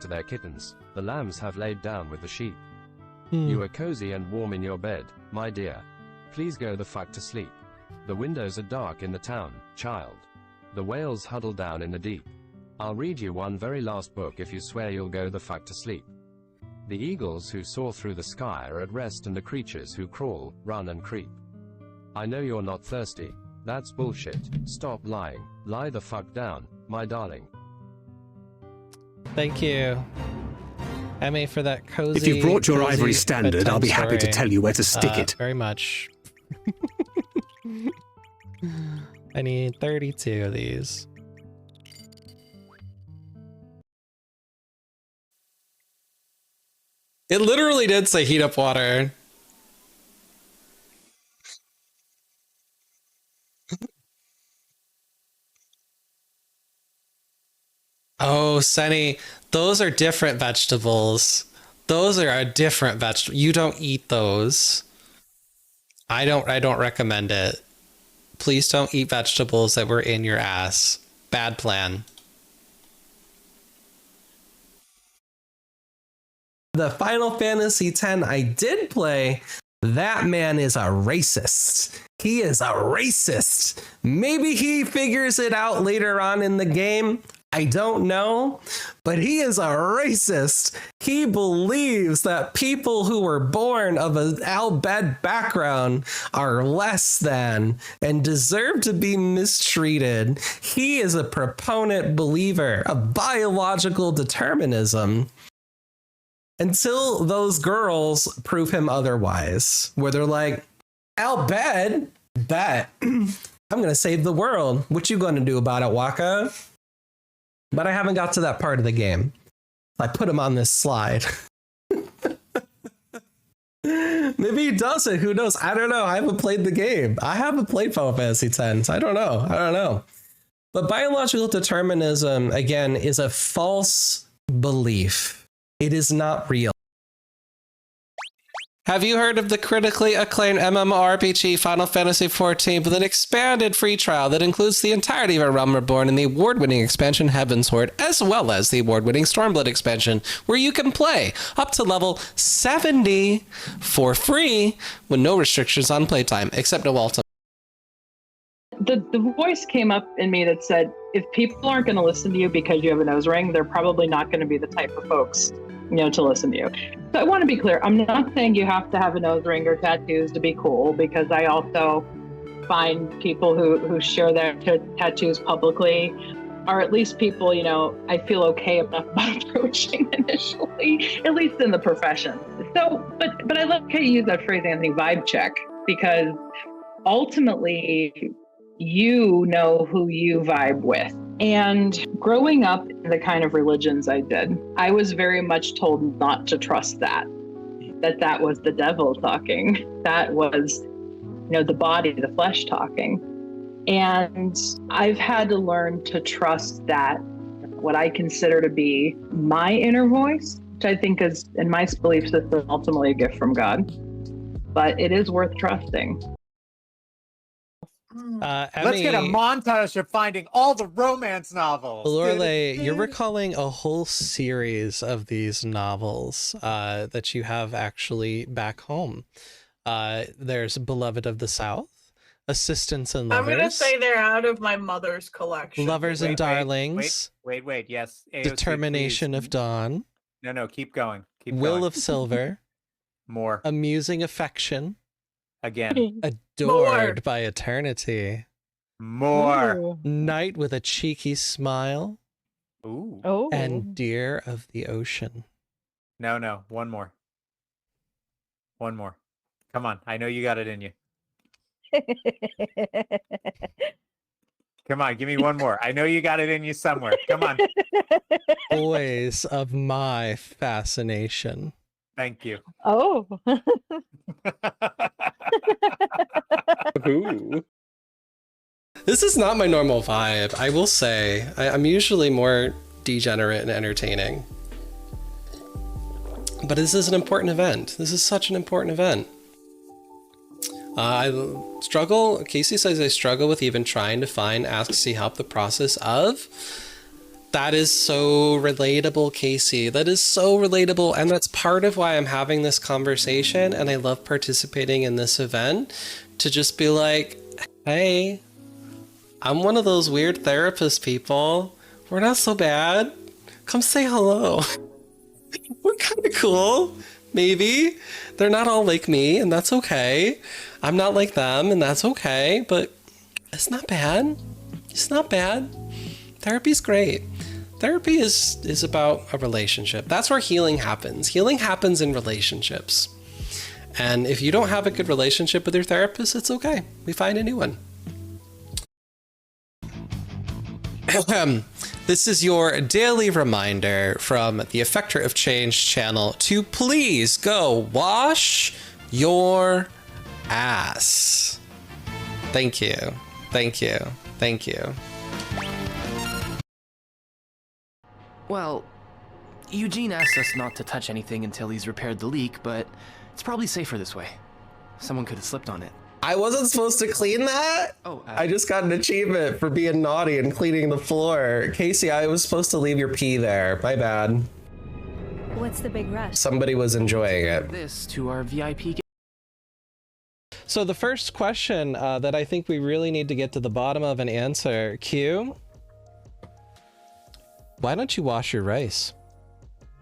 to their kittens. The lambs have laid down with the sheep. You are cozy and warm in your bed, my dear. Please go the fuck to sleep. The windows are dark in the town, child. The whales huddle down in the deep. I'll read you one very last book if you swear you'll go the fuck to sleep. The eagles who soar through the sky are at rest, and the creatures who crawl, run and creep. I know you're not thirsty. That's bullshit. Stop lying. Lie the fuck down, my darling. Thank you, Emmy, for that cozy. If you've brought your ivory standard, I'll be happy to tell you where to stick it. Very much. I need 32 of these. It literally did say heat up water. Oh, Sunny, those are different vegetables. Those are a different vegetable. You don't eat those. I don't recommend it. Please don't eat vegetables that were in your ass. Bad plan. The Final Fantasy X I did play, that man is a racist. He is a racist. Maybe he figures it out later on in the game. I don't know, but he is a racist. He believes that people who were born of an Al-Bhed background are less than and deserve to be mistreated. He is a proponent believer of biological determinism until those girls prove him otherwise, where they're like, Al-Bhed, bet. I'm going to save the world. What you going to do about it, Waka? But I haven't got to that part of the game. I put him on this slide. Maybe he does it. Who knows? I don't know. I haven't played the game. I haven't played Final Fantasy X. So I don't know. But biological determinism, again, is a false belief. It is not real. Have you heard of the critically acclaimed MMORPG Final Fantasy XIV with an expanded free trial that includes the entirety of A Realm Reborn and the award-winning expansion Heavensward, as well as the award-winning Stormblood expansion, where you can play up to level 70 for free with no restrictions on playtime, except no ultimate. The voice came up in me that said, if people aren't going to listen to you because you have a nose ring, they're probably not going to be the type of folks, to listen to you. So I want to be clear. I'm not saying you have to have a nose ring or tattoos to be cool, because I also find people who share their tattoos publicly are at least people, I feel okay enough about approaching initially, at least in the profession. So, but I like how you use that phrase, Anthony, vibe check, because ultimately, you know who you vibe with. And growing up in the kind of religions I did, I was very much told not to trust that was the devil talking. That was, the body, the flesh talking. And I've had to learn to trust that, what I consider to be my inner voice, which I think is, in my belief system, ultimately a gift from God. But it is worth trusting. Let's get a montage of finding all the romance novels. Lorelei, you're recalling a whole series of these novels that you have actually back home. There's Beloved of the South, Assistants and Lovers. I'm going to say they're out of my mother's collection. Lovers and Darlings. Wait. Yes. AOC, Determination please. of Dawn. No, keep going. Will of Silver. More. Amusing Affection. Again. Adored by Eternity. More. Ooh. Night with a Cheeky Smile. Ooh. Oh. And Deer of the Ocean. No. One more. Come on. I know you got it in you. Come on. Give me one more. I know you got it in you somewhere. Come on. Boys of My Fascination. Thank you. Oh. Ooh. This is not my normal vibe, I will say. I'm usually more degenerate and entertaining. But this is an important event. This is such an important event. Casey says I struggle with even trying to find Ask See Help the process of That is so relatable, Casey. That is so relatable. And that's part of why I'm having this conversation. And I love participating in this event to just be like, hey, I'm one of those weird therapist people. We're not so bad. Come say hello. We're kind of cool. Maybe. They're not all like me, and that's okay. I'm not like them, and that's okay. But it's not bad. It's not bad. Therapy's great. Therapy is about a relationship. That's where healing happens. Healing happens in relationships. And if you don't have a good relationship with your therapist, it's okay. We find a new one. This is your daily reminder from the Effector of Change channel to please go wash your ass. Thank you. Thank you. Thank you. Well, Eugene asked us not to touch anything until he's repaired the leak, but it's probably safer this way. Someone could have slipped on it. I wasn't supposed to clean that? Oh, I just got an achievement for being naughty and cleaning the floor. Casey, I was supposed to leave your pee there. My bad. What's the big rush? Somebody was enjoying it. This to our VIP. So the first question that I think we really need to get to the bottom of and answer, Q, why don't you wash your rice?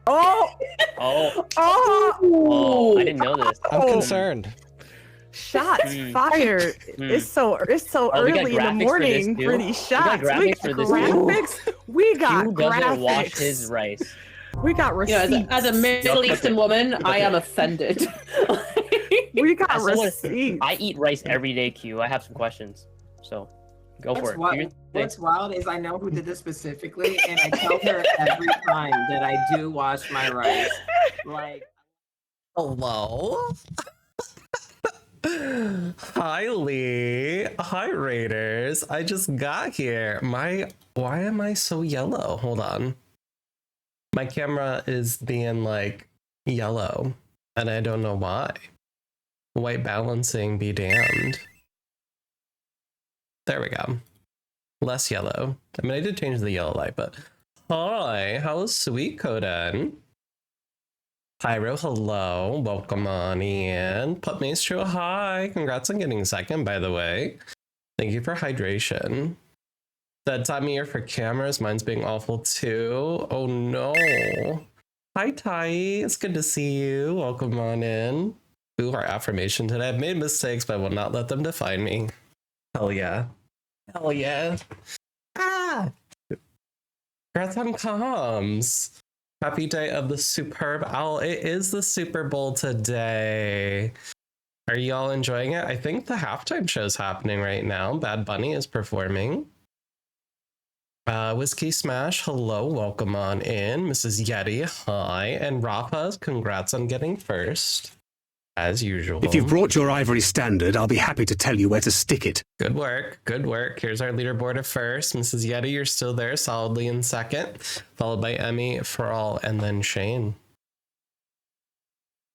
Oh! Oh. Oh! Oh, I didn't know this. I'm concerned. Shots fired. It's so early in the morning for these shots. We got graphics. We got Q doesn't graphics. wash his rice. We got receipts. You know, as a Middle Eastern woman, I am offended. We got As someone- receipts. I eat rice every day, Q. I have some questions. So, go for it. Do your thing. What's wild is I know who did this specifically, and I tell her every time that I do wash my rice. Like, hello? Hi, Lee. Hi, Raiders. I just got here. Why am I so yellow? Hold on. My camera is being like yellow, and I don't know why. White balancing be damned. There we go. Less yellow. I mean, I did change the yellow light, but hi, how's Sweet Coden? Pyro, hello. Welcome on in. Put Maestro, hi. Congrats on getting second, by the way. Thank you for hydration. That time of year for cameras, mine's being awful too. Oh no. Hi, Ty. It's good to see you. Welcome on in. Ooh, our affirmation today. I've made mistakes, but I will not let them define me. Hell yeah. Hell yeah. Ah! Congrats on comms. Happy day of the superb owl. It is the Super Bowl today. Are y'all enjoying it? I think the halftime show's happening right now. Bad Bunny is performing. Whiskey Smash, hello, welcome on in. Mrs. Yeti, hi. And Rafa, congrats on getting first. As usual. If you've brought your ivory standard, I'll be happy to tell you where to stick it. Good work. Good work. Here's our leaderboard at first. Mrs. Yeti, you're still there, solidly in second. Followed by Emmy, Feral, and then Shane.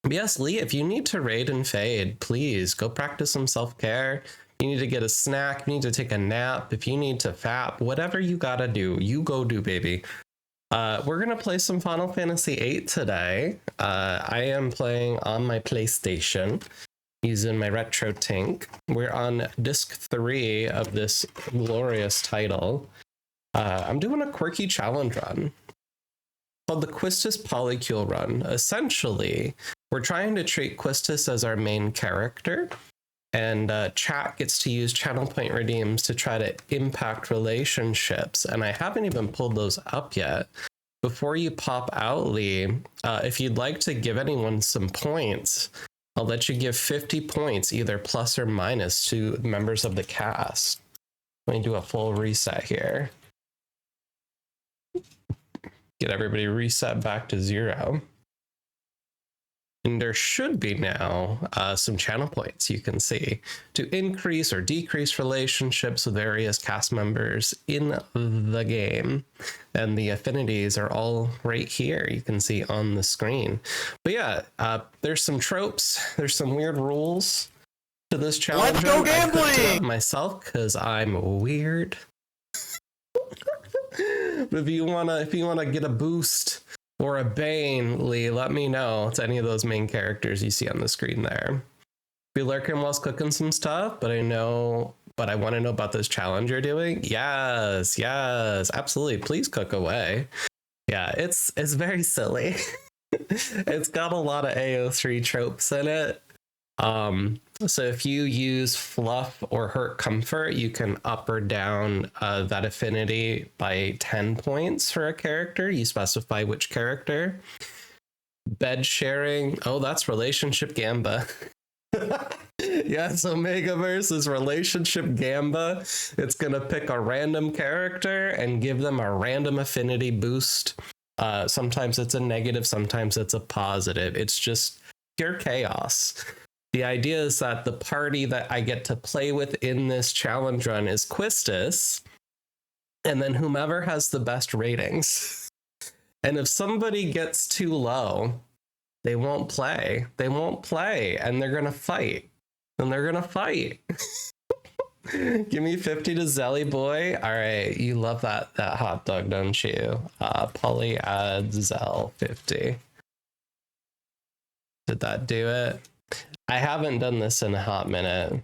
But yes, Lee, if you need to raid and fade, please go practice some self-care. You need to get a snack. You need to take a nap. If you need to fap, whatever you gotta do, you go do, baby. We're gonna play some Final Fantasy VIII today. I am playing on my PlayStation using my retro tank. We're on disc 3 of this glorious title. I'm doing a quirky challenge run called the Quistis Polycule Run. Essentially, we're trying to treat Quistis as our main character, and chat gets to use channel point redeems to try to impact relationships. And I haven't even pulled those up yet. Before you pop out, Lee, if you'd like to give anyone some points, I'll let you give 50 points, either plus or minus, to members of the cast. Let me do a full reset here. Get everybody reset back to 0. And there should be now some channel points you can see to increase or decrease relationships with various cast members in the game. And the affinities are all right here. You can see on the screen. But yeah, there's some tropes. There's some weird rules to this challenge. Let's go gambling! I cooked it up myself because I'm weird. But if you wanna get a boost or a Bane, Lee, let me know. It's any of those main characters you see on the screen there. Be lurking whilst cooking some stuff, but I want to know about this challenge you're doing. Yes, absolutely. Please cook away. Yeah, it's very silly. It's got a lot of AO3 tropes in it. So if you use fluff or hurt comfort, you can up or down that affinity by 10 points for a character. You specify which character. Bed sharing. Oh, that's relationship gamba. Yeah, so Omega versus relationship gamba. It's gonna pick a random character and give them a random affinity boost. Sometimes it's a negative, sometimes it's a positive. It's just pure chaos. The idea is that the party that I get to play with in this challenge run is Quistis, and then whomever has the best ratings. And if somebody gets too low, they won't play. They won't play, and they're gonna fight. And they're gonna fight. Give me 50 to Zelly boy. All right, you love that hot dog, don't you? Polly add Zell 50. Did that do it? I haven't done this in a hot minute.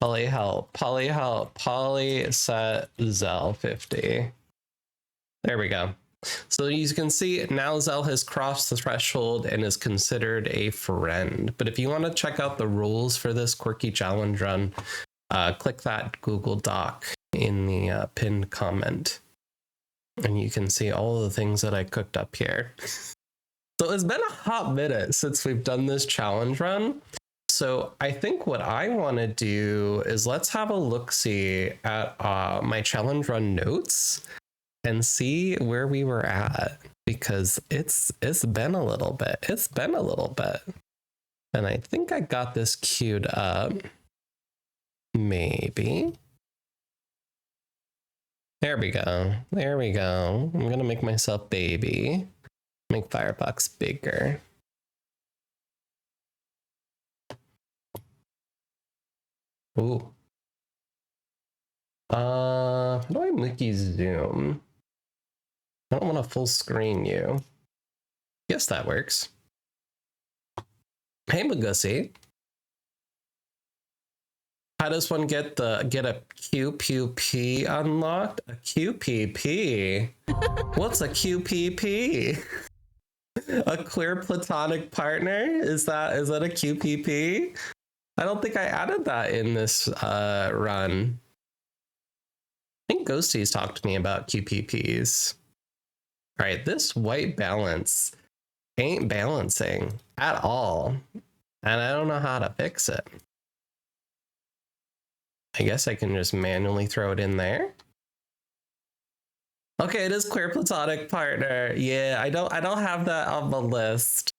Polly help. Polly help. Polly set Zell 50. There we go. So you can see now Zell has crossed the threshold and is considered a friend. But if you want to check out the rules for this quirky challenge run, click that Google Doc in the pinned comment. And you can see all the things that I cooked up here. So it's been a hot minute since we've done this challenge run. So I think what I want to do is let's have a look-see at my challenge run notes and see where we were at, because it's been a little bit. It's been a little bit. And I think I got this queued up. Maybe. There we go. There we go. I'm gonna make myself baby. Make Firebox bigger. Ooh. How do I make you zoom? I don't want to full screen you. Yes, that works. Hey, Magussy. How does one get a QPP unlocked? A QPP? What's a QPP? A queer platonic partner? Is that a QPP? I don't think I added that in this run. I think Ghosties talked to me about QPPs. All right, this white balance ain't balancing at all, and I don't know how to fix it. I guess I can just manually throw it in there. Okay, it is queer platonic partner. Yeah, I don't have that on the list.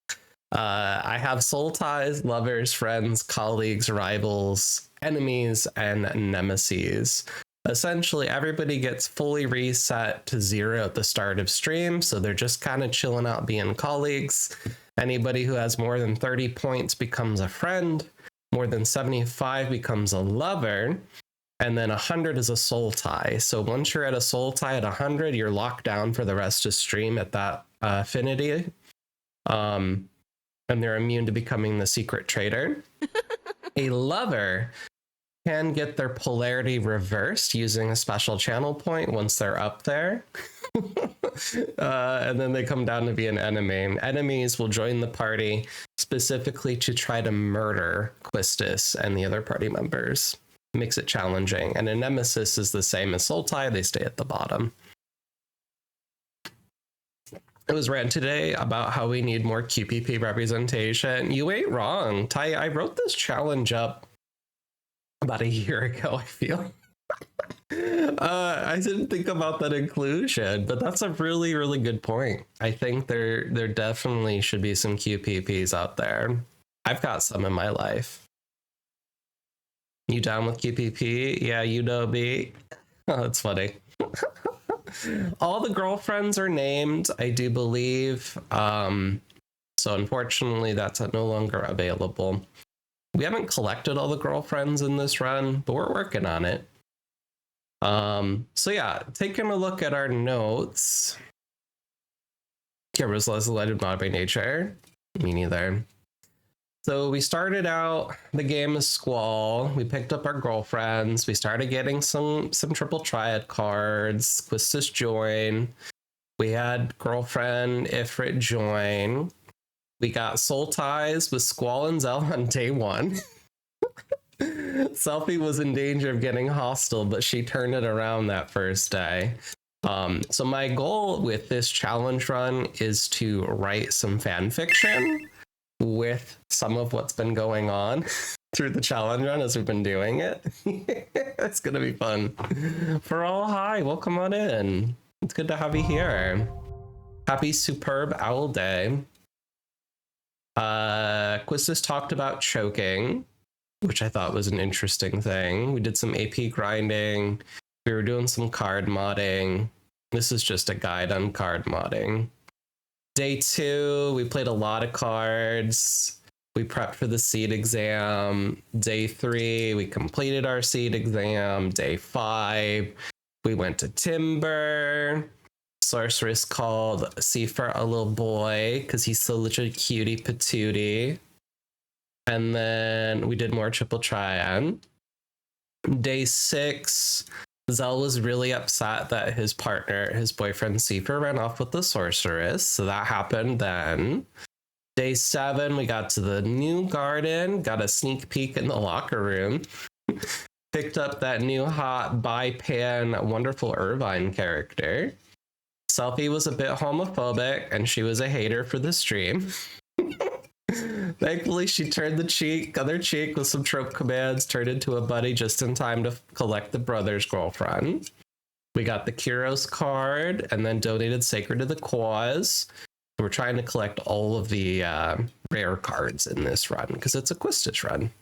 I have soul ties, lovers, friends, colleagues, rivals, enemies, and nemesis. Essentially, everybody gets fully reset to 0 at the start of stream, so they're just kind of chilling out being colleagues. Anybody who has more than 30 points becomes a friend, more than 75 becomes a lover, and then 100 is a soul tie. So once you're at a soul tie at 100, you're locked down for the rest of stream at that affinity. And they're immune to becoming the secret traitor. A lover can get their polarity reversed using a special channel point once they're up there. And then they come down to be an enemy. Enemies will join the party specifically to try to murder Quistis and the other party members. Makes it challenging. And a nemesis is the same as soul tie. They stay at the bottom. It was read today about how we need more QPP representation. You ain't wrong. Ty, I wrote this challenge up about a year ago, I feel. I didn't think about that inclusion, but that's a really, really good point. I think there definitely should be some QPPs out there. I've got some in my life. You down with QPP? Yeah, you know me. Oh, that's funny. All the girlfriends are named, I do believe. So unfortunately, that's no longer available. We haven't collected all the girlfriends in this run, but we're working on it. So yeah, taking a look at our notes. Cameras less lighted not by nature. Me neither. So we started out the game as Squall. We picked up our girlfriends. We started getting some triple triad cards. Quistis join. We had girlfriend Ifrit join. We got soul ties with Squall and Zell on day 1. Selfie was in danger of getting hostile, but she turned it around that first day. So my goal with this challenge run is to write some fan fiction with some of what's been going on through the challenge run as we've been doing it. It's gonna be fun. For all, hi, welcome on in. It's good to have you here. Happy Superb Owl Day. Quistis talked about choking, which I thought was an interesting thing. We did some AP grinding. We were doing some card modding. This is just a guide on card modding. Day 2, we played a lot of cards. We prepped for the seed exam. Day 3, we completed our seed exam. Day 5, we went to Timber. Sorceress called Seifer a little boy because he's so literally cutie patootie. And then we did more triple triad. Day 6, Zell was really upset that his partner, his boyfriend Seifer, ran off with the sorceress. So that happened then. Day 7, we got to the new garden, got a sneak peek in the locker room. Picked up that new hot bi-pan wonderful Irvine character. Selfie was a bit homophobic and she was a hater for the stream. Thankfully, she turned the other cheek with some trope commands, turned into a buddy just in time to collect the brother's girlfriend. We got the Kyros card and then donated Sacred to the cause. We're trying to collect all of the rare cards in this run because it's a Quistis run.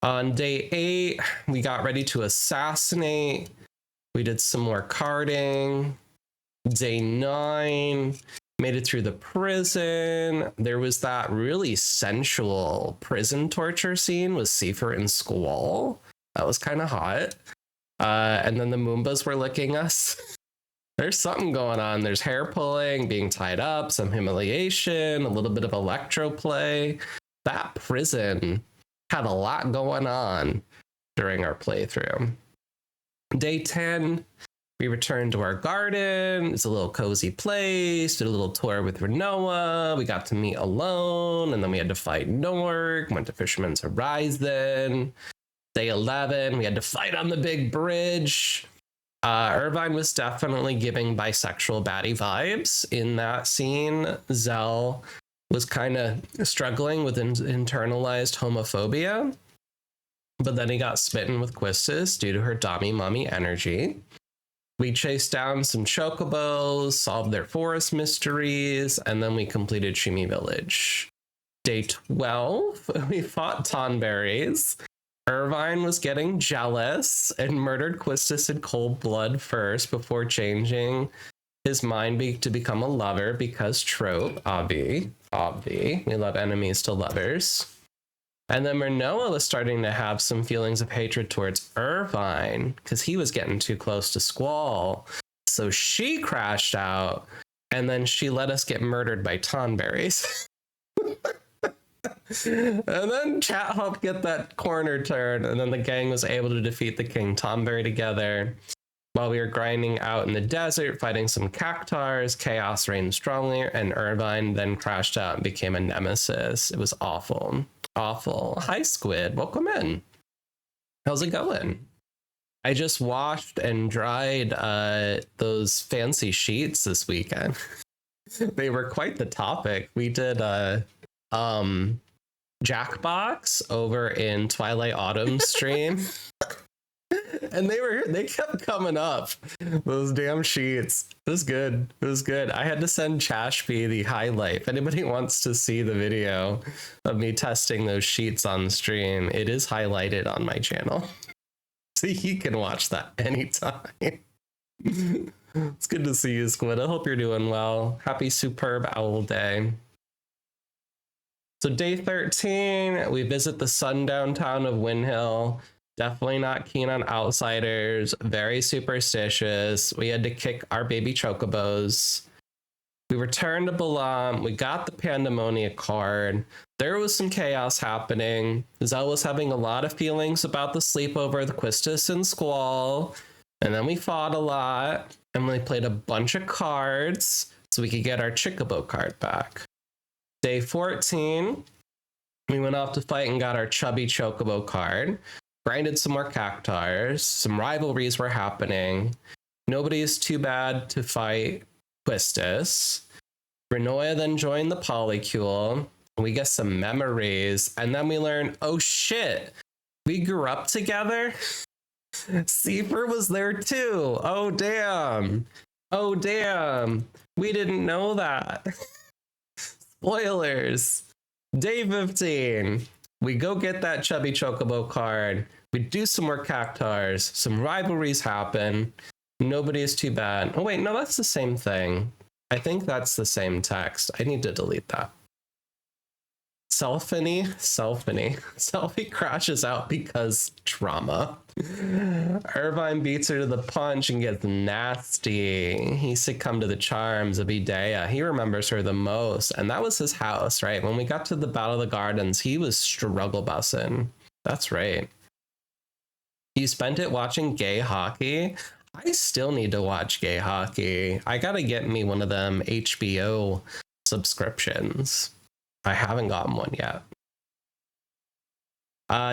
On day 8, we got ready to assassinate. We did some more carding. Day 9, made it through the prison. There was that really sensual prison torture scene with Seifer and Squall. That was kind of hot. And then the Moombas were licking us. There's something going on. There's hair pulling, being tied up, some humiliation, a little bit of electro play. That prison had a lot going on during our playthrough. Day 10, we returned to our garden. It's a little cozy place. Did a little tour with Renoa. We got to meet Alone, and then we had to fight Norg. Went to Fisherman's Horizon. Day 11, we had to fight on the big bridge. Irvine was definitely giving bisexual baddie vibes in that scene. Zell was kind of struggling with internalized homophobia, but then he got smitten with Quistis due to her dommy mommy energy. We chased down some chocobos, solved their forest mysteries, and then we completed Shimi Village. Day 12, we fought Tonberries. Irvine was getting jealous and murdered Quistis in cold blood first before changing his mind to become a lover because trope, obvi. We love enemies to lovers. And then Renoa was starting to have some feelings of hatred towards Irvine because he was getting too close to Squall. So she crashed out, and then she let us get murdered by Tonberries. And then chat helped get that corner turn, and then the gang was able to defeat the King Tonberry together. While we were grinding out in the desert, fighting some cactars, chaos reigned strongly, and Irvine then crashed out and became a nemesis. It was awful. Awful. Hi, Squid. Welcome in. How's it going? I just washed and dried those fancy sheets this weekend. They were quite the topic. We did Jackbox over in Twilight Autumn stream. And they kept coming up, those damn sheets. It was good. It was good. I had to send Chashby the highlight. If anybody wants to see the video of me testing those sheets on the stream, it is highlighted on my channel. So he can watch that anytime. It's good to see you, Squid. I hope you're doing well. Happy Superb Owl Day. So day 13, we visit the sundown town of Windhill. Definitely not keen on outsiders. Very superstitious. We had to kick our baby chocobos. We returned to Balam. We got the Pandemonia card. There was some chaos happening. Zell was having a lot of feelings about the sleepover, the Quistis and Squall. And then we fought a lot. And we played a bunch of cards so we could get our Chocobo card back. Day 14, we went off to fight and got our chubby Chocobo card. Grinded some more cactars. Some rivalries were happening. Nobody is too bad to fight Quistis. Renoya then joined the Polycule. We get some memories, and then we learn, oh shit, we grew up together. Seifer was there too. Oh damn. Oh damn. We didn't know that. Spoilers. Day 15. We go get that chubby Chocobo card. We do some more cactars. Some rivalries happen. Nobody is too bad. Oh wait, no, that's the same thing. I think that's the same text. I need to delete that. Selfie crashes out because trauma. Irvine beats her to the punch and gets nasty. He succumbed to the charms of Idea. He remembers her the most, and that was his house, right? When we got to the Battle of the Gardens, he was struggle bussing. That's right. You spent it watching gay hockey? I still need to watch gay hockey. I gotta get me one of them HBO subscriptions. I haven't gotten one yet.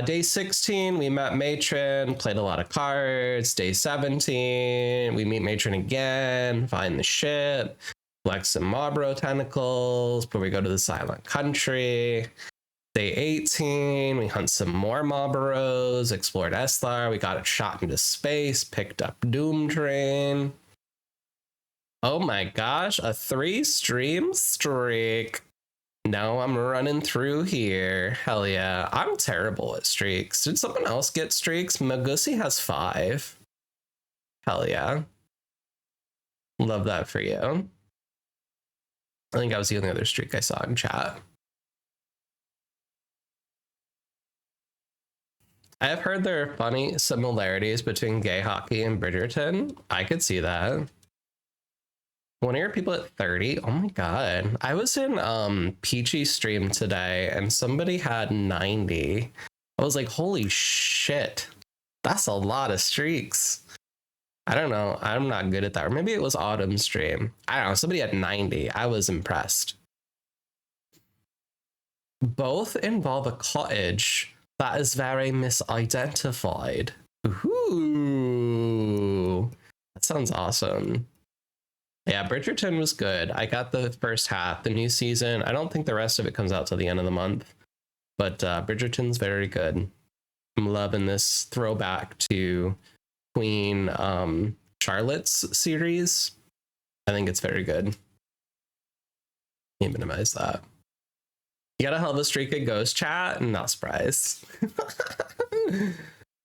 Day 16, we met Matron, played a lot of cards. Day 17, we meet Matron again, find the ship, collect some Mobro tentacles before we go to the Silent Country. Day 18, we hunt some more Mobros, explored Eslar, we got it shot into space, picked up Doom Train. Oh my gosh, a 3-stream streak. Now I'm running through here. Hell yeah. I'm terrible at streaks. Did someone else get streaks? Magusi has 5. Hell yeah. Love that for you. I think I was the only other streak I saw in chat. I have heard there are funny similarities between gay hockey and Bridgerton. I could see that. One of your people at 30? Oh my god. I was in Peachy stream today and somebody had 90. I was like, holy shit. That's a lot of streaks. I don't know. I'm not good at that. Or maybe it was Autumn stream. I don't know. Somebody had 90. I was impressed. Both involve a cottage that is very misidentified. Ooh. That sounds awesome. Yeah, Bridgerton was good. I got the first half, the new season. I don't think the rest of it comes out till the end of the month. But Bridgerton's very good. I'm loving this throwback to Queen Charlotte's series. I think it's very good. Can't minimize that. You got a hell of a streak of ghost chat? Not surprised.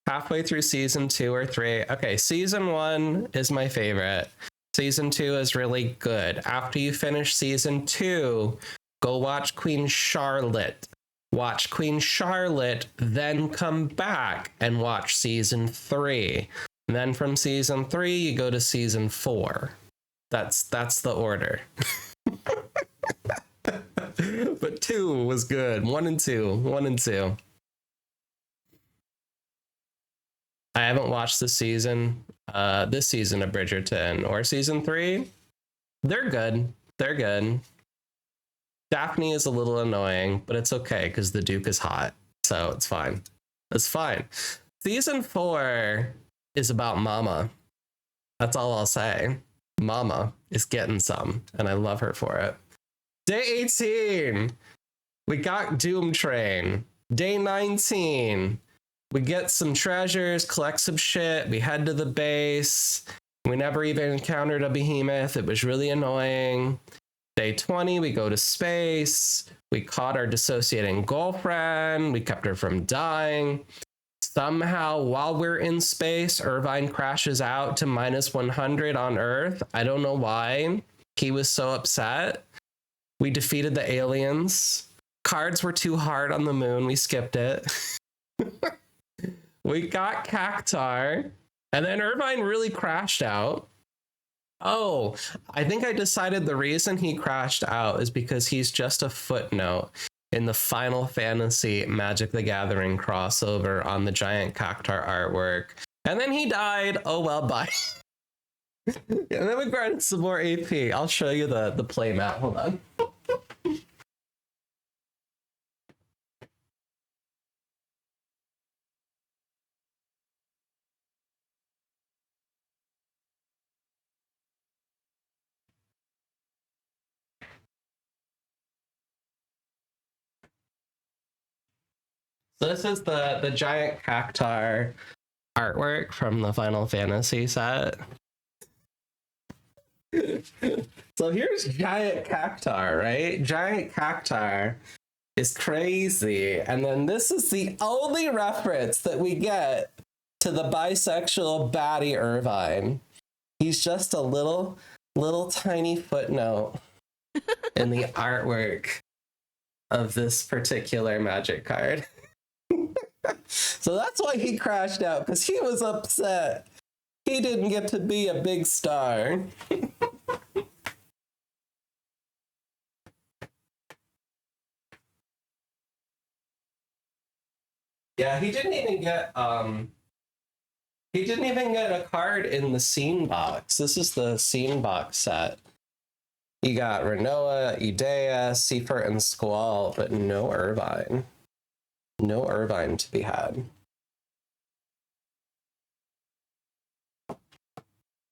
Halfway through season 2 or 3. Okay, season 1 is my favorite. Season 2 is really good. After you finish season 2, go watch Queen Charlotte. Watch Queen Charlotte, then come back and watch season 3. And then from season 3, you go to season 4. That's the order. But 2 was good. 1 and 2. I haven't watched this season of Bridgerton or season 3. They're good. Daphne is a little annoying, but it's okay because the Duke is hot, so it's fine. Season 4 is about Mama. That's all I'll say. Mama is getting some, and I love her for it. Day 18, we got Doom Train. Day 19, we get some treasures, collect some shit, we head to the base. We never even encountered a behemoth. It was really annoying. Day 20, we go to space. We caught our dissociating girlfriend. We kept her from dying. Somehow, while we're in space, Irvine crashes out to -100 on Earth. I don't know why. He was so upset. We defeated the aliens. Cards were too hard on the moon. We skipped it. We got Cactar. And then Irvine really crashed out. Oh, I think I decided the reason he crashed out is because he's just a footnote in the Final Fantasy Magic the Gathering crossover on the giant Cactar artwork. And then he died. Oh, well, bye. And then we granted some more AP. I'll show you the play mat. Hold on. So this is the giant Cactar artwork from the Final Fantasy set. So here's giant Cactar, right? Giant Cactar is crazy. And then this is the only reference that we get to the bisexual baddie Irvine. He's just a little tiny footnote in the artwork of this particular Magic card. So that's why he crashed out, because he was upset. He didn't get to be a big star. Yeah, he didn't even get a card in the scene box. This is the scene box set. You got Renoa, Idea, Seifert, and Squall, but no Irvine. No Irvine to be had.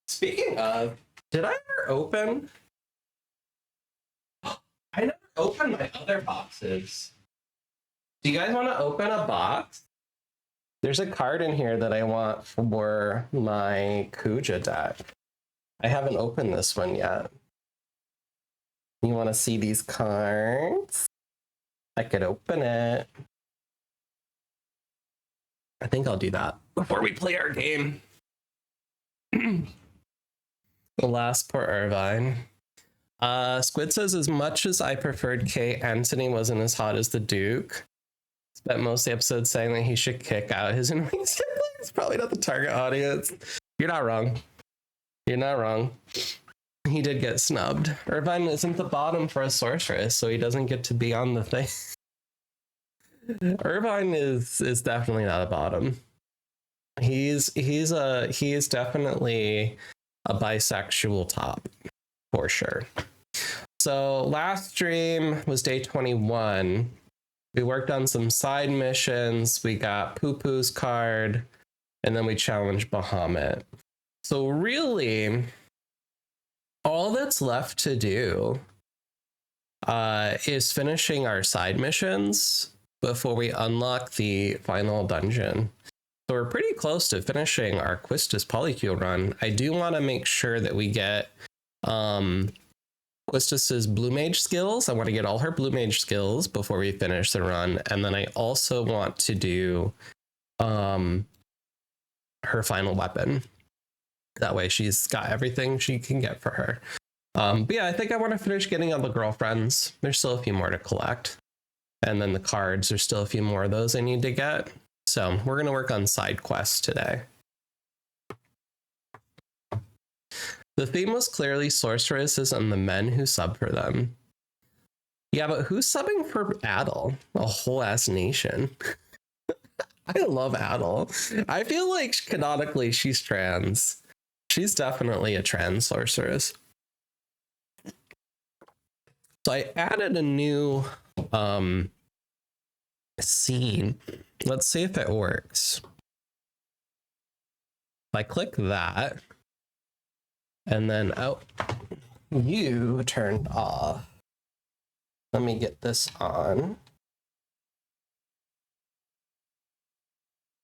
Speaking of, did I ever open? I never opened my other boxes. Do you guys want to open a box? There's a card in here that I want for my Kuja deck. I haven't opened this one yet. You want to see these cards? I could open it. I think I'll do that before we play our game. The last poor Irvine. Squid says, as much as I preferred Kate, Anthony wasn't as hot as the Duke. Spent most of the episode saying that he should kick out his annoying siblings. Probably not the target audience. You're not wrong. You're not wrong. He did get snubbed. Irvine isn't the bottom for a sorceress, so he doesn't get to be on the thing. Irvine is definitely not a bottom. He's definitely a bisexual top for sure. So last stream was day 21. We worked on some side missions. We got Poo Poo's card, and then we challenged Bahamut. So really, all that's left to do is finishing our side missions before we unlock the final dungeon. So we're pretty close to finishing our Quistis Polycule Run. I do want to make sure that we get Quistis's Blue Mage skills. I want to get all her Blue Mage skills before we finish the run. And then I also want to do her final weapon. That way she's got everything she can get for her. But yeah, I think I want to finish getting all the girlfriends. There's still a few more to collect. And then the cards, there's still a few more of those I need to get. So we're going to work on side quests today. The theme was clearly sorceresses and the men who sub for them. Yeah, but who's subbing for Adel? A whole ass nation. I love Adel. I feel like canonically she's trans. She's definitely a trans sorceress. So I added a new scene. Let's see if it works. If I click that, and then, oh, you turned off. Let me get this on.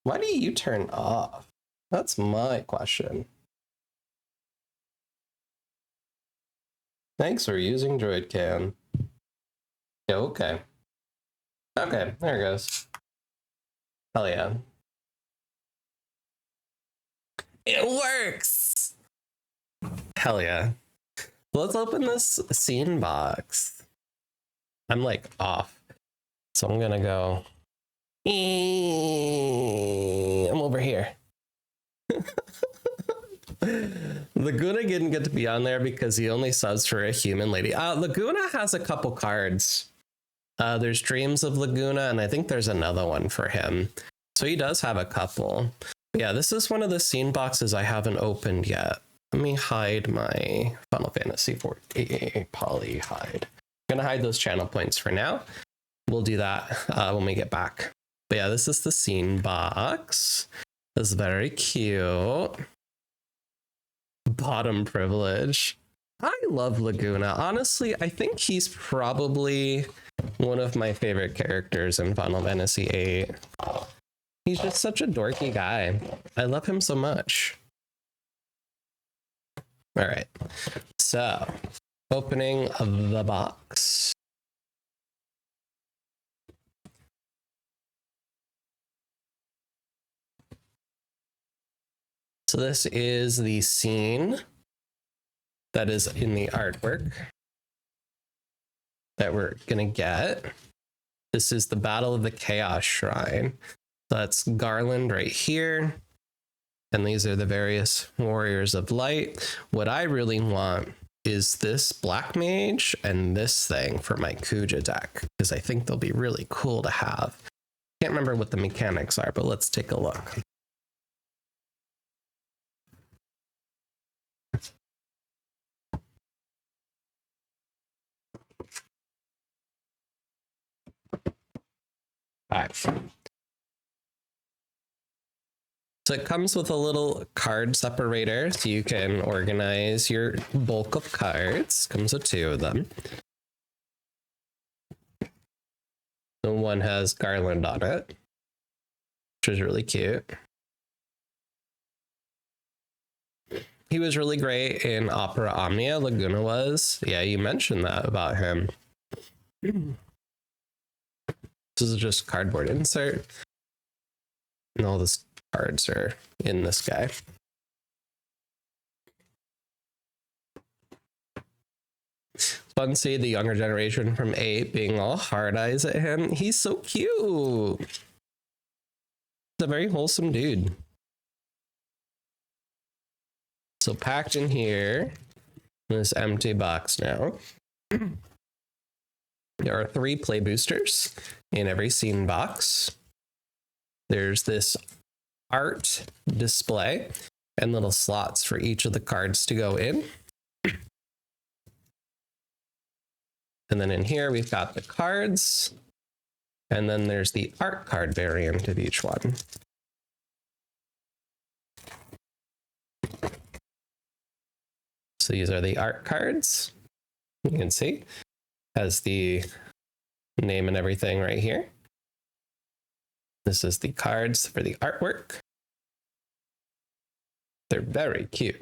Why do you turn off? That's my question. Thanks for using DroidCam. Yeah, okay. Okay, there it goes. Hell yeah. It works! Hell yeah. Let's open this scene box. I'm like off. So I'm gonna go I'm over here. Laguna didn't get to be on there because he only subs for a human lady. Laguna has a couple cards. There's Dreams of Laguna, and I think there's another one for him. So he does have a couple. But yeah, this is one of the scene boxes I haven't opened yet. Let me hide my Final Fantasy XIV Poly hide. I'm gonna hide those channel points for now. We'll do that when we get back. But yeah, this is the scene box. It's very cute. Bottom privilege. I love Laguna. Honestly, I think he's probably one of my favorite characters in Final Fantasy VIII. He's just such a dorky guy. I love him so much. All right. So, opening of the box. So this is the scene that is in the artwork that we're gonna get. This is the Battle of the Chaos Shrine. So that's Garland right here. And these are the various Warriors of Light. What I really want is this Black Mage and this thing for my Kuja deck, because I think they'll be really cool to have. Can't remember what the mechanics are, but let's take a look. All right. So it comes with a little card separator so you can organize your bulk of cards. Comes with 2 of them. The one has Garland on it, which is really cute. He was really great in Opera Omnia, Laguna was. Yeah, you mentioned that about him. This is just cardboard insert. And all the cards are in this guy. It's fun to see the younger generation from 8 being all hard eyes at him. He's so cute. He's a very wholesome dude. So packed in here, in this empty box now. There are 3 play boosters in every scene box. There's this art display and little slots for each of the cards to go in. And then in here, we've got the cards. And then there's the art card variant of each one. So these are the art cards. You can see. Has the name and everything right here. This is the cards for the artwork. They're very cute.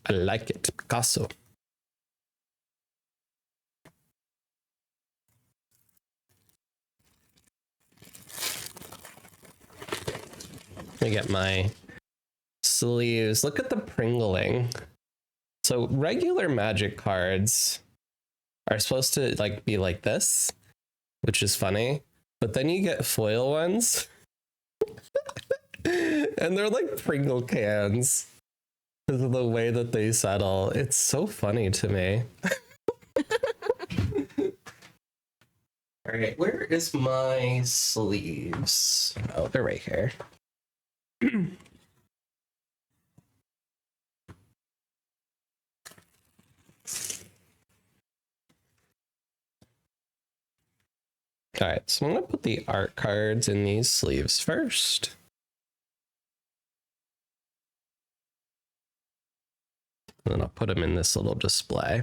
I like it, Picasso. Let me get my sleeves. Look at the Pringling. So regular Magic cards are supposed to be like this, which is funny. But then you get foil ones, and they're like Pringle cans because of the way that they settle. It's so funny to me. All right, where is my sleeves? Oh, they're right here. All right, so I'm going to put the art cards in these sleeves first. And then I'll put them in this little display.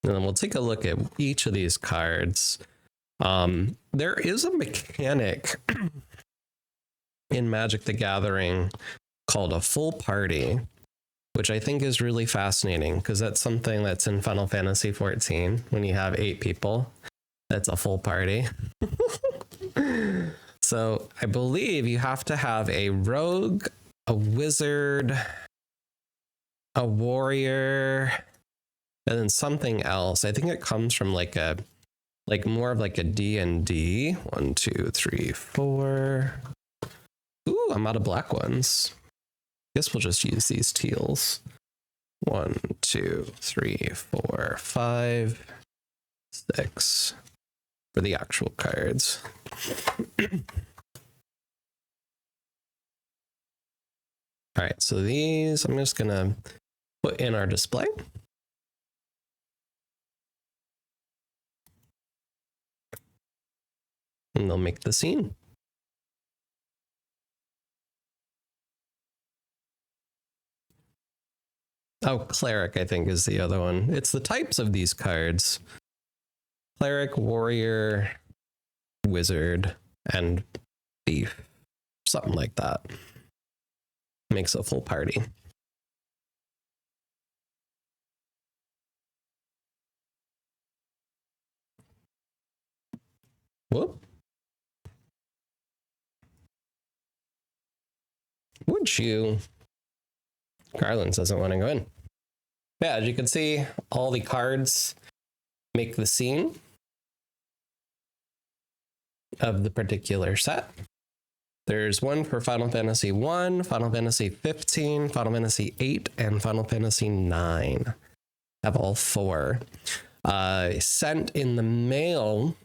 And then we'll take a look at each of these cards. There is a mechanic in Magic the Gathering called a full party, which I think is really fascinating because that's something that's in Final Fantasy XIV when you have 8 people. That's a full party. So I believe you have to have a rogue, a wizard, a warrior, and then something else. I think it comes from like more of like a D&D. 1, 2, 3, 4. Ooh, I'm out of black ones. Guess we'll just use these teals. 1, 2, 3, 4, 5, 6 for the actual cards. All right, so these I'm just gonna put in our display. And they'll make the scene. Oh, cleric, I think, is the other one. It's the types of these cards. Cleric, warrior, wizard, and thief. Something like that. Makes a full party. Whoop. Would you? Garland doesn't want to go in. Yeah, as you can see, all the cards make the scene of the particular set. There's one for Final Fantasy 1, Final Fantasy 15, Final Fantasy 8, and Final Fantasy 9. Have all 4. Sent in the mail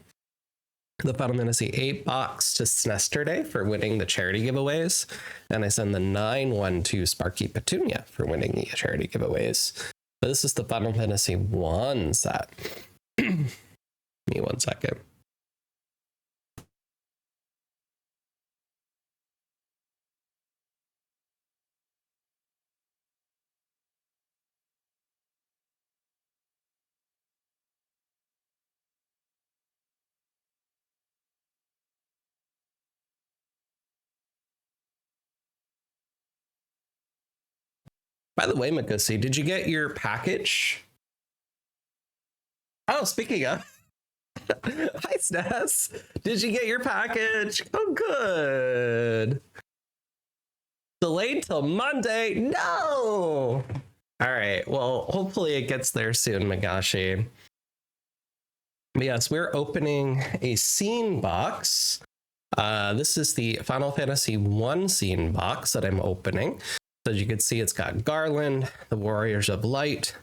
the Final Fantasy 8 box to Snesterday for winning the charity giveaways. And I send the 9 one to Sparky Petunia for winning the charity giveaways. But this is the Final Fantasy 1 set. Give me 1 second. By the way, Mikosi, did you get your package? Oh, speaking of. Hi, Snas. Did you get your package? Oh, good. Delayed till Monday? No! All right, well, hopefully it gets there soon, Magashi. But yes, we're opening a scene box. This is the Final Fantasy 1 scene box that I'm opening. So as you can see, it's got Garland, the Warriors of Light,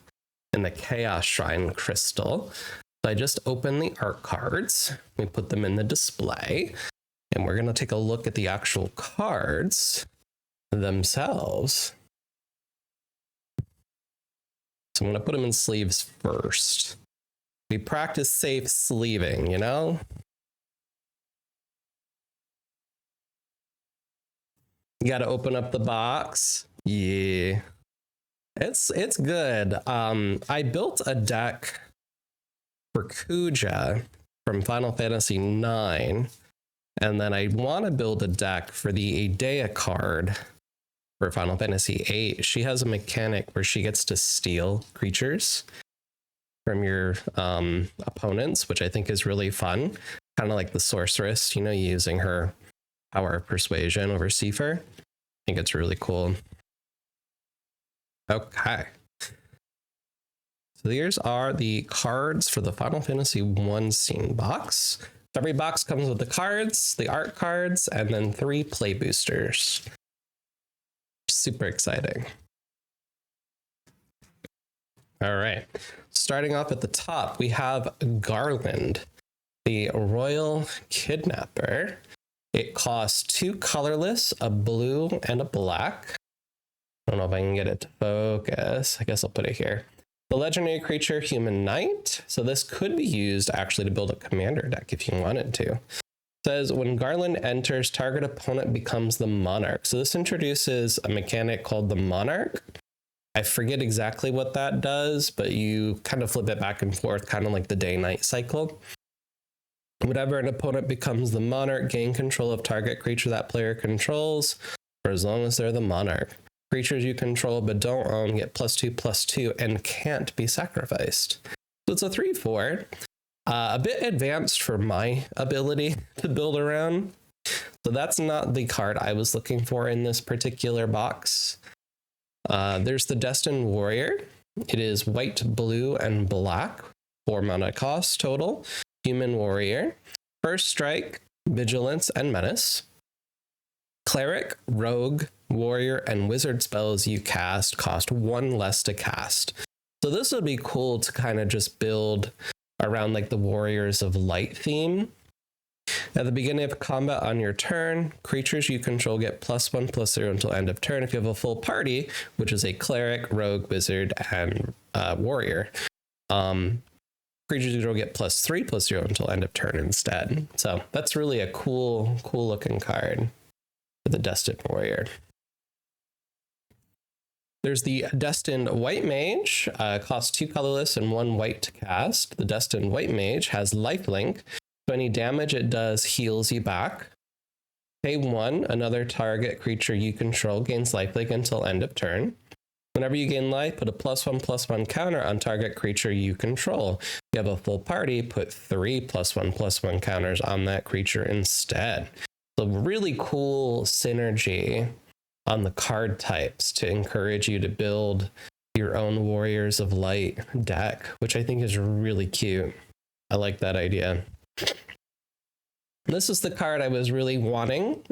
and the Chaos Shrine Crystal. So I just opened the art cards. We put them in the display. And we're going to take a look at the actual cards themselves. So I'm going to put them in sleeves first. We practice safe sleeving, you know? You got to open up the box. Yeah. It's good. I built a deck for Kuja from Final Fantasy 9, and then I want to build a deck for the Aidea card for Final Fantasy 8. She has a mechanic where she gets to steal creatures from your opponents, which I think is really fun. Kind of like the sorceress, you know, using her power of persuasion over Seifer. I think it's really cool. Okay. So these are the cards for the Final Fantasy 1 scene box. Every box comes with the cards, the art cards, and then 3 play boosters. Super exciting. All right. Starting off at the top, we have Garland, the Royal Kidnapper. It costs 2 colorless, a blue, and a black. I don't know if I can get it to focus. I guess I'll put it here. The legendary creature, Human Knight. So this could be used actually to build a commander deck if you wanted to. It says when Garland enters, target opponent becomes the monarch. So this introduces a mechanic called the monarch. I forget exactly what that does, but you kind of flip it back and forth, kind of like the day-night cycle. Whenever an opponent becomes the monarch, gain control of target creature that player controls for as long as they're the monarch. Creatures you control but don't own get +2/+2 and can't be sacrificed. So it's a 3/4. A bit advanced for my ability to build around. So that's not the card I was looking for in this particular box. There's the Destined Warrior. It is white, blue, and black. 4 mana cost total. Human Warrior. First Strike, Vigilance, and Menace. Cleric, Rogue, Warrior, and Wizard spells you cast cost 1 less to cast. So this would be cool to kind of just build around like the Warriors of Light theme. At the beginning of combat on your turn, creatures you control get +1/+0 until end of turn if you have a full party, which is a Cleric, Rogue, Wizard, and Warrior. Creatures you control get +3/+0 until end of turn instead. So that's really a cool looking card for the Destined Warrior. There's the Destined White Mage, costs 2 colorless and 1 white to cast. The Destined White Mage has lifelink, so any damage it does heals you back. Pay 1, another target creature you control gains lifelink until end of turn. Whenever you gain life, put a +1/+1 counter on target creature you control. If you have a full party, put 3 +1/+1 counters on that creature instead. So really cool synergy on the card types to encourage you to build your own Warriors of Light deck, which I think is really cute. I like that idea. This is the card I was really wanting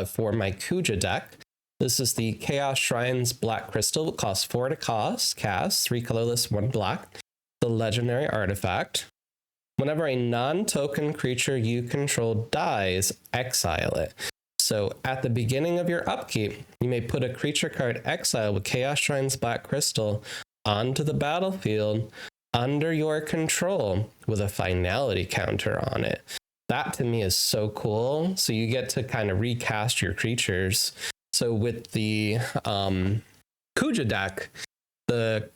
for my Kuja deck. This is the Chaos Shrines Black Crystal. It costs 4 to cast, 3 colorless, 1 black. The legendary artifact. Whenever a non-token creature you control dies, exile it. So at the beginning of your upkeep, you may put a creature card exile with Chaos Shrines Black Crystal onto the battlefield under your control with a finality counter on it. That to me is so cool. So you get to kind of recast your creatures. So with the Kuja deck, the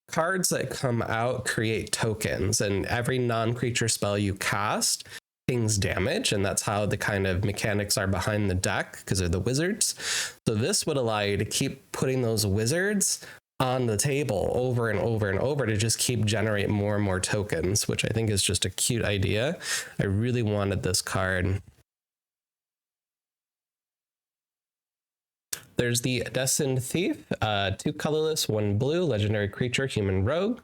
cards that come out create tokens, and every non-creature spell you cast things damage, and that's how the kind of mechanics are behind the deck because of the wizards. So this would allow you to keep putting those wizards on the table over and over and over to just keep generate more and more tokens, which I think is just a cute idea. I really wanted this card. There's the Destined Thief, 2 colorless, 1 blue, legendary creature, human rogue.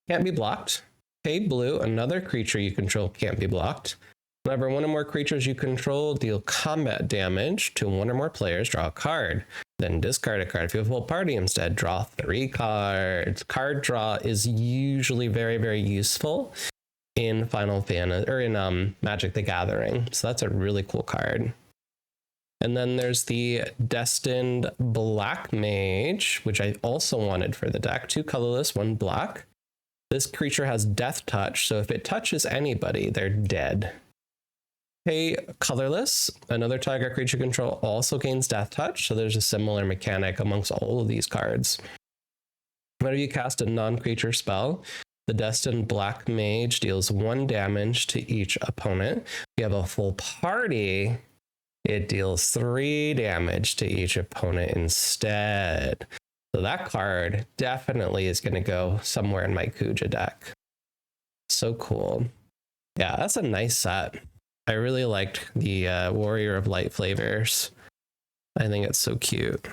Can't be blocked. Pay blue, another creature you control can't be blocked. Whenever one or more creatures you control deal combat damage to one or more players, draw a card. Then discard a card. If you have a full party instead, draw 3 cards. Card draw is usually very, very useful in Final Fantasy or in Magic the Gathering. So that's a really cool card. And then there's the Destined Black Mage, which I also wanted for the deck. 2 colorless, 1 black. This creature has Death Touch, so if it touches anybody, they're dead. Pay colorless. Another target creature control also gains Death Touch, so there's a similar mechanic amongst all of these cards. Whenever you cast a non-creature spell, the Destined Black Mage deals 1 damage to each opponent. If you have a full party, it deals 3 damage to each opponent instead. So that card definitely is going to go somewhere in my Kuja deck. So cool. Yeah, that's a nice set. I really liked the Warrior of Light flavors. I think it's so cute.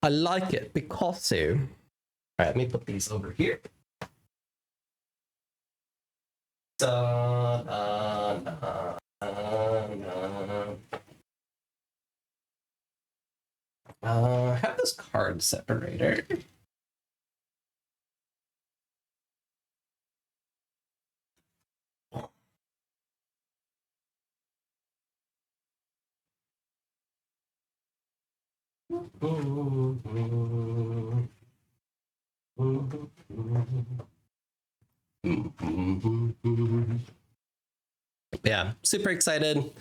I like it because so. All right, let me put these over here. Have this card separator. Yeah, super excited.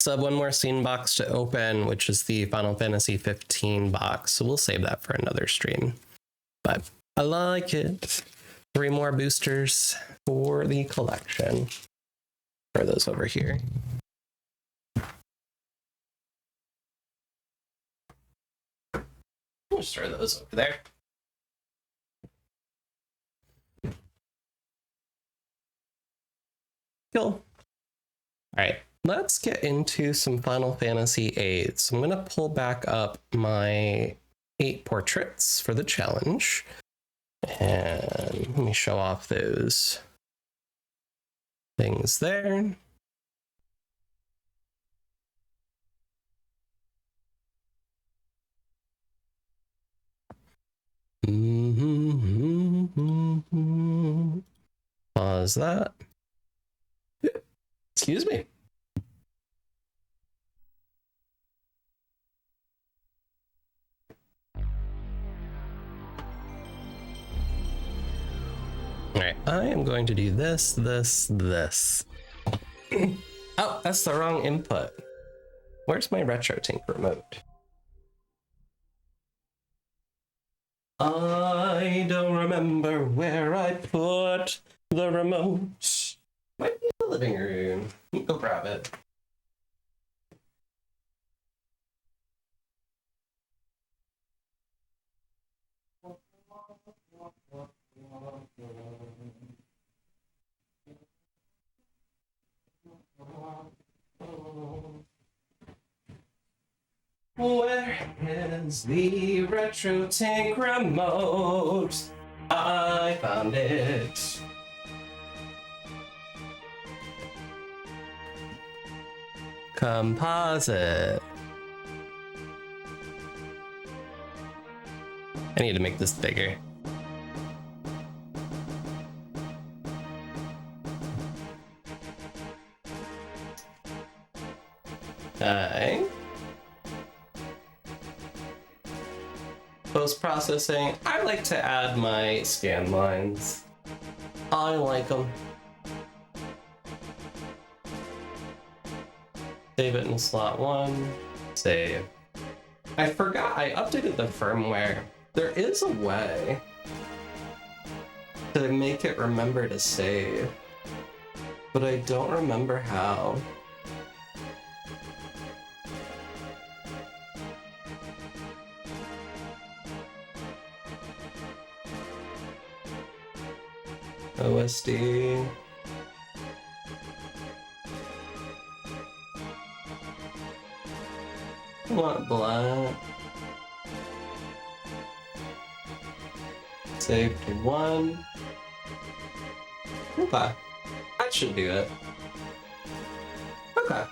So I have one more scene box to open, which is the Final Fantasy 15 box. So we'll save that for another stream. But I like it. 3 more boosters for the collection. Throw those over here. We'll just throw those over there. Cool. right, let's get into some Final Fantasy VIII. So I'm going to pull back up my 8 portraits for the challenge. And let me show off those things there. Pause that. Excuse me. All right, I am going to do this. Oh, that's the wrong input. Where's my RetroTink remote? I don't remember where I put the remote. Might be in the living room. Go grab it. Where is the RetroTink remote? I found it. Composite. I need to make this bigger. Post-processing, I like to add my scan lines. I like them. Save it in slot 1. Save. I forgot, I updated the firmware. There is a way to make it remember to save, but I don't remember how. OSD. I want black. Save to 1. Okay. That should do it. Okay.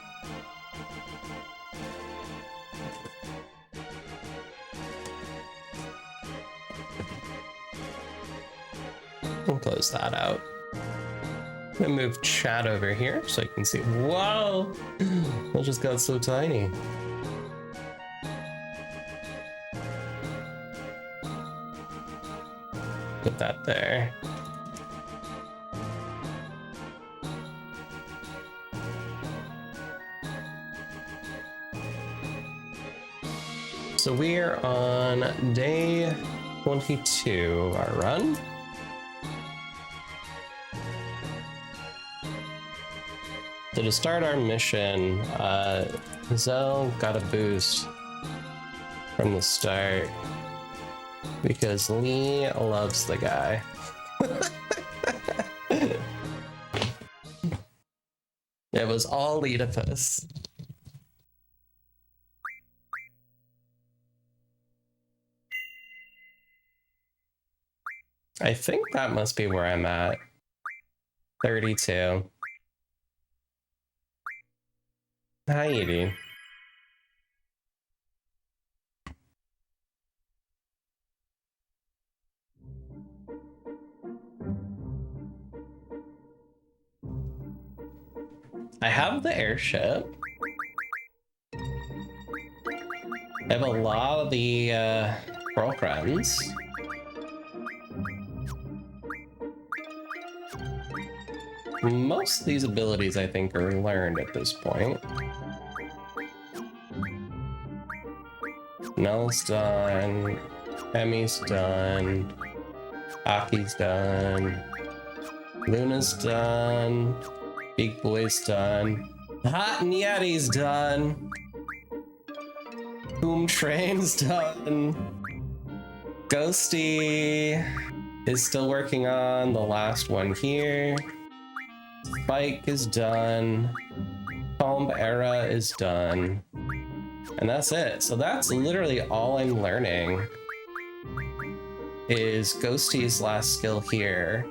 We'll close that out. I'm gonna move chat over here so I can see. Whoa! It just got so tiny. Put that there. So we're on day 22 of our run. So to start our mission, Zell got a boost from the start because Lee loves the guy. It was all Oedipus. I think that must be where I'm at. 32. Hi, Edie. I have the airship. I have a lot of the girlfriends. Most of these abilities, I think, are learned at this point. Nell's done. Emmy's done. Aki's done. Luna's done. Big Boy's done. Hot and Yeti's done. Boom Train's done. Ghosty is still working on the last one here. Spike is done. Calm era is done. And that's it. So that's literally all I'm learning is Ghosty's last skill here.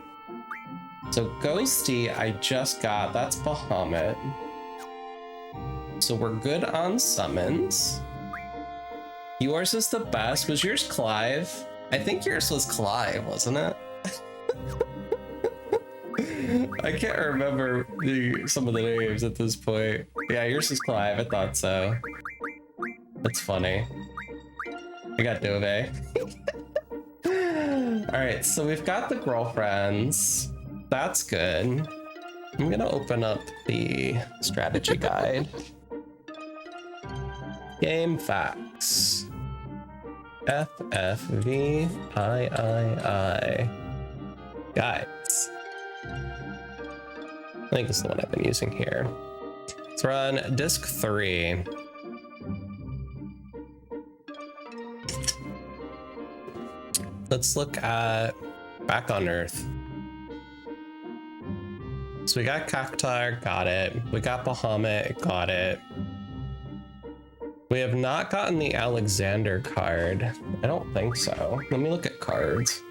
So Ghosty I just got, that's Bahamut. So we're good on summons. Yours is the best. Was yours Clive? I think yours was Clive, wasn't it? I can't remember some of the names at this point. Yeah, yours is Clive, I thought so. That's funny. I got Dove. Alright, so we've got the girlfriends. That's good. I'm gonna open up the strategy guide. Game facts. FFVIII. Guides. I think this is the one I've been using here. Let's run disc 3. Let's look at Back on Earth. So we got Cactuar, got it. We got Bahamut, got it. We have not gotten the Alexander card. I don't think so. Let me look at cards.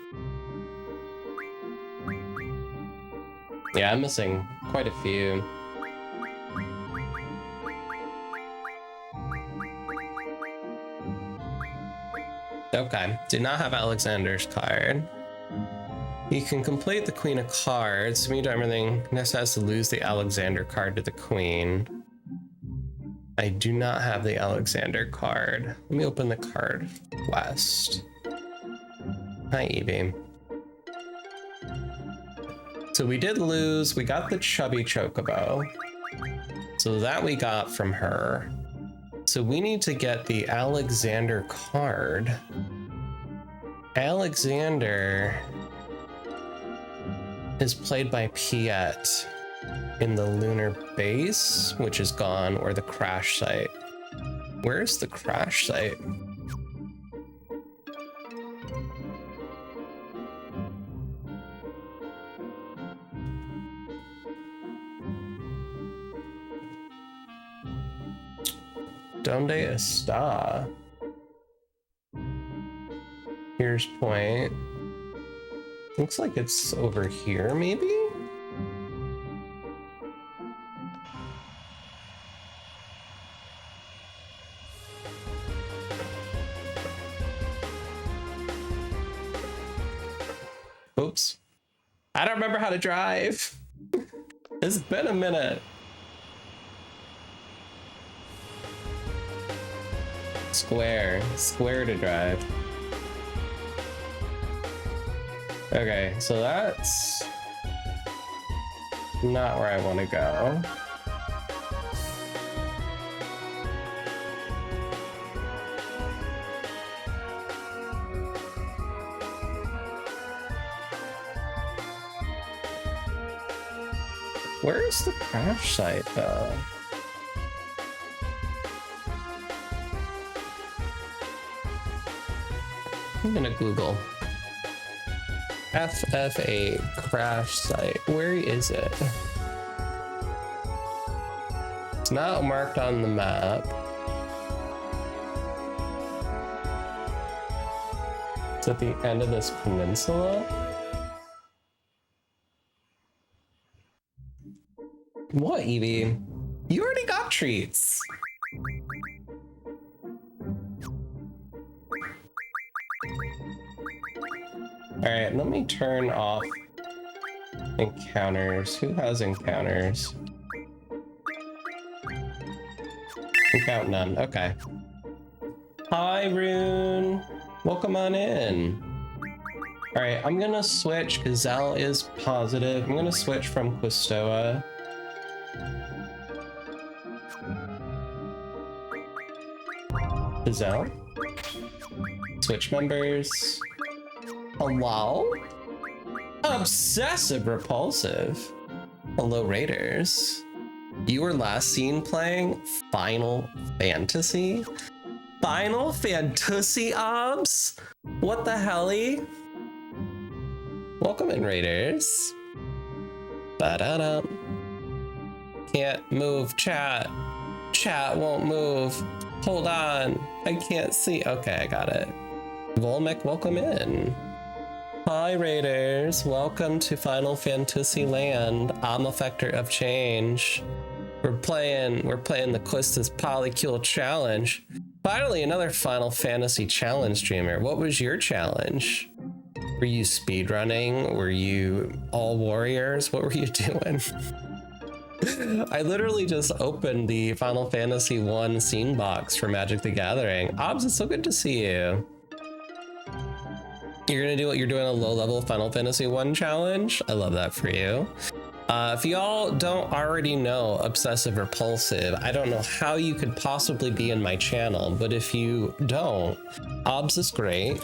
Yeah, I'm missing quite a few. Okay, do not have Alexander's card. You can complete the Queen of Cards. Me do everything. Ness has to lose the Alexander card to the Queen. I do not have the Alexander card. Let me open the card list. Hi, Evie. So we did lose. We got the Chubby Chocobo. So that we got from her. So we need to get the Alexander card. Alexander is played by Piet in the lunar base, which is gone, or the crash site. Where's the crash site? Donde está? Here's point. Looks like it's over here, maybe? Oops. I don't remember how to drive. It's been a minute. Square to drive. Okay, so that's not where I want to go. Where's the crash site though? I'm gonna Google FFA crash site. Where is it? It's not marked on the map. It's at the end of this peninsula. What, Evie? You already got treats. All right, let me turn off encounters. Who has encounters? Encounter none. Okay. Hi, Rune. Welcome on in. All right, I'm gonna switch because Zal is positive. I'm gonna switch from Quistoa. To Zal. Switch members. Hello? Obsessive Repulsive. Hello, Raiders. You were last seen playing Final Fantasy? Final Fantasy Obs? What the helly? Welcome in, Raiders. Ba-da-da. Can't move, chat. Chat won't move. Hold on. I can't see. Okay, I got it. Volmek, welcome in. Hi, Raiders. Welcome to Final Fantasy Land. I'm Effector of Change. We're playing the Quistis Polycule Challenge. Finally, another Final Fantasy challenge streamer. What was your challenge? Were you speedrunning? Were you all warriors? What were you doing? I literally just opened the Final Fantasy 1 scene box for Magic the Gathering. Obs, it's so good to see you. You're doing a low level Final Fantasy 1 challenge? I love that for you. If y'all don't already know Obsessive Repulsive, I don't know how you could possibly be in my channel, but if you don't, Obs is great.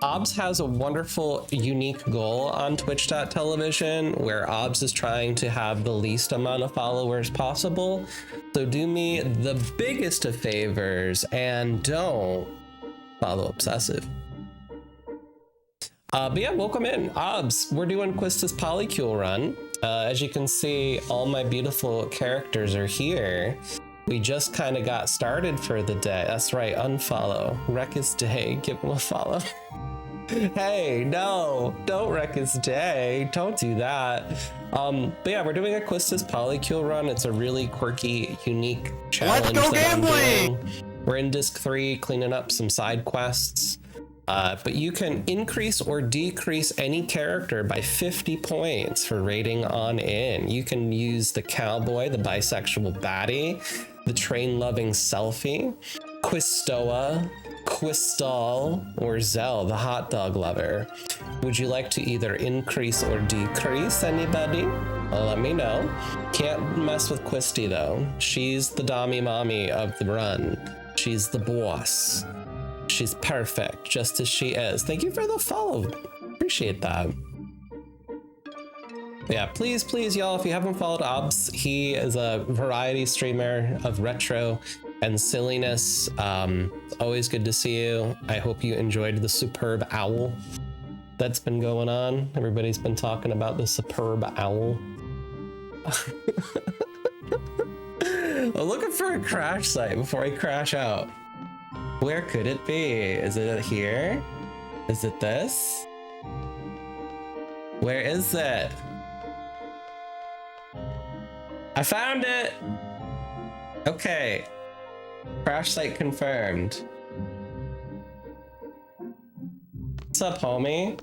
Obs has a wonderful, unique goal on Twitch.tv where Obs is trying to have the least amount of followers possible. So do me the biggest of favors and don't follow Obsessive. But yeah, welcome in. Obs, we're doing Quistis Polycule Run. As you can see, all my beautiful characters are here. We just kind of got started for the day. That's right, unfollow. Wreck his day, give him a follow. Hey, no, don't wreck his day. Don't do that. But yeah, we're doing a Quistis Polycule Run. It's a really quirky, unique challenge. Let's go gambling! We're in Disc 3, cleaning up some side quests. But you can increase or decrease any character by 50 points for rating on in. You can use the cowboy, the bisexual baddie, the train-loving selfie, Quistoa, Quistal, or Zell, the hot dog lover. Would you like to either increase or decrease anybody? Well, let me know. Can't mess with Quisty though. She's the dommy mommy of the run. She's the boss. She's perfect, just as she is. Thank you for the follow. Appreciate that. Yeah, please, y'all, if you haven't followed Obs, he is a variety streamer of retro and silliness. Always good to see you. I hope you enjoyed the superb owl that's been going on. Everybody's been talking about the superb owl. I'm looking for a crash site before I crash out. Where could it be? Is it here? Is it this? Where is it? I found it! Okay. Crash site confirmed. What's up, homie?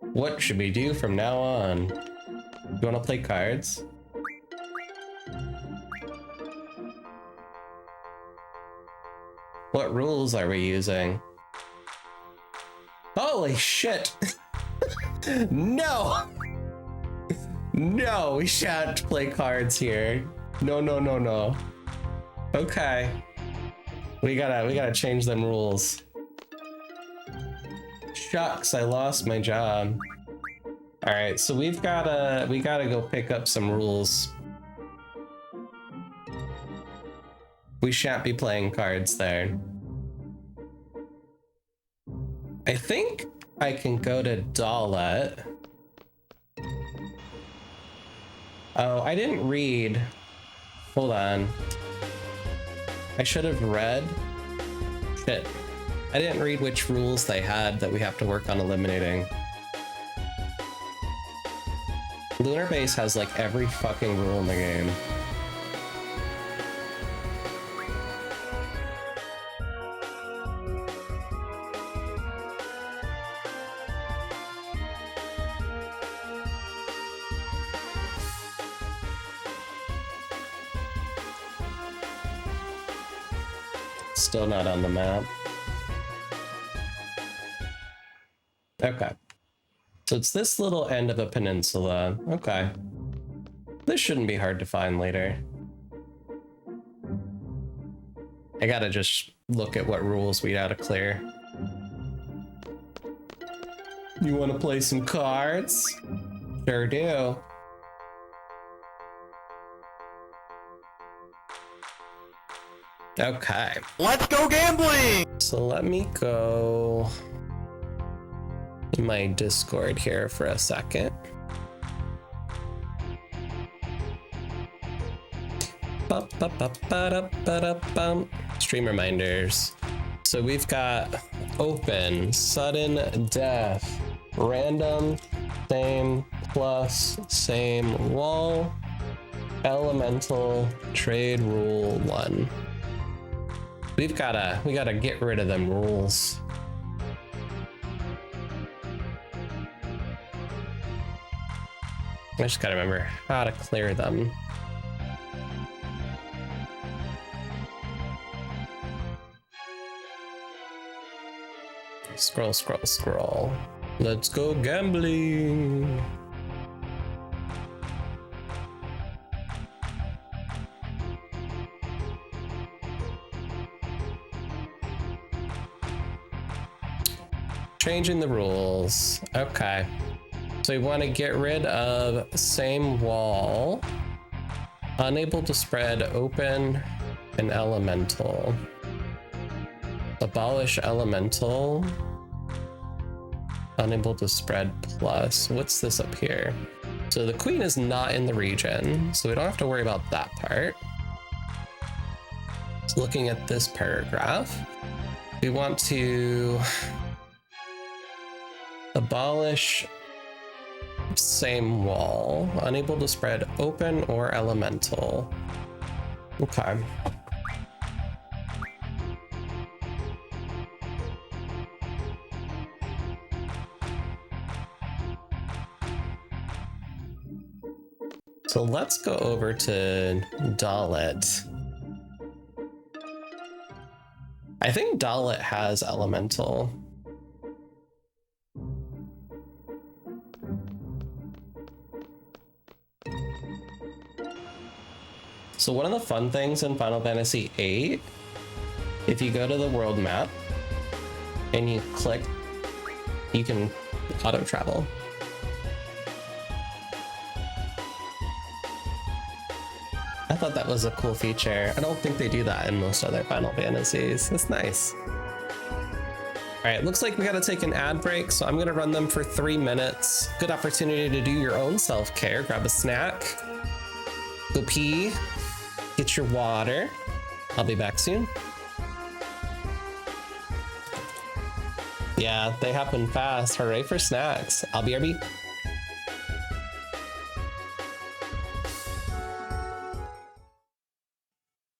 What should we do from now on? You wanna play cards? What rules are we using? Holy shit! No! No, we shan't play cards here. No. Okay. We gotta change them rules. Shucks, I lost my job. Alright, so we gotta go pick up some rules. We shan't be playing cards there. I think I can go to Dalet. Oh, I didn't read. Hold on. I should have read. Shit. I didn't read which rules they had that we have to work on eliminating. Lunar Base has like every fucking rule in the game. Still not on the map. Okay. So it's this little end of a peninsula. Okay. This shouldn't be hard to find later. I gotta just look at what rules we gotta clear. You wanna play some cards? Sure do. Okay. Let's go gambling! So let me go to my Discord here for a second. Stream reminders. So we've got open, sudden death, random, same plus, same wall, elemental, trade rule 1. We gotta get rid of them rules. I just gotta remember how to clear them. Scroll, scroll, scroll. Let's go gambling. Changing the rules. Okay. So we want to get rid of same wall, unable to spread open, and elemental. Abolish elemental, unable to spread plus. What's this up here? So the queen is not in the region, so we don't have to worry about that part. So looking at this paragraph, we want to abolish same wall, unable to spread open or elemental. Okay. So let's go over to Dalit. I think Dalit has elemental. So one of the fun things in Final Fantasy VIII, if you go to the world map and you click, you can auto travel. I thought that was a cool feature. I don't think they do that in most other Final Fantasies. It's nice. All right, looks like we gotta take an ad break, so I'm gonna run them for 3 minutes. Good opportunity to do your own self-care. Grab a snack, go pee, get your water. I'll be back soon. Yeah, they happen fast. Hooray for snacks. I'll be RB.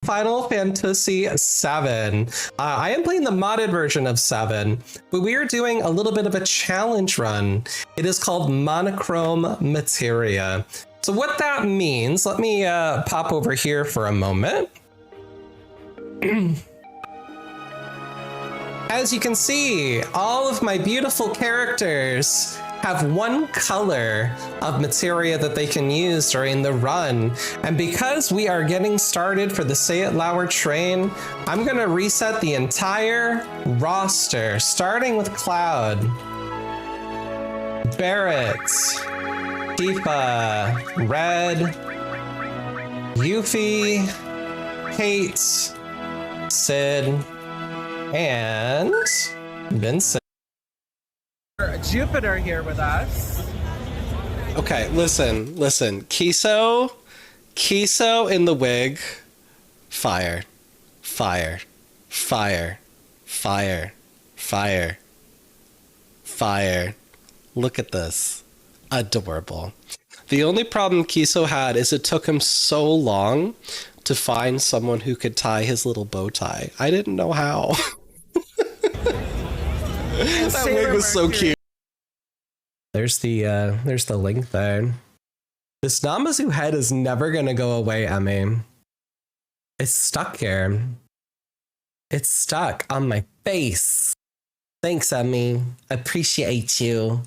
Final Fantasy VII. I am playing the modded version of 7, but we are doing a little bit of a challenge run. It is called Monochrome Materia. So what that means, let me pop over here for a moment. As you can see, all of my beautiful characters have one color of materia that they can use during the run. And because we are getting started for the Say It Louder train, I'm gonna reset the entire roster, starting with Cloud, Barrett, Tifa, Red, Yuffie, Kate, Sid, and Vincent. Jupiter here with us. Okay, listen. Kiso in the wig. Fire. Look at this. Adorable. The only problem Kiso had is it took him so long to find someone who could tie his little bow tie. I didn't know how. That wig was so cute. There's the link there. This Namazu head is never gonna go away, Emmy. It's stuck here. It's stuck on my face. Thanks, Emmy. Appreciate you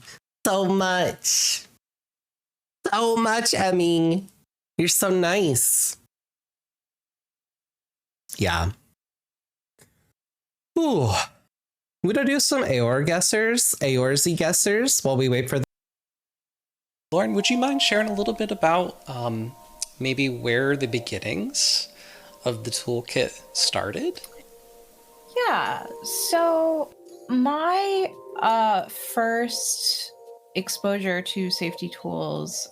so much. So much, Emmy. You're so nice. Yeah. Ooh. I'm gonna do some Aorzi guessers while we wait for the... Lauren, would you mind sharing a little bit about maybe where the beginnings of the toolkit started? Yeah, so my first exposure to safety tools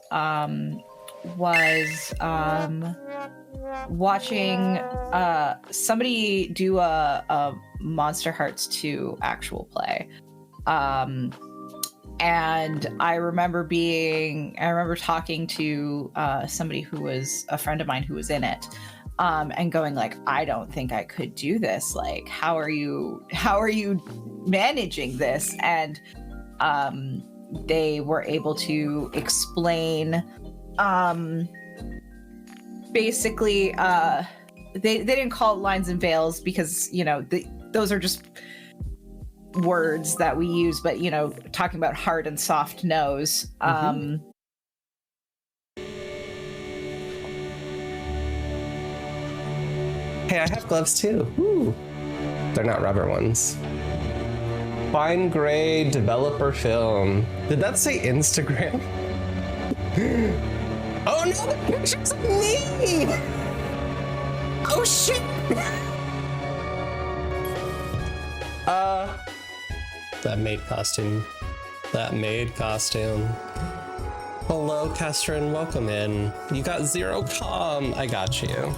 was watching somebody do a Monster Hearts 2 actual play. And I remember talking to somebody who was a friend of mine who was in it, and going like, I don't think I could do this. Like, how are you managing this? And they were able to explain, basically, they didn't call it lines and veils because, you know, those are just words that we use, but, you know, talking about hard and soft nose. Hey, I have gloves too. Ooh. They're not rubber ones. Fine gray developer film. Did that say Instagram? Oh no, the picture's of me! Oh shit! That maid costume. Hello, Kestrin, welcome in. You got 0 comm. I got you.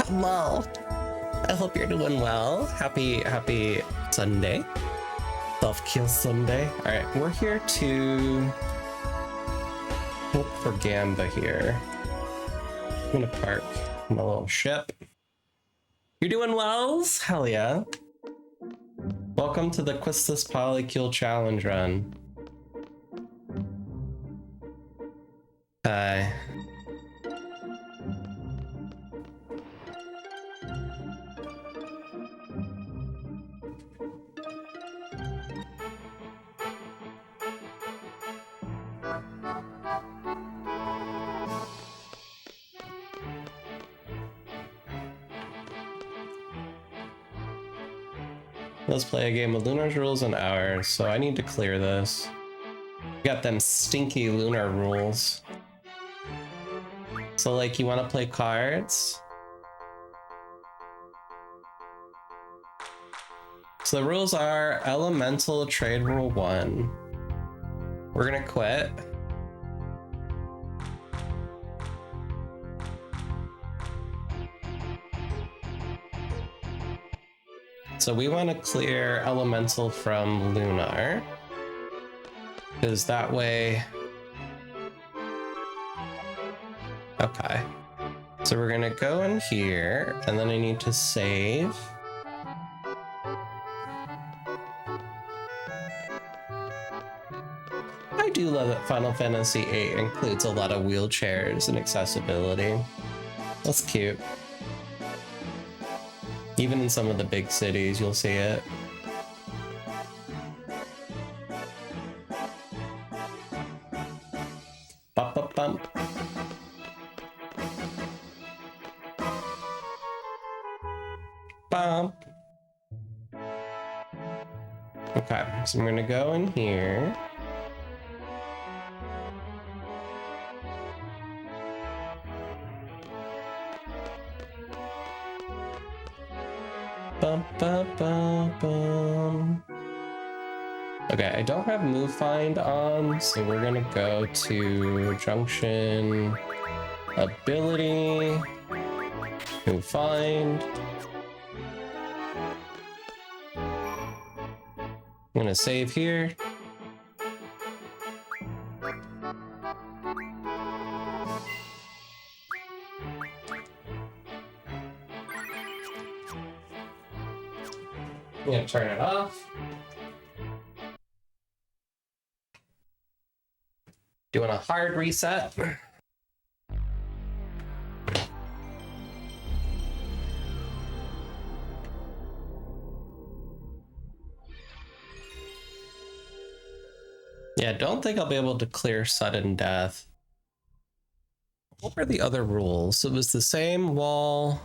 Hello. I hope you're doing well. Happy Sunday. Self-kill Sunday. Alright, we're here to look for Gamba here. I'm gonna park my little ship. You're doing wells? Hell yeah. Welcome to the Quistis Polycule Challenge Run. Hi. Let's play a game of Lunar's rules and ours, so I need to clear this. Got them stinky Lunar rules. So like, you want to play cards? So the rules are Elemental Trade Rule 1. We're gonna quit. So we want to clear Elemental from Lunar, because that way... Okay. So we're gonna go in here, and then I need to save. I do love that Final Fantasy VIII includes a lot of wheelchairs and accessibility. That's cute. Even in some of the big cities, you'll see it. Bump, bump, bump. Bump. Okay, so I'm gonna go in here. Bum, bum, bum, bum. Okay, I don't have Move Find on, so we're gonna go to Junction, Ability, Move Find. I'm gonna save here. I'm gonna turn it off. Doing a hard reset. Yeah, don't think I'll be able to clear sudden death. What were the other rules? It was the same wall,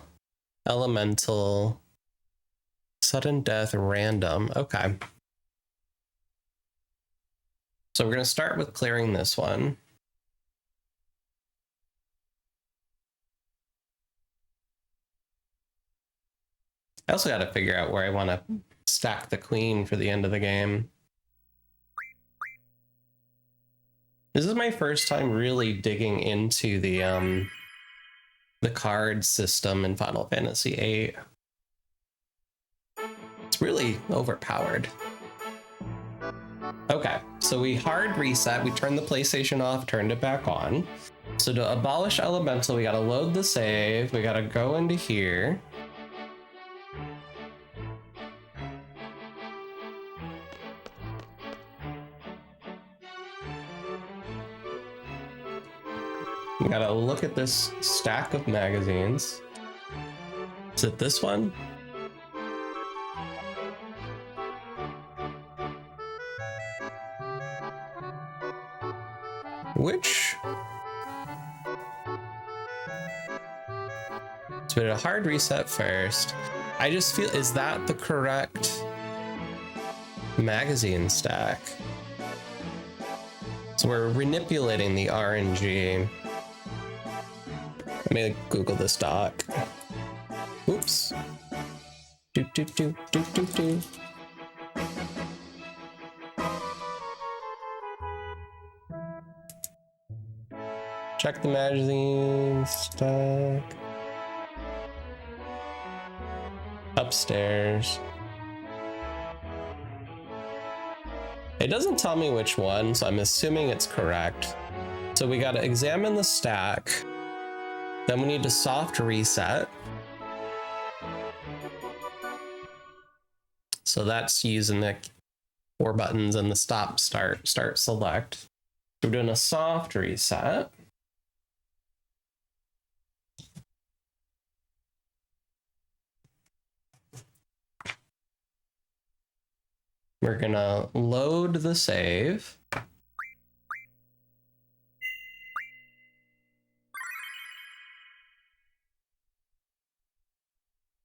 elemental, sudden death, random. Okay. So we're going to start with clearing this one. I also got to figure out where I want to stack the queen for the end of the game. This is my first time really digging into the card system in Final Fantasy VIII. It's really overpowered. Okay, so we hard reset, we turned the PlayStation off, turned it back on. So to abolish Elemental, we gotta load the save, we gotta go into here. We gotta look at this stack of magazines. Is it this one? Which? So we did a hard reset first. I just feel, is that the correct magazine stack? So we're manipulating the RNG. Let me Google this doc. Oops. Do. Check the magazine stack. Upstairs. It doesn't tell me which one, so I'm assuming it's correct. So we gotta examine the stack. Then we need to soft reset. So that's using the 4 buttons and the stop, start, select. So we're doing a soft reset. We're gonna load the save.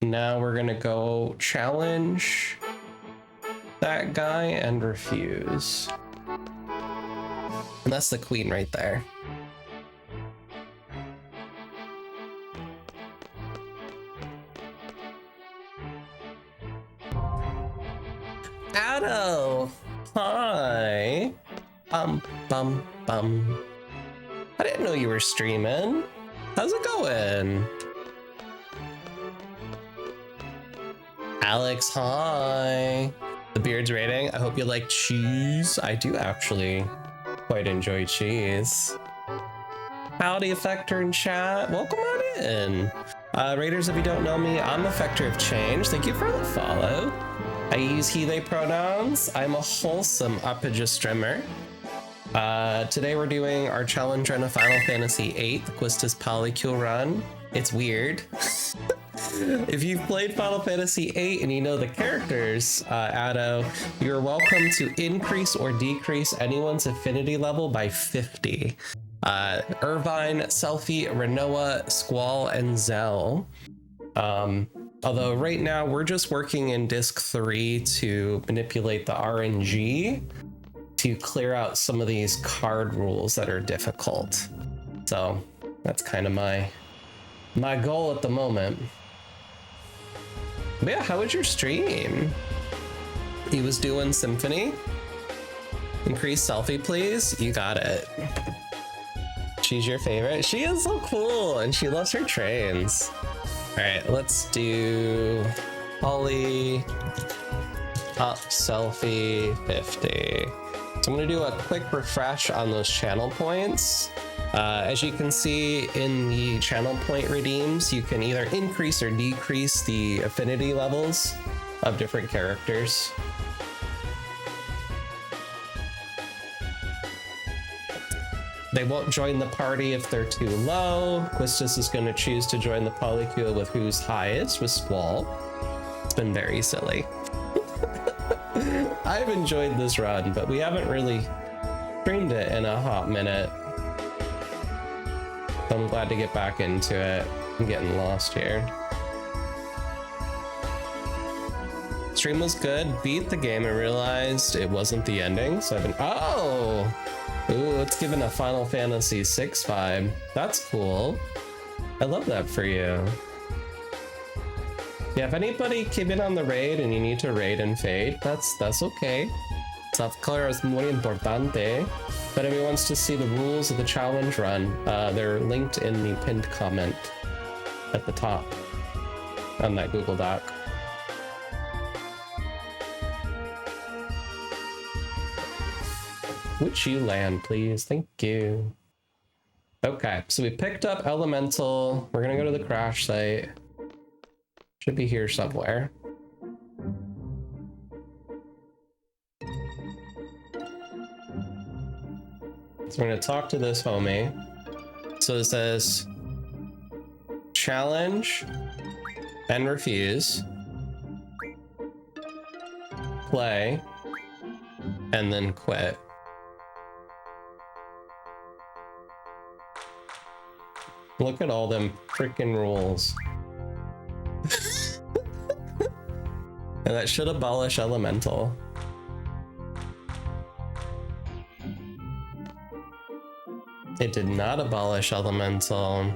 Now we're gonna go challenge that guy and refuse. And that's the queen right there. Addo! Hi! Bum. I didn't know you were streaming. How's it going? Alex, hi! The Beard's rating. I hope you like cheese. I do actually quite enjoy cheese. Howdy, Effector in chat. Welcome on in. Raiders, if you don't know me, I'm Effector of Change. Thank you for the follow. I use he, they pronouns. I'm a wholesome Uppaja streamer. Today we're doing our challenge run of Final Fantasy VIII, the Quistis Polycule Run. It's weird. If you've played Final Fantasy VIII and you know the characters, Addo, you're welcome to increase or decrease anyone's affinity level by 50. Irvine, Selphie, Renoa, Squall, and Zell. Although right now we're just working in disc 3 to manipulate the RNG to clear out some of these card rules that are difficult. So that's kind of my goal at the moment. But yeah, how was your stream? He was doing Symphony. Increase Selphie, please. You got it. She's your favorite. She is so cool and she loves her trains. All right, let's do Poly up Selphie 50. So I'm gonna do a quick refresh on those channel points. As you can see in the channel point redeems, you can either increase or decrease the affinity levels of different characters. They won't join the party if they're too low. Quistis is going to choose to join the polycule with who's highest, with Squall. It's been very silly. I've enjoyed this run, but we haven't really streamed it in a hot minute. So I'm glad to get back into it. I'm getting lost here. Stream was good. Beat the game and realized it wasn't the ending, so I've been... Oh! Ooh, it's given a Final Fantasy VI vibe. That's cool. I love that for you. Yeah, if anybody came in on the raid and you need to raid and fade, that's okay. Self-color es muy importante. If anybody wants to see the rules of the challenge run, they're linked in the pinned comment at the top on that Google Doc. Would you land, please? Thank you. Okay, so we picked up Elemental. We're gonna go to the crash site. Should be here somewhere. So we're gonna talk to this homie. So it says challenge and refuse, play, and then quit. Look at all them freaking rules. And that should abolish Elemental. It did not abolish Elemental.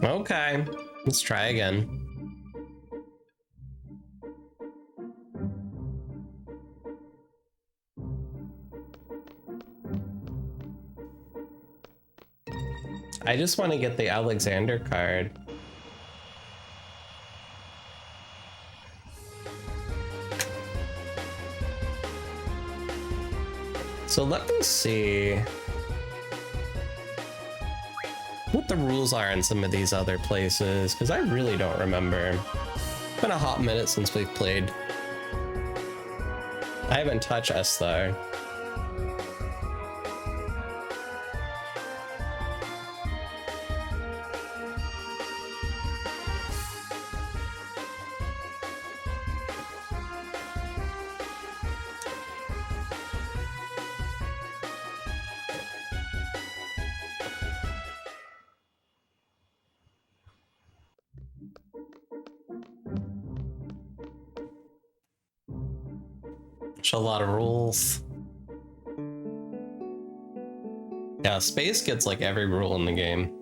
Okay, let's try again. I just want to get the Alexander card. So let me see what the rules are in some of these other places, because I really don't remember. It's been a hot minute since we've played. I haven't touched S-Star. A lot of rules. Yeah, space gets like every rule in the game.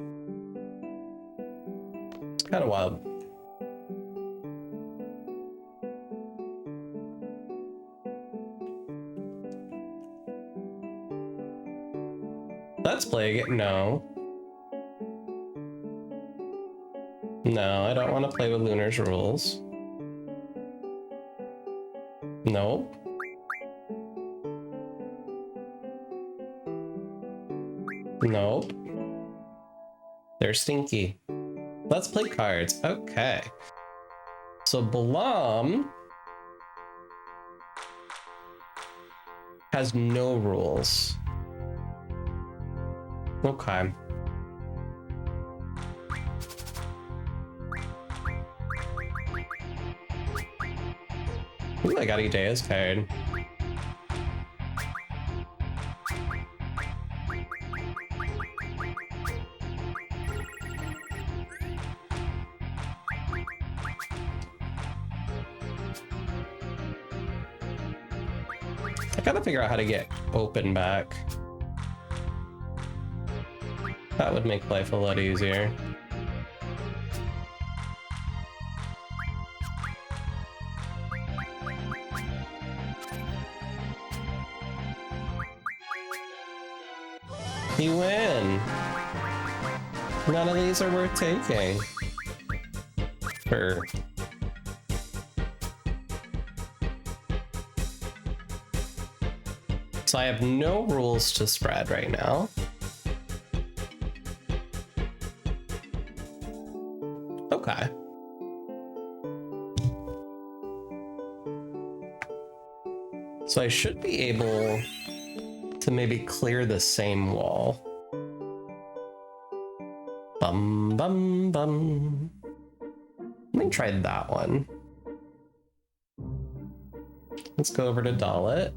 It's kind of wild. Let's play it. No. No, I don't want to play with Lunar's rules. Nope. Nope. They're stinky. Let's play cards. Okay. So Balam has no rules. Okay. Ooh, I got Idea's card. I gotta figure out how to get open back. That would make life a lot easier. You win! None of these are worth taking. So I have no rules to spread right now. Okay. So I should be able to maybe clear the same wall. Bum bum bum. Let me try that one. Let's go over to Dalit.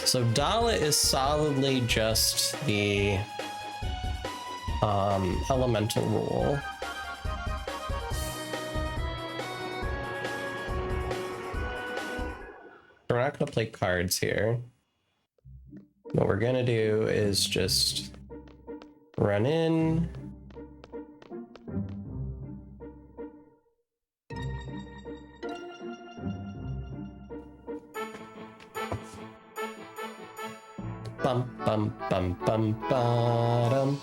So Dalit is solidly just the elemental rule. We're not gonna play cards here. What we're gonna do is just run in. Bum bum bum bum bum.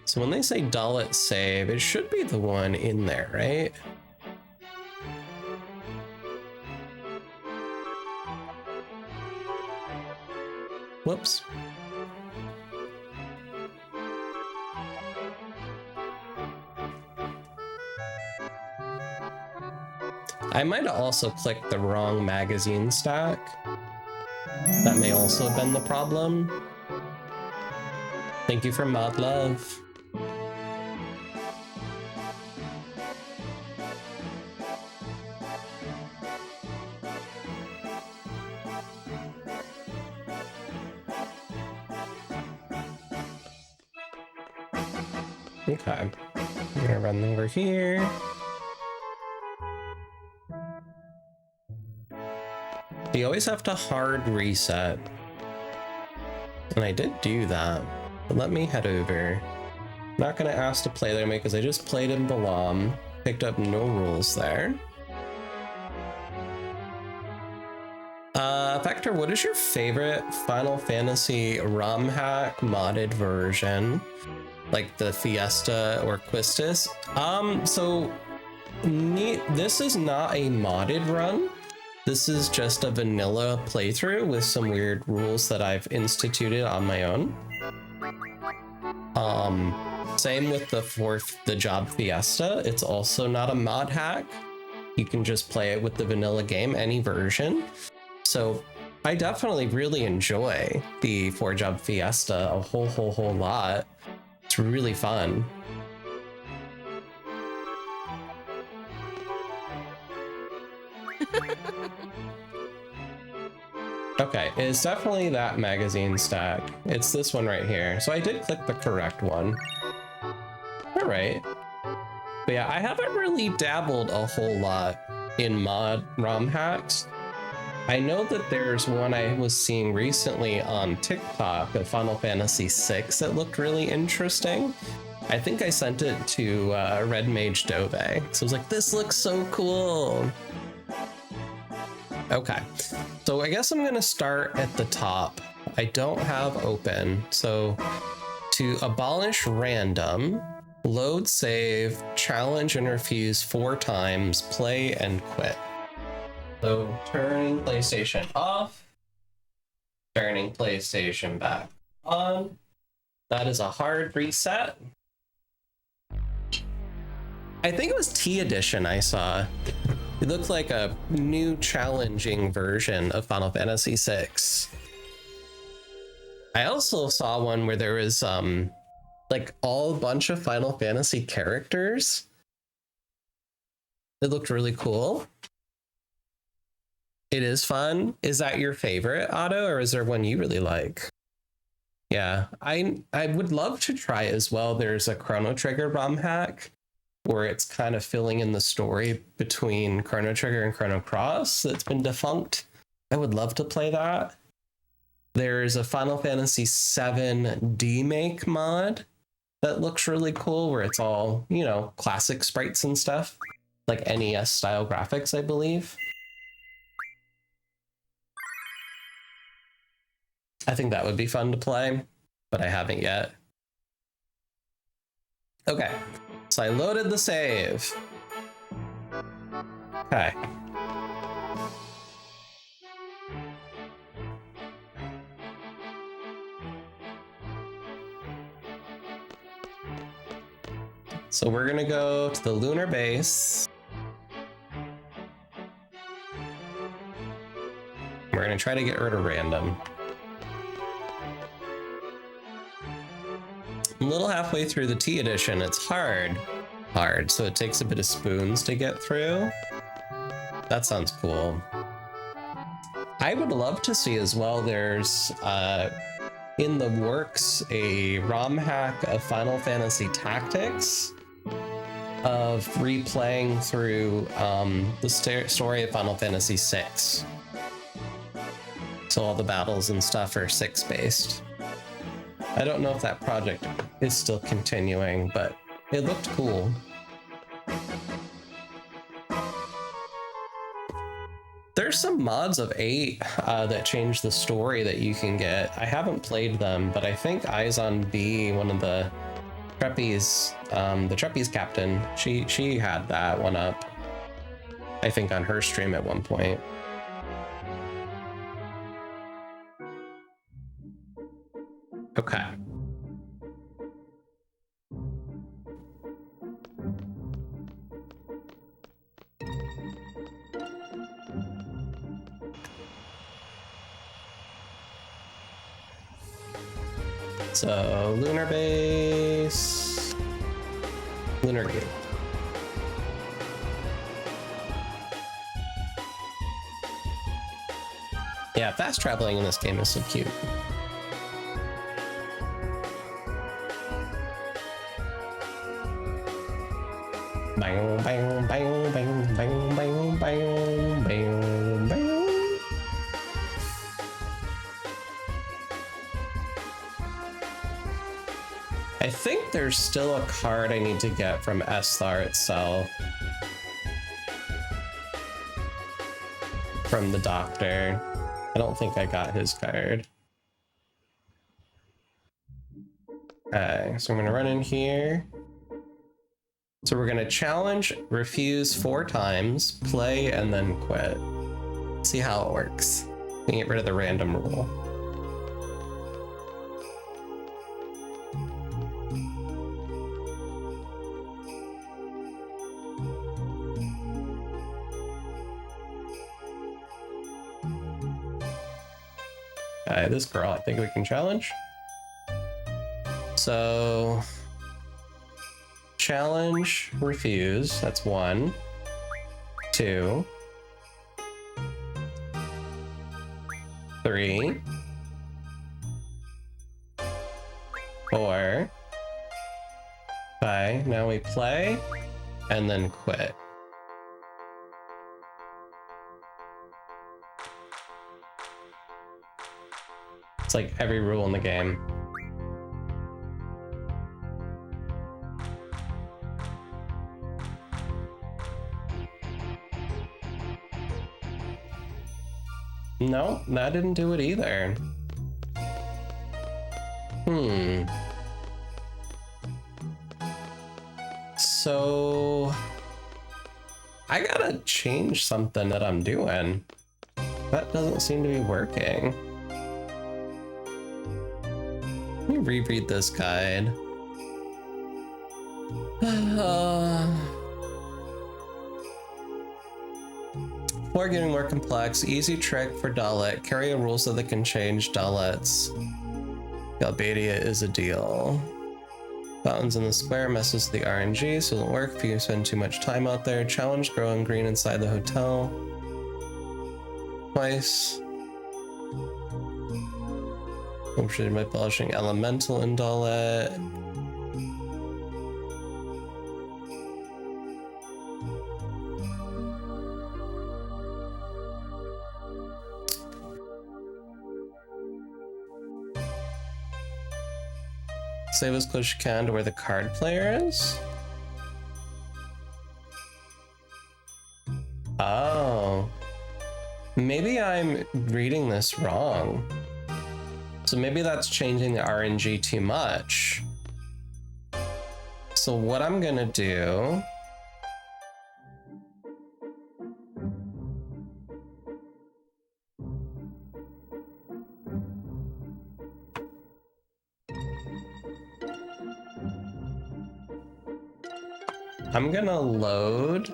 So when they say dollet save, it should be the one in there, right? Whoops. I might have also clicked the wrong magazine stack. That may also have been the problem. Thank you for mod love. Okay, I'm gonna run over here. You always have to hard reset. And I did do that, but let me head over. I'm not gonna ask to play there because I just played in Balam, picked up no rules there. Vector, what is your favorite Final Fantasy ROM hack modded version? Like the Fiesta or Quistis? This is not a modded run. This is just a vanilla playthrough with some weird rules that I've instituted on my own. Same with the Job Fiesta. It's also not a mod hack. You can just play it with the vanilla game, any version. So I definitely really enjoy the 4-Job Fiesta a whole lot. It's really fun. Okay, it's definitely that magazine stack. It's this one right here. So I did click the correct one. All right. But yeah, I haven't really dabbled a whole lot in mod ROM hacks. I know that there's one I was seeing recently on TikTok of Final Fantasy VI that looked really interesting. I think I sent it to Red Mage Dove. So I was like, this looks so cool. Okay, so I guess I'm gonna start at the top. I don't have open, so to abolish random, load save, challenge and refuse 4 times, play and quit. So turning PlayStation off, turning PlayStation back on. That is a hard reset. I think it was T Edition I saw. It looked like a new challenging version of Final Fantasy VI. I also saw one where there was like a bunch of Final Fantasy characters. It looked really cool. It is fun. Is that your favorite, Otto, or is there one you really like? Yeah, I would love to try as well. There's a Chrono Trigger ROM hack where it's kind of filling in the story between Chrono Trigger and Chrono Cross that's been defunct. I would love to play that. There's a Final Fantasy VII demake mod that looks really cool where it's all, you know, classic sprites and stuff, like NES style graphics, I believe. I think that would be fun to play, but I haven't yet. Okay, so I loaded the save. Okay. So we're gonna go to the lunar base. We're gonna try to get rid of random. I'm a little halfway through the T edition. It's hard, so it takes a bit of spoons to get through. That sounds cool. I would love to see as well, there's in the works a ROM hack of Final Fantasy Tactics of replaying through the story of Final Fantasy VI. So all the battles and stuff are 6 based. I don't know if that project is still continuing, but it looked cool. There's some mods of 8 that change the story that you can get. I haven't played them, but I think Eyes on B, one of the Trapeze, the Trapeze captain, she had that one up, I think, on her stream at one point. Okay. So, Lunar Base, Lunar Gate. Yeah, fast traveling in this game is so cute. Bang, bang, bang, bang, bang, bang, bang, bang, bang. I think there's still a card I need to get from Esthar itself. From the doctor. I don't think I got his card. Okay, so I'm gonna run in here. So we're gonna challenge, refuse 4 times, play, and then quit. See how it works. We can get rid of the random rule. Okay, this girl, I think we can challenge. So, challenge, refuse, that's 1, 2, 3, 4. Okay, now we play, and then quit. It's like every rule in the game. No, that didn't do it either. So I gotta change something that I'm doing. That doesn't seem to be working. Let me reread this guide. Before getting more complex, easy trick for Dalet. Carry a rule so they can change Dalets. Galbadia is a deal. Fountains in the square messes with the RNG, so it won't work if you spend too much time out there. Challenge growing green inside the hotel. Twice. Overshaded by polishing elemental in Dalet. Save as close as you can to where the card player is. Oh. Maybe I'm reading this wrong. So maybe that's changing the RNG too much. So what I'm gonna do... I'm gonna load.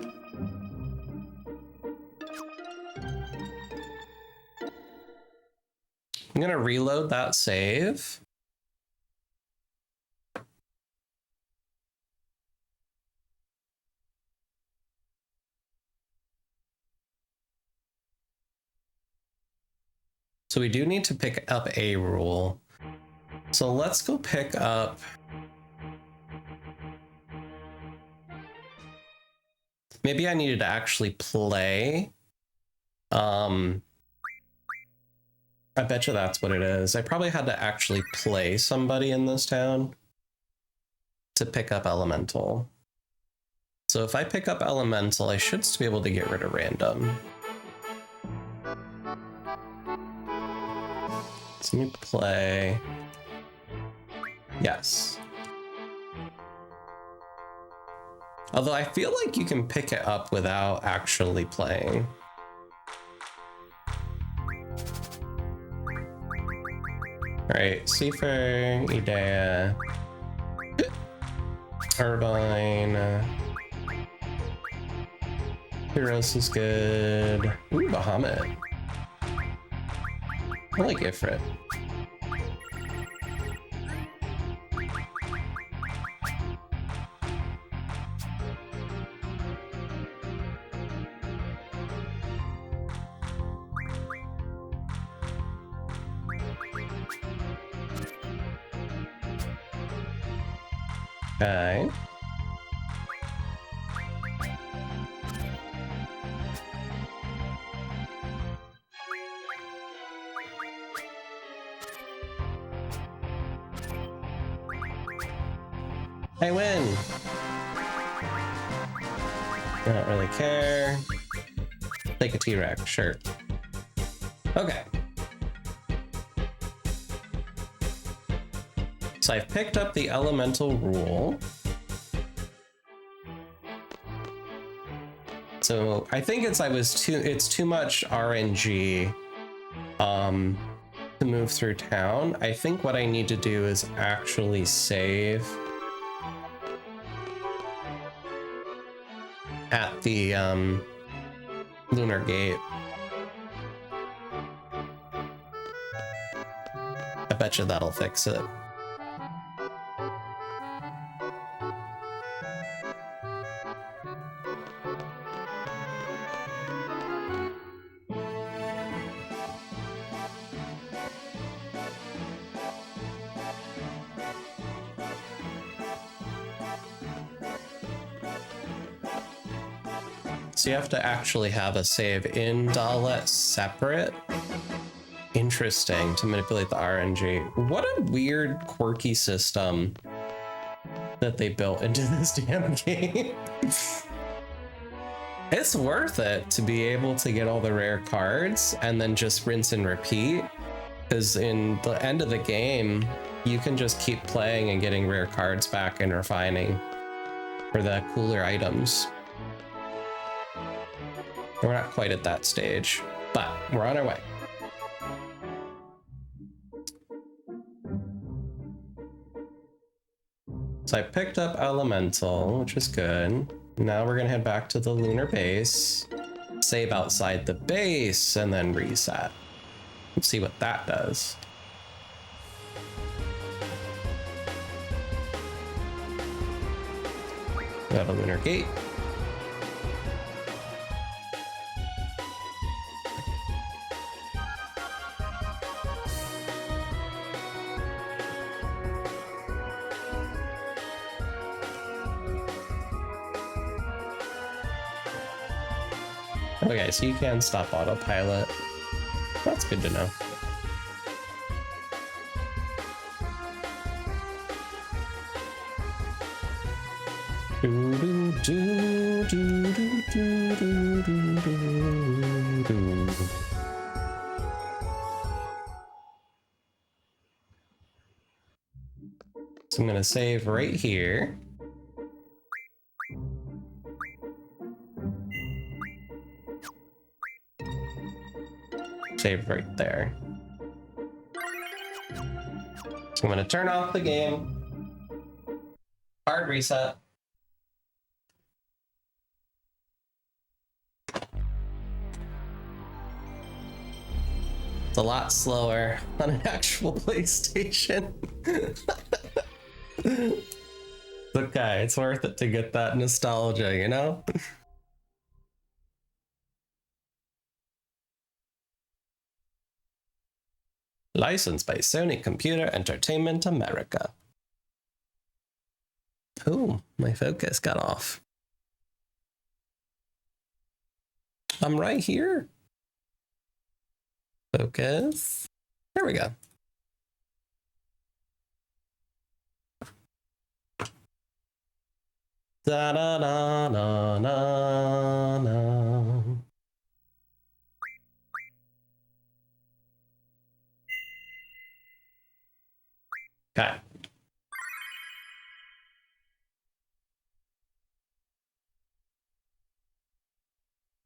I'm gonna reload that save. So we do need to pick up a rule. So let's go pick up. Maybe I needed to actually play. I bet you that's what it is. I probably had to actually play somebody in this town to pick up Elemental. So if I pick up Elemental, I should be able to get rid of Random. So let me play. Yes. Although I feel like you can pick it up without actually playing. Alright, Seafair, Idea, Irvine, Heroes is good. Ooh, Bahamut. I like Ifrit. Okay. I win. I don't really care. Take a T-Rex, sure. Okay. So I've picked up the elemental rule. So I think it's too much RNG to move through town. I think what I need to do is actually save at the Lunar Gate. I bet you that'll fix it. So you have to actually have a save in Dalet separate. Interesting, to manipulate the RNG. What a weird, quirky system that they built into this damn game. It's worth it to be able to get all the rare cards and then just rinse and repeat. Because in the end of the game, you can just keep playing and getting rare cards back and refining for the cooler items. We're not quite at that stage, but we're on our way. So I picked up Elemental, which is good. Now we're gonna head back to the lunar base, save outside the base, and then reset. Let's see what that does. We have a lunar gate. Okay, so you can stop autopilot. That's good to know. So I'm gonna save right here. Save right there. So I'm gonna turn off the game. Hard reset. It's a lot slower on an actual PlayStation. Okay, it's worth it to get that nostalgia, you know? Licensed by Sony Computer Entertainment America. Oh, my focus got off. I'm right here. Focus. There we go. Da da da da da da. Okay.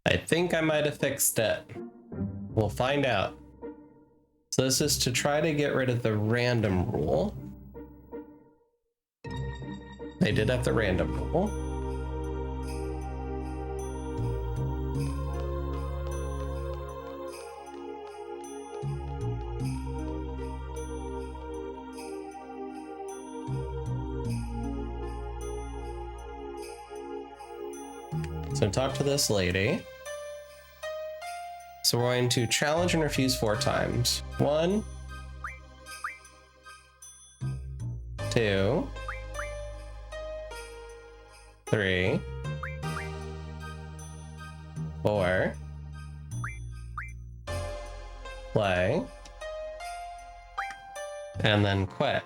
I think I might have fixed it. We'll find out. So this is to try to get rid of the random rule. I did have the random rule. So talk to this lady. So we're going to challenge and refuse 4 times. 1, 2, 3, 4, play, and then quit.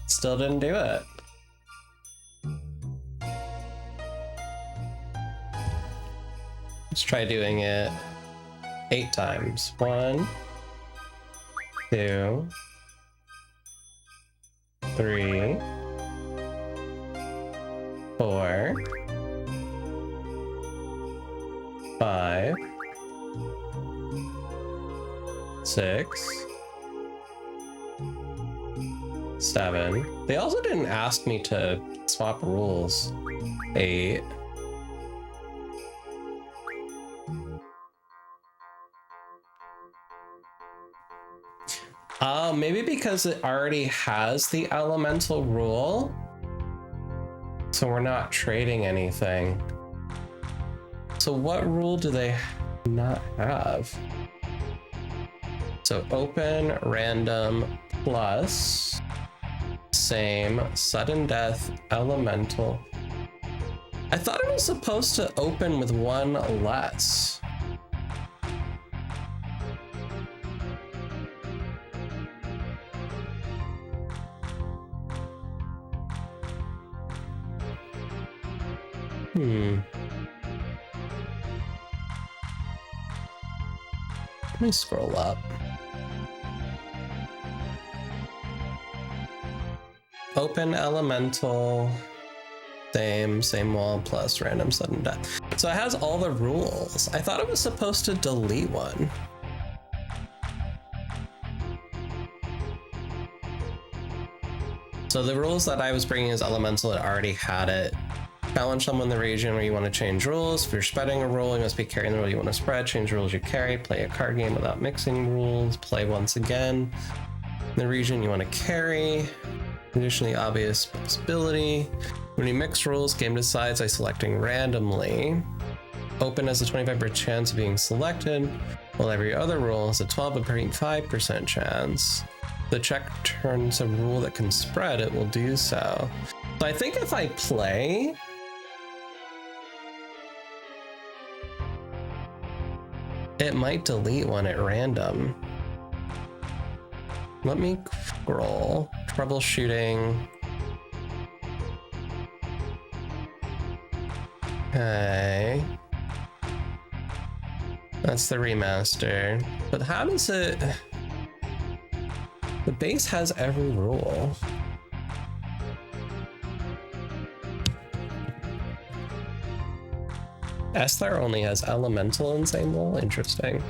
Still didn't do it. Let's try doing it 8 times. 1, 2, 3, 4, 5, 6, 7. They also didn't ask me to swap rules. 8. Maybe because it already has the elemental rule, so we're not trading anything. So what rule do they not have? So open, random, plus, same, sudden death, elemental. I thought it was supposed to open with 1 less. Let me scroll up. Open, elemental, same wall, plus random sudden death. So it has all the rules. I thought it was supposed to delete 1. So the rules that I was bringing as elemental, it already had it. Challenge someone in the region where you want to change rules. If you're spreading a rule, you must be carrying the rule you want to spread. Change rules you carry. Play a card game without mixing rules. Play once again. In the region you want to carry. Conditionally obvious possibility. When you mix rules, game decides by selecting randomly. Open has a 25% chance of being selected, while every other rule has a 12.5% chance. If the check turns a rule that can spread, it will do so. So I think if I play, it might delete 1 at random. Let me scroll. Troubleshooting. Okay. That's the remaster. But how does it... The base has every rule. Esther only has elemental and same rule? Interesting.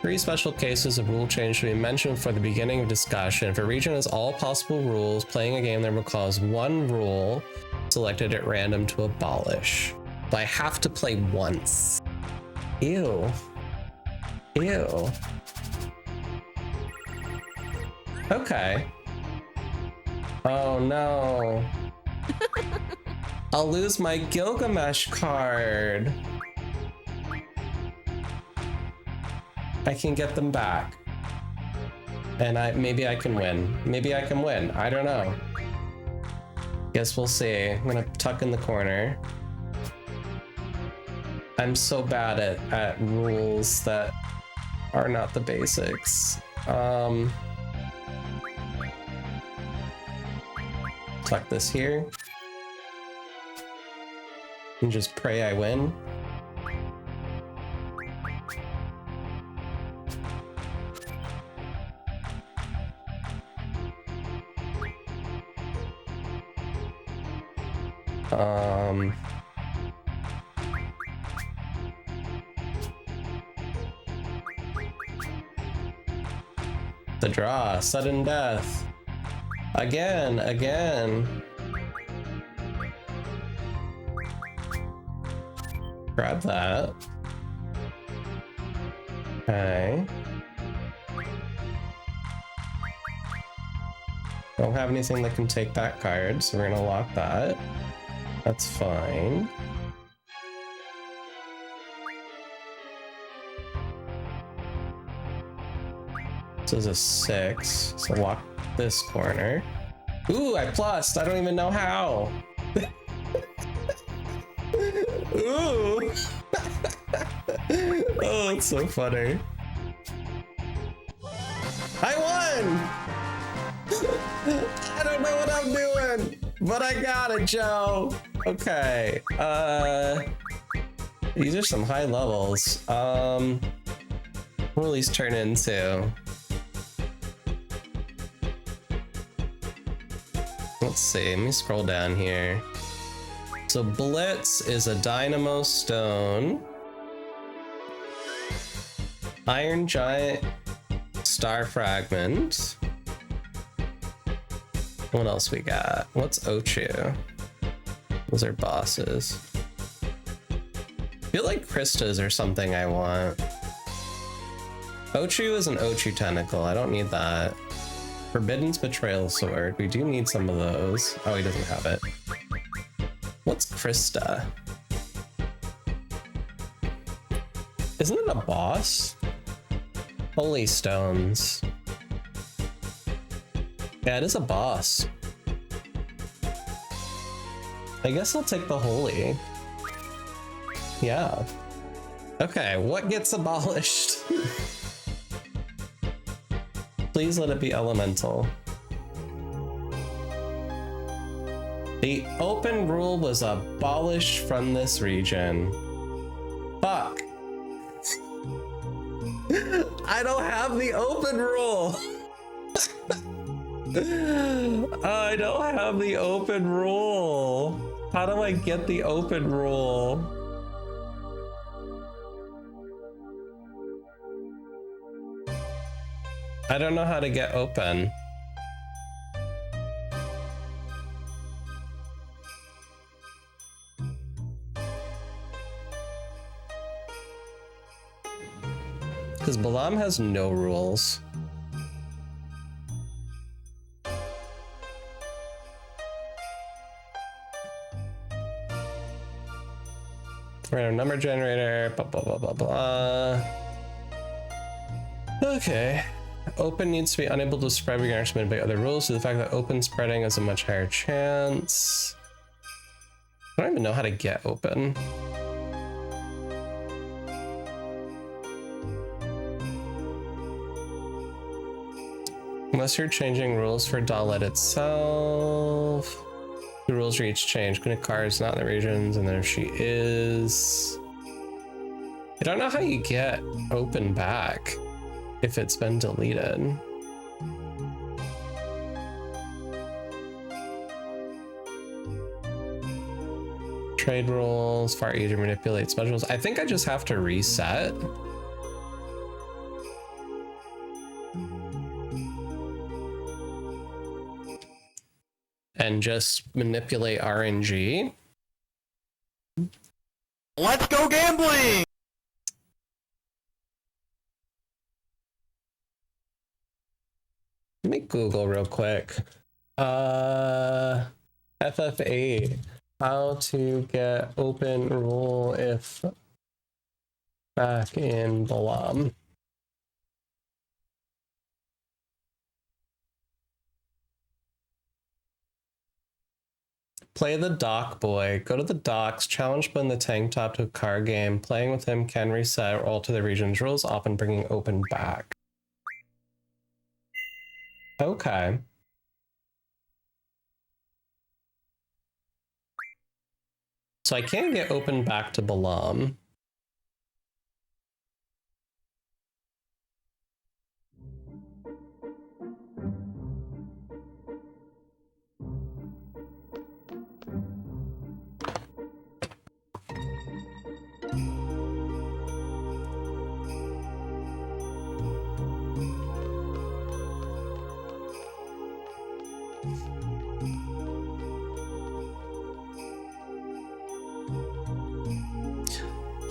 Three special cases of rule change should be mentioned for the beginning of discussion. If a region has all possible rules, playing a game that will cause 1 rule selected at random to abolish. So I have to play once. Ew. Ew. Okay. Oh no. I'll lose my Gilgamesh card. I can get them back. And maybe I can win. Maybe I can win. I don't know. Guess we'll see. I'm gonna tuck in the corner. I'm so bad at rules that are not the basics. Tuck this here. And just pray I win. The draw, sudden death. Again. Grab that. Okay. Don't have anything that can take that card, so we're gonna lock that. That's fine. This is a 6, so lock this corner. Ooh, I plussed. I don't even know how. Ooh. Oh, it's so funny. I won! I don't know what I'm doing, but I got it, Joe. Okay. These are some high levels. What will these turn into? Let's see, let me scroll down here. So Blitz is a Dynamo Stone. Iron Giant, Star Fragment. What else we got? What's Ochu? Those are bosses. I feel like Krista's or something I want. Ochu is an Ochu Tentacle, I don't need that. Forbidden's Betrayal Sword, we do need some of those. Oh, he doesn't have it. What's Krista? Isn't it a boss? Holy Stones. Yeah, it is a boss. I guess I'll take the Holy. Yeah. Okay, what gets abolished? Please let it be elemental. The open rule was abolished from this region. Fuck. I don't have the open rule. I don't have the open rule. How do I get the open rule? I don't know how to get open. Because Balam has no rules. Random number generator, blah, blah, blah, blah, blah. Okay. Open needs to be unable to spread regardless by other rules, so the fact that open spreading has a much higher chance. I don't even know how to get open. Unless you're changing rules for Dalit itself. The rules for each change. Kunikar is not in the regions, and there she is. I don't know how you get open back if it's been deleted. Trade rules, far easier to manipulate specials. I think I just have to reset. And just manipulate RNG. Let's go gambling! Let me Google real quick. FF8. How to get open rule if back in Balam. Play the dock boy. Go to the docks, challenge Blin the tank top to a car game. Playing with him can reset or alter the region's rules, often bringing open back. Okay. So I can't get open back to Balam.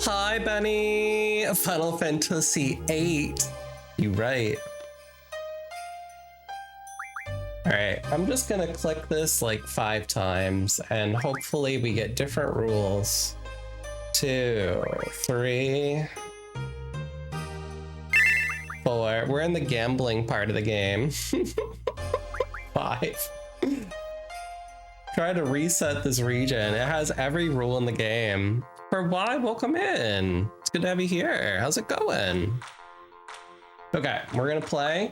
Hi, Benny. Final Fantasy VIII. You right. All right, I'm just gonna click this like 5 times and hopefully we get different rules. 2, 3, 4. We're in the gambling part of the game. 5. Try to reset this region. It has every rule in the game. For why? Welcome in. It's good to have you here. How's it going? Okay, we're gonna play.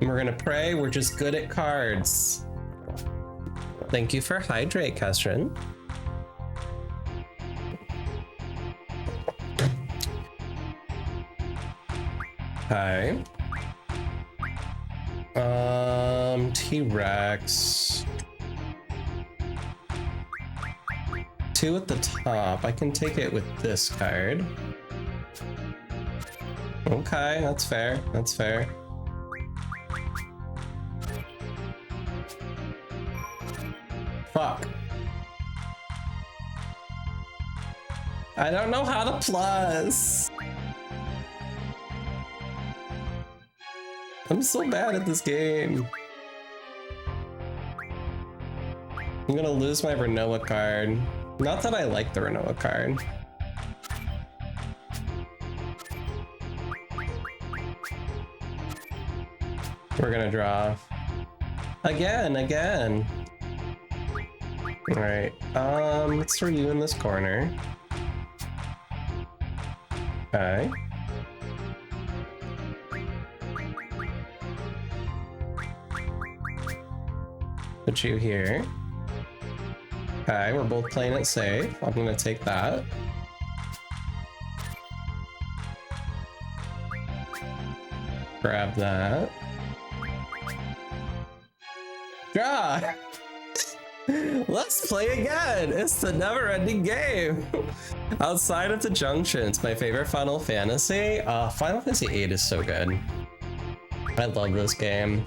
And we're gonna pray. We're just good at cards. Thank you for hydrate, Kestrin. Okay. T-Rex. 2 at the top. I can take it with this card. Okay, that's fair. That's fair. Fuck. I don't know how to plus. I'm so bad at this game. I'm gonna lose my Renoa card. Not that I like the Renoa card. We're gonna draw. Again. All right, let's throw you in this corner. Okay. Put you here. Okay, we're both playing it safe. I'm gonna take that. Grab that. Draw! Let's play again! It's the never-ending game! Outside of the junctions, my favorite Final Fantasy? Final Fantasy VIII is so good. I love this game.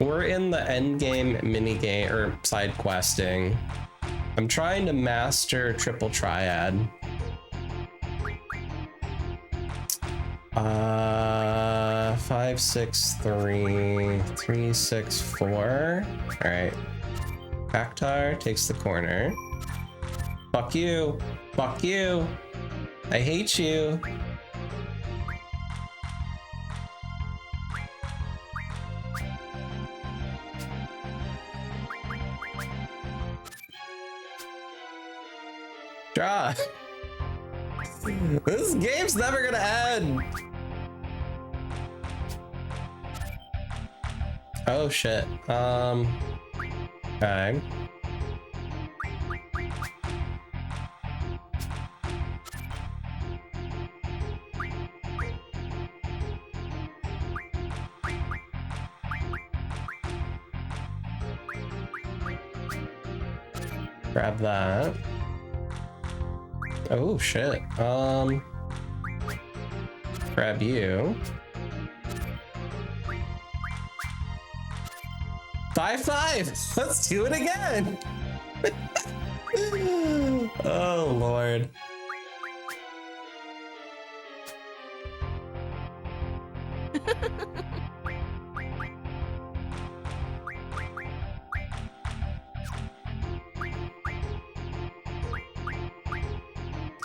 We're in the endgame minigame, or side questing. I'm trying to master Triple Triad. 5, 6, 3, 3, 6, 4. All right. Cactar takes the corner. Fuck you. Fuck you. I hate you. Draw. This game's never gonna end. Oh shit. Okay. Grab that. Oh shit. Grab you. 5-5. Let's do it again. Oh, Lord.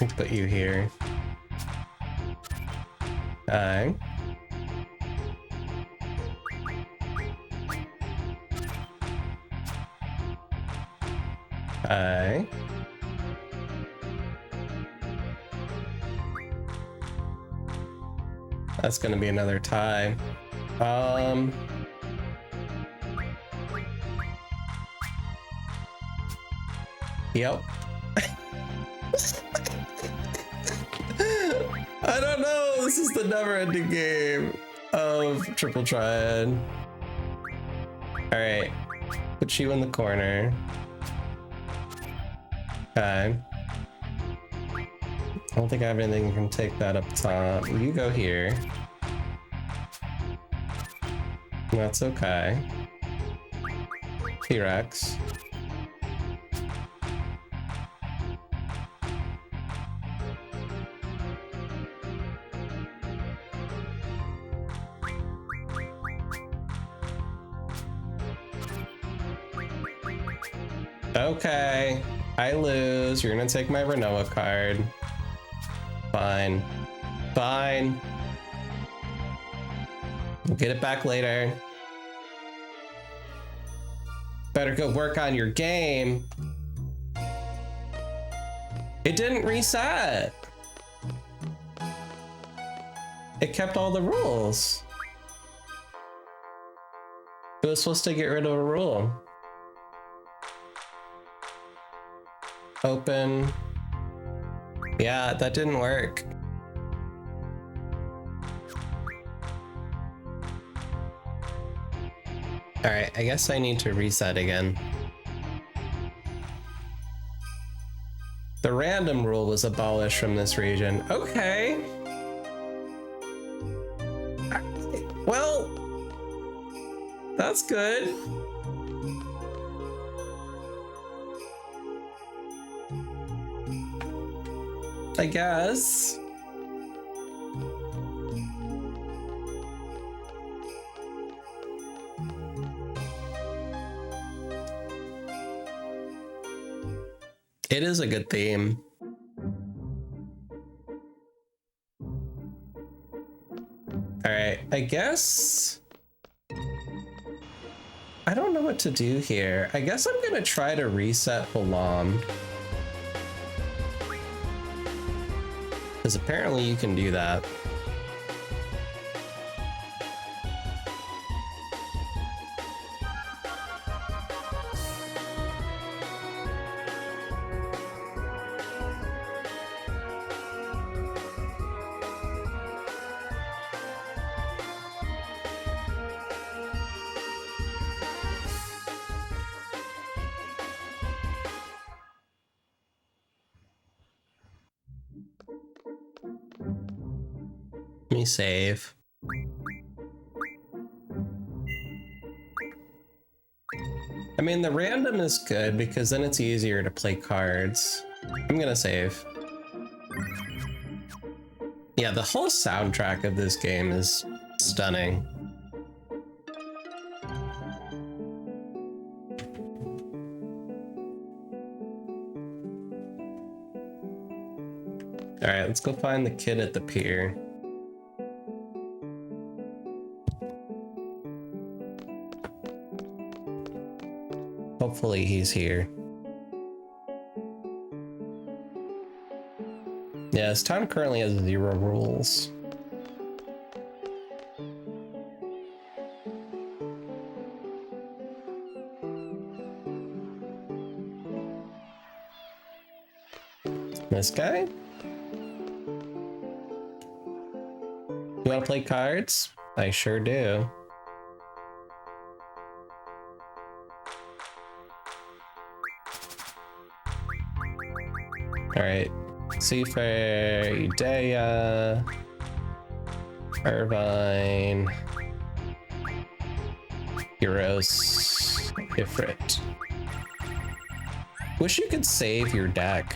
I'll put you here. Okay. Okay. That's gonna be another tie. Yep. I don't know. This is the never-ending game of Triple Triad. All right, put you in the corner. Okay. I don't think I have anything that can take that up top. You go here. That's okay. T-Rex. Okay, I lose. You're gonna take my Renoa card. Fine. Fine. We'll get it back later. Better go work on your game. It didn't reset. It kept all the rules. It was supposed to get rid of a rule. Open. Yeah, that didn't work. All right, I guess I need to reset again. The random rule was abolished from this region. Okay. Well, that's good. I guess. It is a good theme. All right, I guess I don't know what to do here. I guess I'm gonna try to reset Balam. Because apparently you can do that. Let me save. I mean, the random is good because then it's easier to play cards. I'm gonna save. Yeah, the whole soundtrack of this game is stunning. All right, let's go find the kid at the pier. Hopefully he's here. Yeah, this town currently has 0 rules. This guy? You want to play cards? I sure do. Alright, Seafair, Udea, Irvine, Euros, Ifrit. Wish you could save your deck.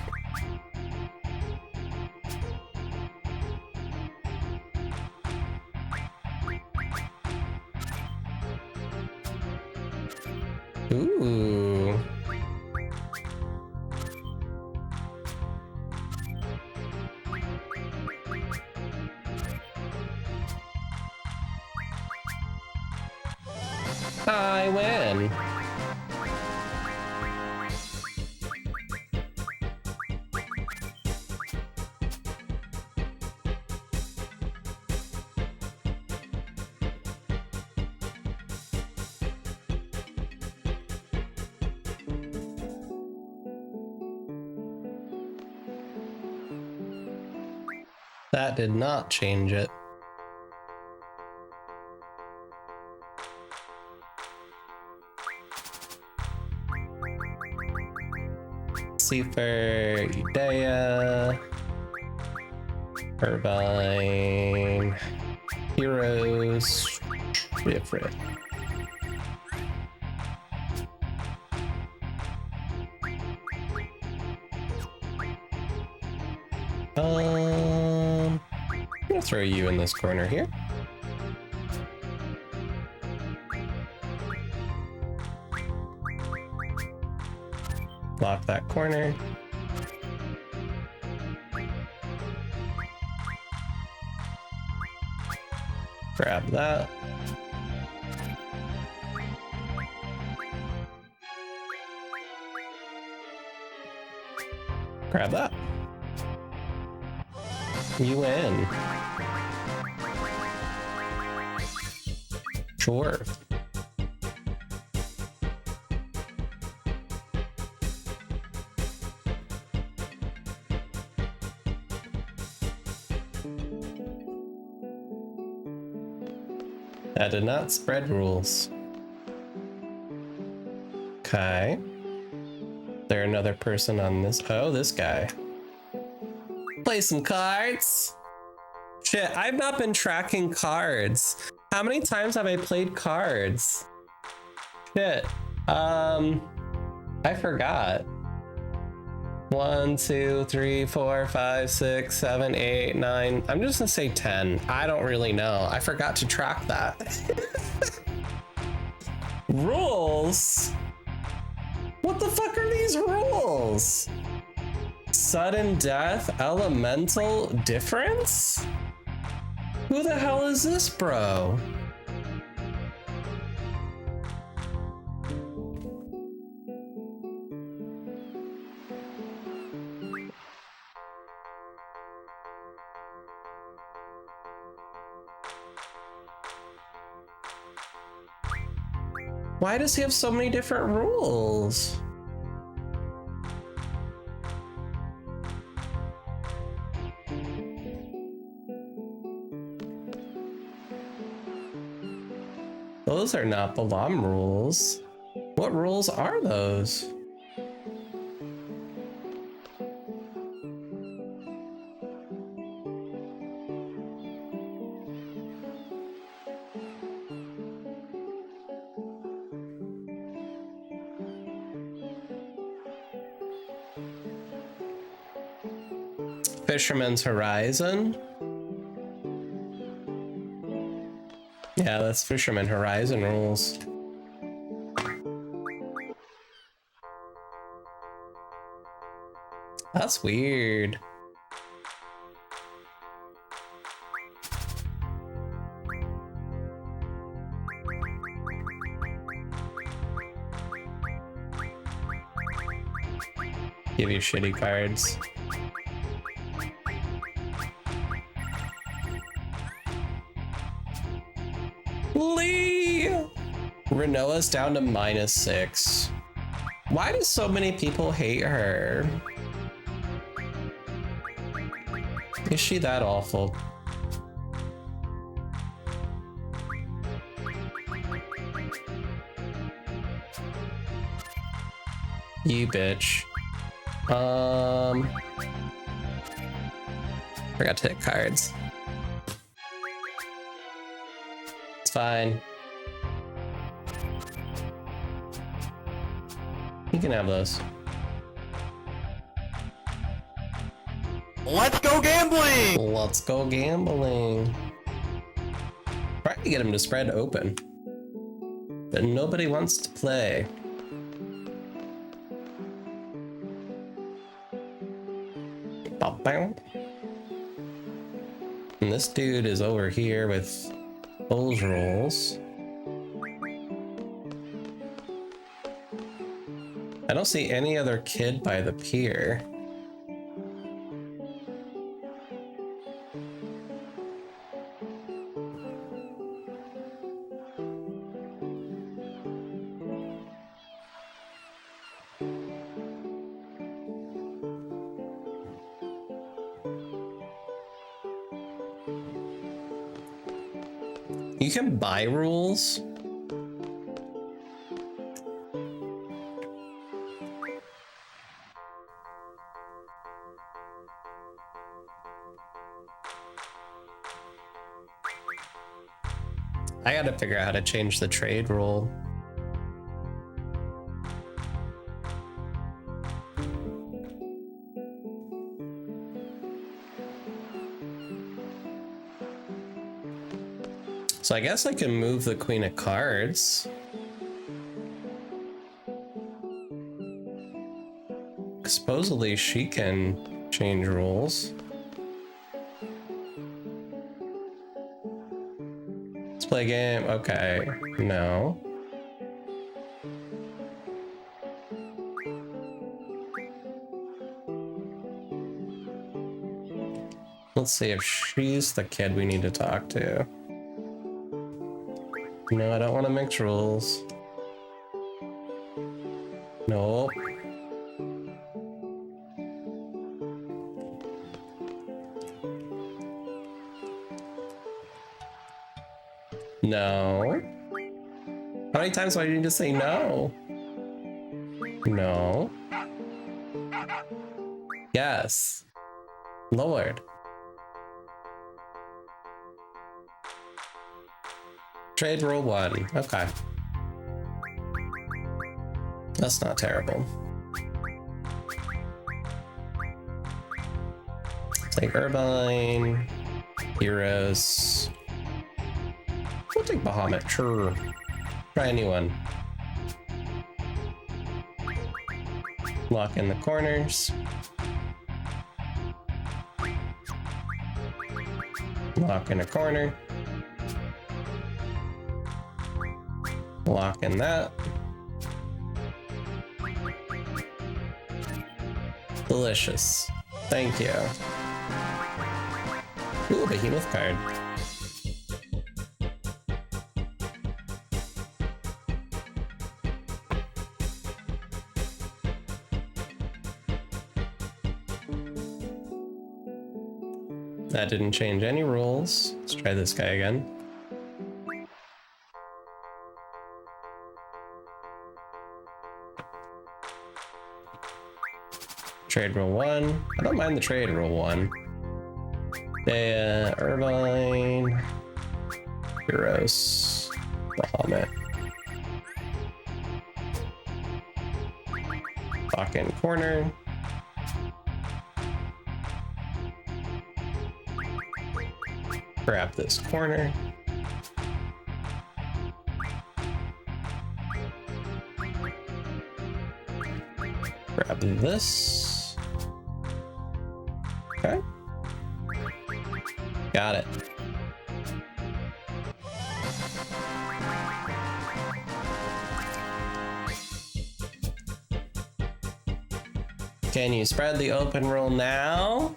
Ooh. I win. That did not change it. Seafer, Udea, Irvine, Heroes, different. I'm gonna throw you in this corner here. Lock that corner. Grab that. Grab that. You win. Sure. That did not spread rules. Okay. There another person on this? Oh, this guy. Play some cards. Shit, I've not been tracking cards. How many times have I played cards? Shit. I forgot. 1, 2, 3, 4, 5, 6, 7, 8, 9. I'm just gonna say 10. I don't really know. I forgot to track that. Rules? What the fuck are these rules? Sudden death, elemental difference? Who the hell is this, bro? Why does he have so many different rules? Those are not the LOM rules. What rules are those? Fisherman's Horizon? Yeah, that's Fisherman Horizon rules. That's weird. Give you shitty cards. Lee! Renoa's down to -6. Why do so many people hate her? Is she that awful? You bitch. Forgot to hit cards. It's fine. You can have those. Let's go gambling! Let's go gambling. Trying to get him to spread open. But nobody wants to play. Bow. And this dude is over here with those rolls. I don't see any other kid by the pier. You can buy rules. I gotta figure out how to change the trade rule. So I guess I can move the Queen of Cards. Supposedly she can change rules. Let's play a game. Okay, no. Let's see if she's the kid we need to talk to. No, I don't want to mix rules. Nope. No. How many times do I need to say no? No. Yes. Lord. Trade rule 1. Okay. That's not terrible. Take Irvine. Heroes. We'll take Bahamut. Sure. Try anyone. Lock in the corners. Lock in a corner. Lock in that. Delicious. Thank you. Ooh, behemoth card. That didn't change any rules. Let's try this guy again. Trade rule 1. I don't mind the trade rule 1. Irvine. Heroes. Bahamut. Lock in corner. Grab this corner. Grab this. Okay. Got it. Can you spread the open rule now?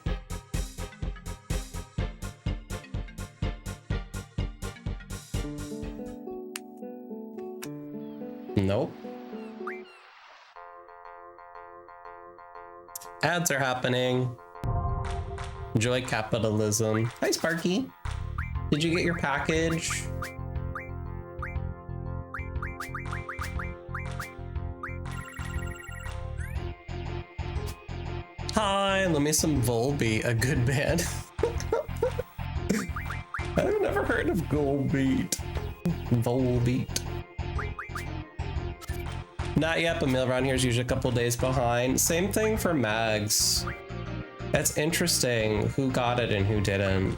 Nope. Ads are happening. Enjoy capitalism. Hi, Sparky. Did you get your package? Hi, let me some Volbeat, a good band. I've never heard of Volbeat. Volbeat. Not yet, but mail around here is usually a couple days behind. Same thing for mags. That's interesting who got it and who didn't.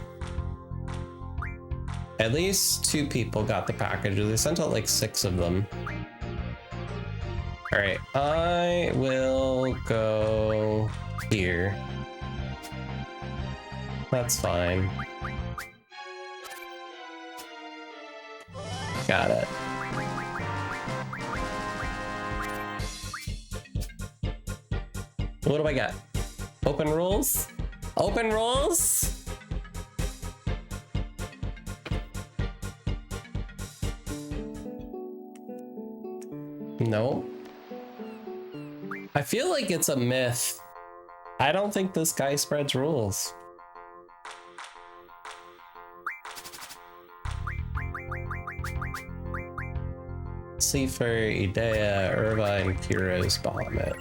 At least 2 people got the packages. They sent out like 6 of them. All right, I will go here. That's fine. Got it. What do I got? Open rules? Open rules? No. I feel like it's a myth. I don't think this guy spreads rules. Seafer, Idea, Irvine, Kiros, Bahamut.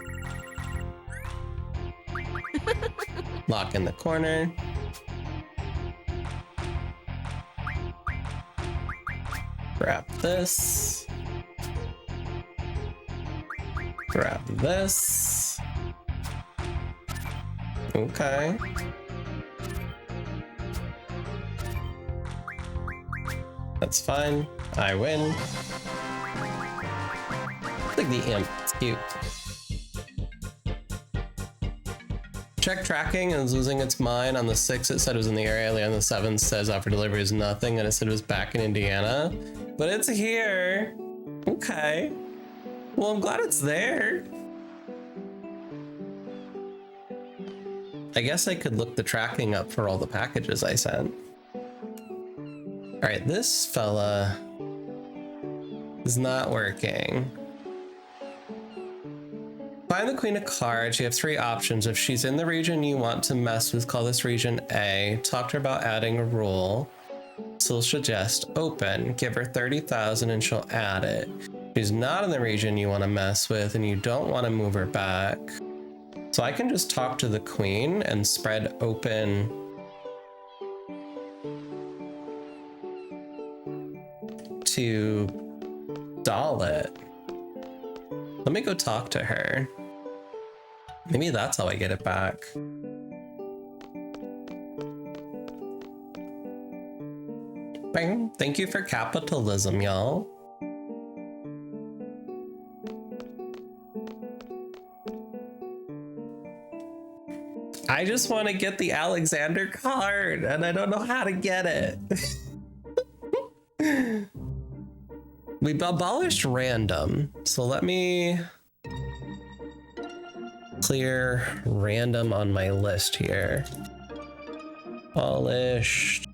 Lock in the corner. Grab this. Grab this. Okay. That's fine. I win. Like the imp. It's cute. Check tracking and is losing its mind. On the 6th, it said it was in the area. On the 7th, says offer delivery is nothing, and it said it was back in Indiana. But it's here. Okay. Well, I'm glad it's there. I guess I could look the tracking up for all the packages I sent. All right, this fella is not working. Find the Queen of Cards. You have 3 options. If she's in the region you want to mess with, call this region A. Talk to her about adding a rule. She'll suggest open. Give her 30,000 and she'll add it. She's not in the region you want to mess with and you don't want to move her back. So I can just talk to the Queen and spread open to doll it. Let me go talk to her. Maybe that's how I get it back. Bang. Thank you for capitalism, y'all. I just want to get the Alexander card and I don't know how to get it. We've abolished random, so let me clear random on my list here. Abolished.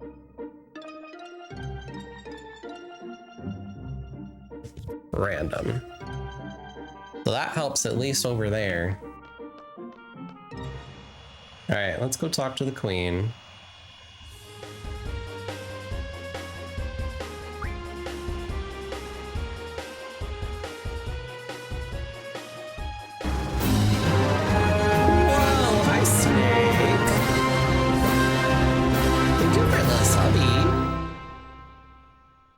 Random. So that helps at least over there. All right, let's go talk to the Queen.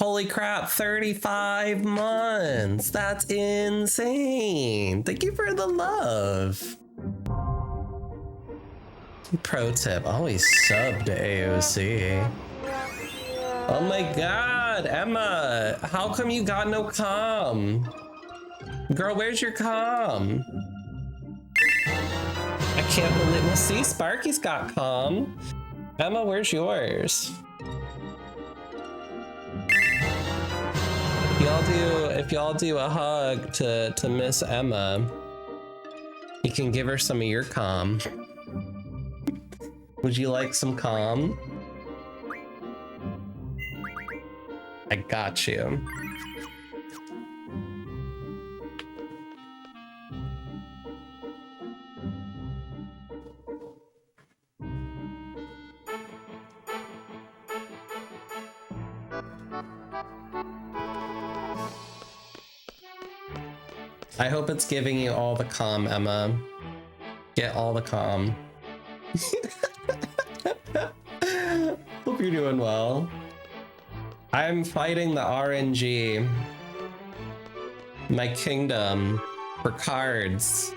Holy crap, 35 months. That's insane. Thank you for the love. Pro tip, always sub to AOC. Oh my god, Emma, how come you got no comm? Girl, where's your comm? I can't believe, well see, Sparky's got comm. Emma, where's yours? If y'all do a hug to Miss Emma, you can give her some of your comm. Would you like some comm? I got you. I hope it's giving you all the comm, Emma. Get all the comm. Hope you're doing well. I'm fighting the RNG. My kingdom for cards.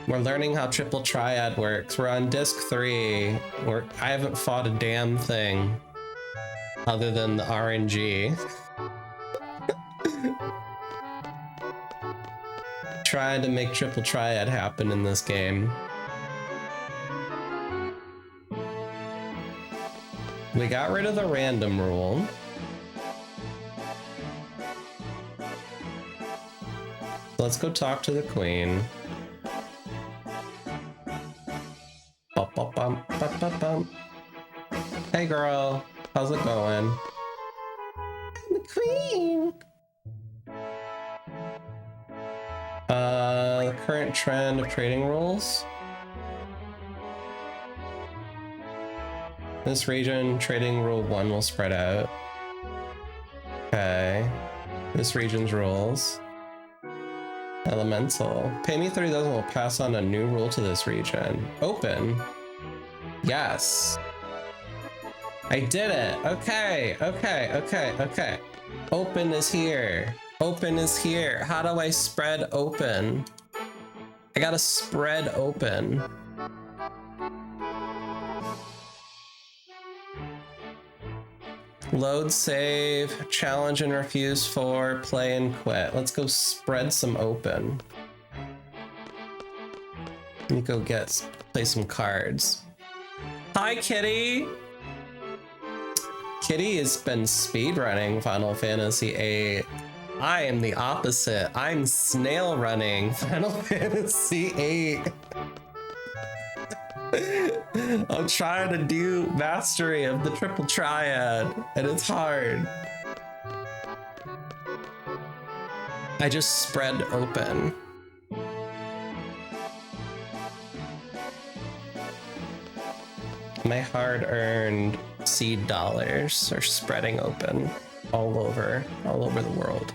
We're learning how triple triad works. We're on disc 3. I haven't fought a damn thing other than the RNG. Trying to make triple triad happen in this game. We got rid of the random rule. Let's go talk to the queen. Hey girl, how's it going? I'm the queen. The current trend of trading rules. This region, trading rule 1 will spread out. Okay. This region's rules. Elemental. Pay me 30,000 will pass on a new rule to this region. Open. Yes. I did it. Okay. Open is here. Open is here. How do I spread open? I gotta spread open. Load, save, challenge and refuse for, play and quit. Let's go spread some open. Let me go play some cards. Hi, Kitty! Kitty has been speedrunning Final Fantasy VIII. I am the opposite. I'm snail running Final Fantasy VIII. I'm trying to do mastery of the triple triad, and it's hard. I just spread open. My hard-earned seed dollars are spreading open all over the world.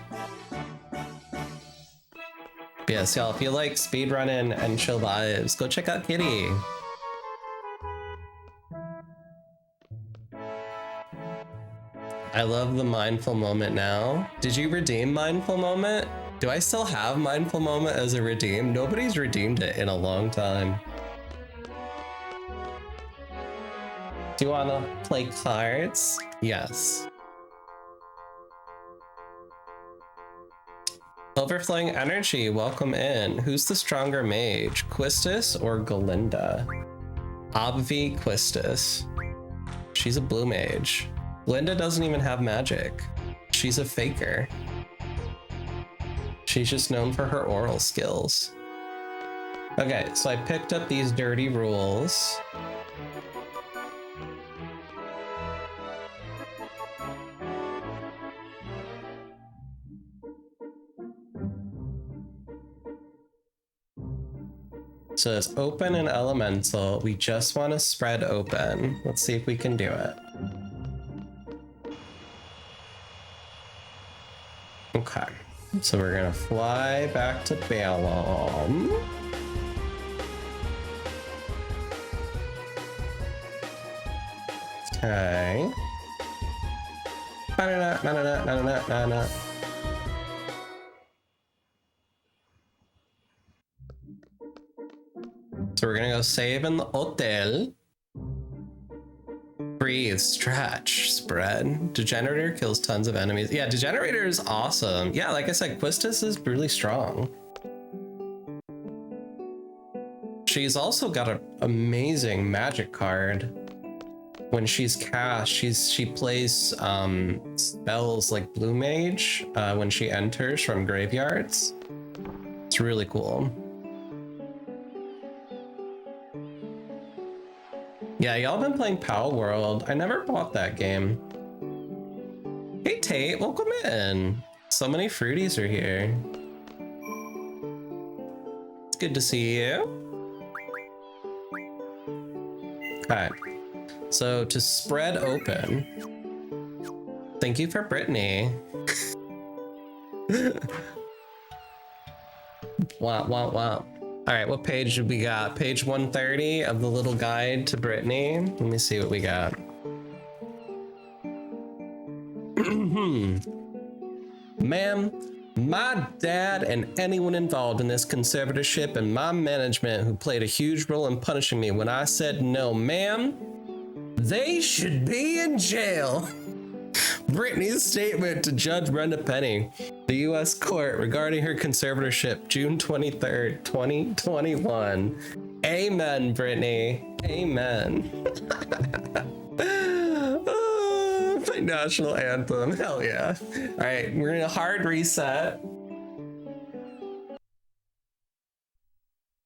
But yes, y'all, if you like speedrunning and chill vibes, go check out Kitty. I love the mindful moment now. Did you redeem mindful moment? Do I still have mindful moment as a redeem? Nobody's redeemed it in a long time. Do you want to play cards? Yes. Overflowing energy, welcome in. Who's the stronger mage, Quistis or Galinda? Obvi Quistis. She's a blue mage. Glinda doesn't even have magic. She's a faker. She's just known for her oral skills. Okay, so I picked up these dirty rules. So it's open and elemental. We just want to spread open. Let's see if we can do it. Okay, so we're gonna fly back to Balom. Okay. Na-na-na. So we're gonna go save in the hotel. Breathe, stretch, spread. Degenerator kills tons of enemies. Yeah, Degenerator is awesome. Yeah, like I said, Quistis is really strong. She's also got an amazing magic card. When she's cast, she plays spells like Blue Mage when she enters from graveyards. It's really cool. Yeah, y'all been playing Pow World. I never bought that game. Hey Tate, welcome in. So many fruities are here. It's good to see you. Okay, so to spread open. Thank you for Brittany. Wow. All right, what page did we got? Page 130 of the little guide to Brittany. Let me see what we got. Ma'am, My dad and anyone involved in this conservatorship and my management who played a huge role in punishing me when I said no, ma'am, they should be in jail. Brittany's statement to Judge Brenda Penny, the U.S. court regarding her conservatorship, June 23rd, 2021. Amen, Brittany. Amen. My national anthem. Hell yeah. All right, we're in a hard reset.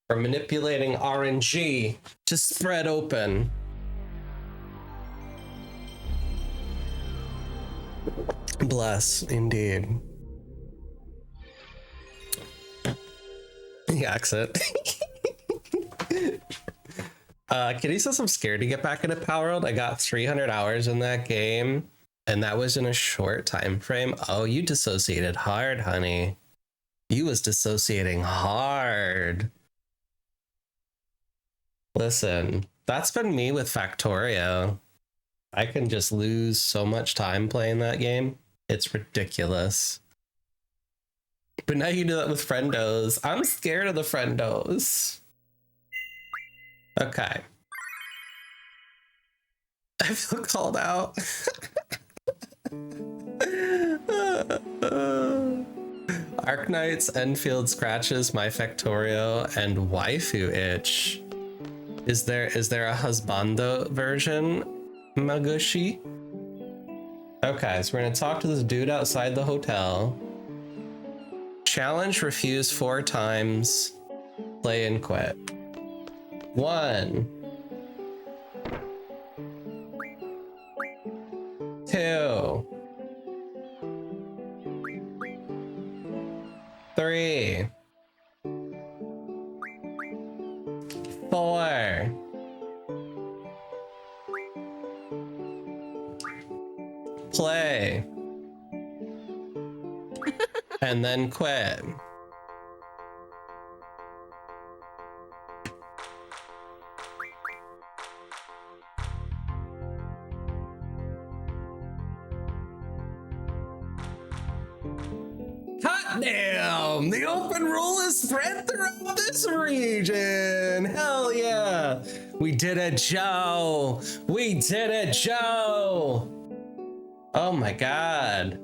We're manipulating RNG to spread open. Bless, indeed. The accent. Kitty says I'm scared to get back into Power World. I got 300 hours in that game, and that was in a short time frame. Oh, you dissociated hard, honey. You was dissociating hard. Listen, that's been me with Factorio. I can just lose so much time playing that game. It's ridiculous. But now you do that with friendos. I'm scared of the friendos. Okay. I feel called out. Arknight's Enfield scratches my Factorio and waifu itch. Is there a husbando version, Magushi? Okay, so we're gonna talk to this dude outside the hotel. Challenge refused 4 times. Play and quit. 1, 2, 3, 4. Play. And then quit. Hot damn! The open rule is spread throughout this region! Hell yeah! We did it, Joe! We did it, Joe! Oh my god.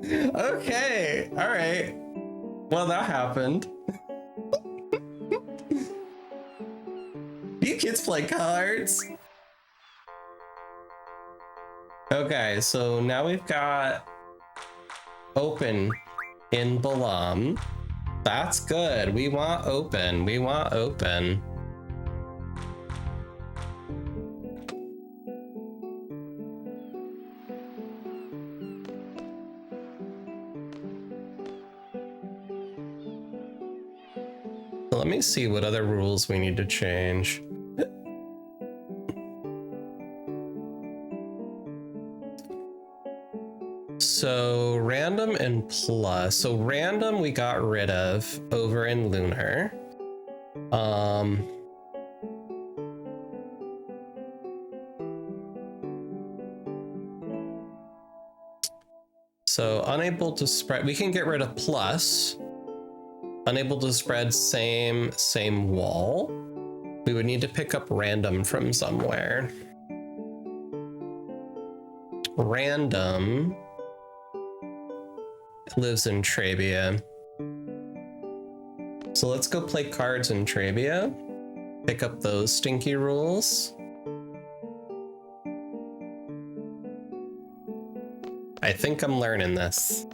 Okay, alright. Well, that happened. You kids play cards? Okay, so now we've got open in Balam. That's good. We want open. We want open. Let me see what other rules we need to change. So random and plus. So random we got rid of over in Lunar. So unable to spread, we can get rid of plus. Unable to spread same wall. We would need to pick up random from somewhere. Random lives in Trabia. So let's go play cards in Trabia. Pick up those stinky rules. I think I'm learning this.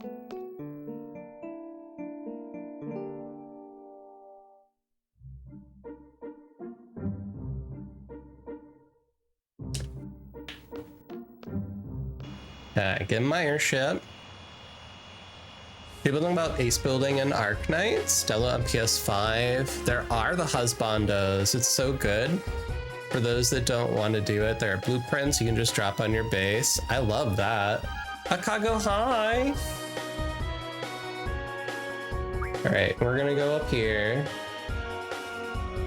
Get my airship. People talking about Ace Building and Arknight, Stella on PS5. There are the husbandos. It's so good. For those that don't want to do it, there are blueprints you can just drop on your base. I love that. Akago, hi! Alright, we're gonna go up here.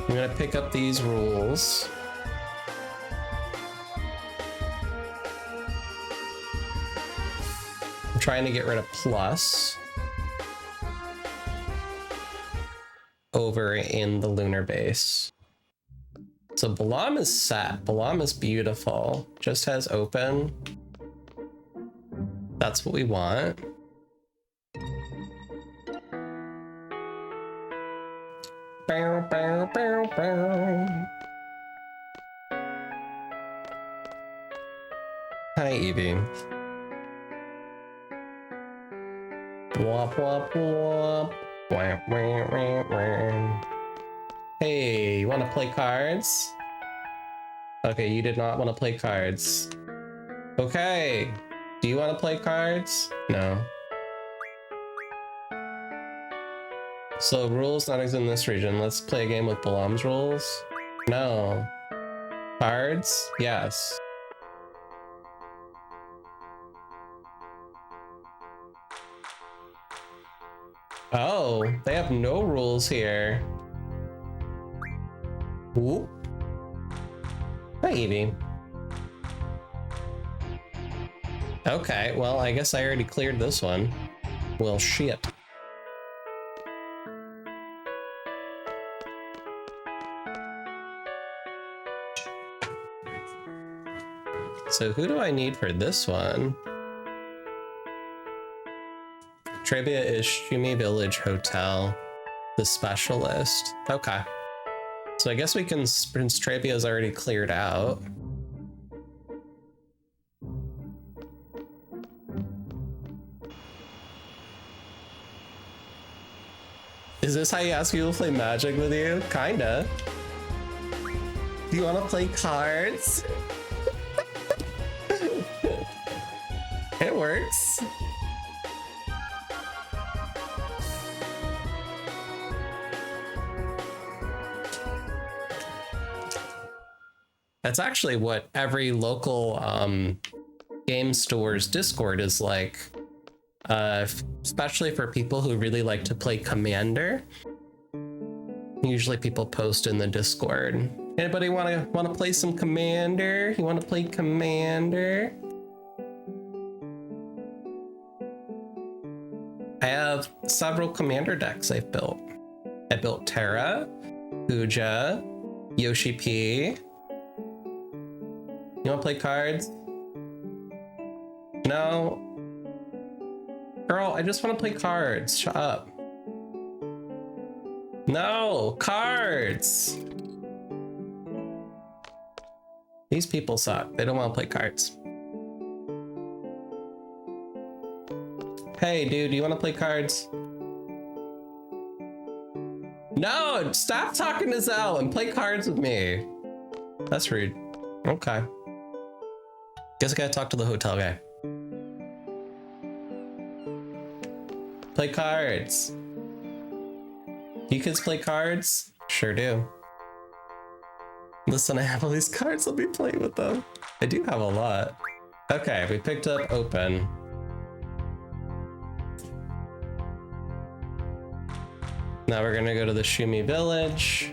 I'm gonna pick up these rules. I'm trying to get rid of plus. over in the lunar base. So Balam is set. Balam is beautiful. Just has open. That's what we want. Bow, bow, bow, bow. Hi, Evie. Wop, wop, wop. Wah, wah, wah, wah. Hey, you want to play cards? Okay, you did not want to play cards. Okay. Do you want to play cards? No. So rules not exist in this region. Let's play a game with Balam's rules. No. Cards? Yes. Oh, they have no rules here. Whoop. Hi, Evie. Okay, well, I guess I already cleared this one. Well, shit. So who do I need for this one? Trebia is Shumi Village Hotel, the specialist. Okay. So I guess we can, since Trebia's already cleared out. Is this how you ask people to play Magic with you? Kinda. Do you want to play cards? It works. That's actually what every local game store's Discord is like. Especially for people who really like to play Commander. Usually people post in the Discord. Anybody want to play some Commander? You want to play Commander? I have several Commander decks I've built. I built Terra, Puja, Yoshi P. You want to play cards? No. Girl, I just want to play cards. Shut up. No, cards. These people suck. They don't want to play cards. Hey, dude, you want to play cards? No, stop talking to Zell and play cards with me. That's rude. Okay. Guess I gotta talk to the hotel guy. Play cards. You kids play cards? Sure do. Listen, I have all these cards. Let me play with them. I do have a lot. Okay, we picked up open. Now we're gonna go to the Shumi Village.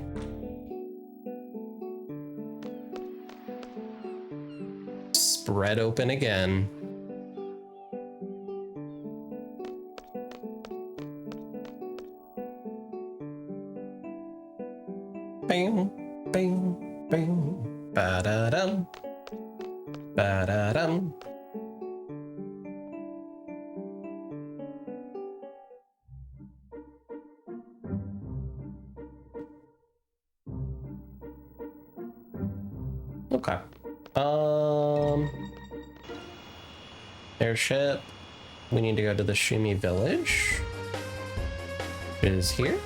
Spread open again. Bing, bing, bing. Ba-da-dum. Ba-da-dum. Okay. Airship. We need to go to the Shumi Village. It is here.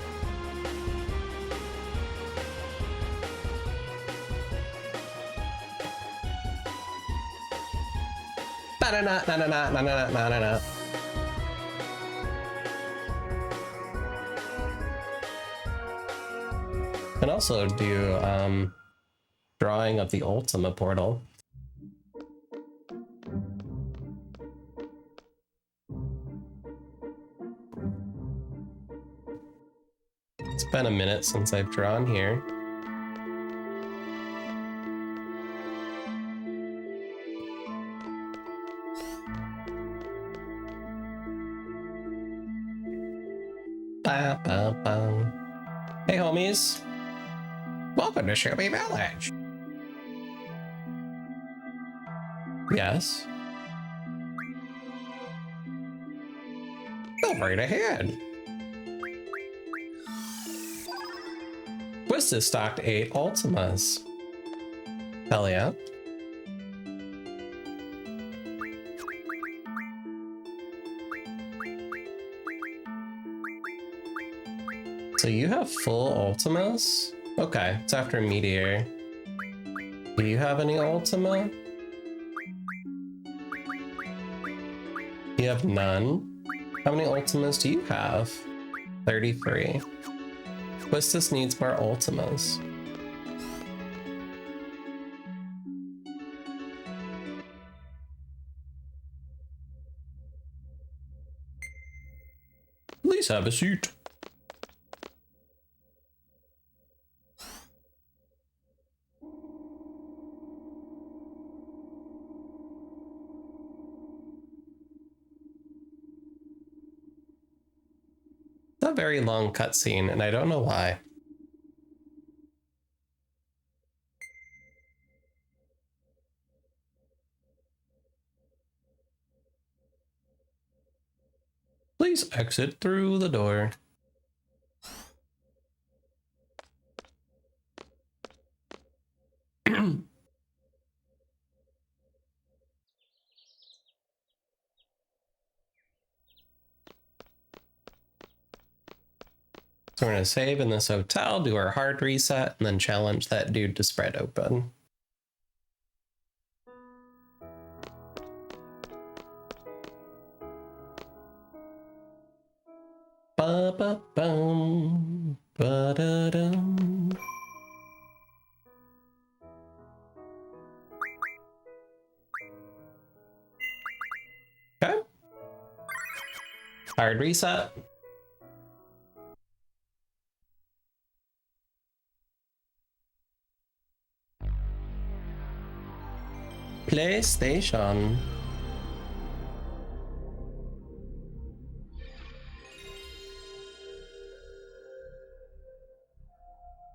Ba-da-na-na-na-na-na-na-na-na. And also do drawing of the Ultima portal. It's been a minute since I've drawn here. Ba, ba, ba. Hey, homies. Welcome to Shelby Village. Yes. Go right ahead. Quistis stocked 8 Ultimas. Hell yeah. So you have full Ultimas? Okay, it's after Meteor. Do you have any Ultima? You have none? How many Ultimas do you have? 33. Quistis needs more Ultimas. Please have a seat. It's a very long cutscene, and I don't know why. Please exit through the door. So we're gonna save in this hotel, do our hard reset, and then challenge that dude to spread open. Ba-ba-bum, ba-da-dum. Okay. Hard reset. PlayStation.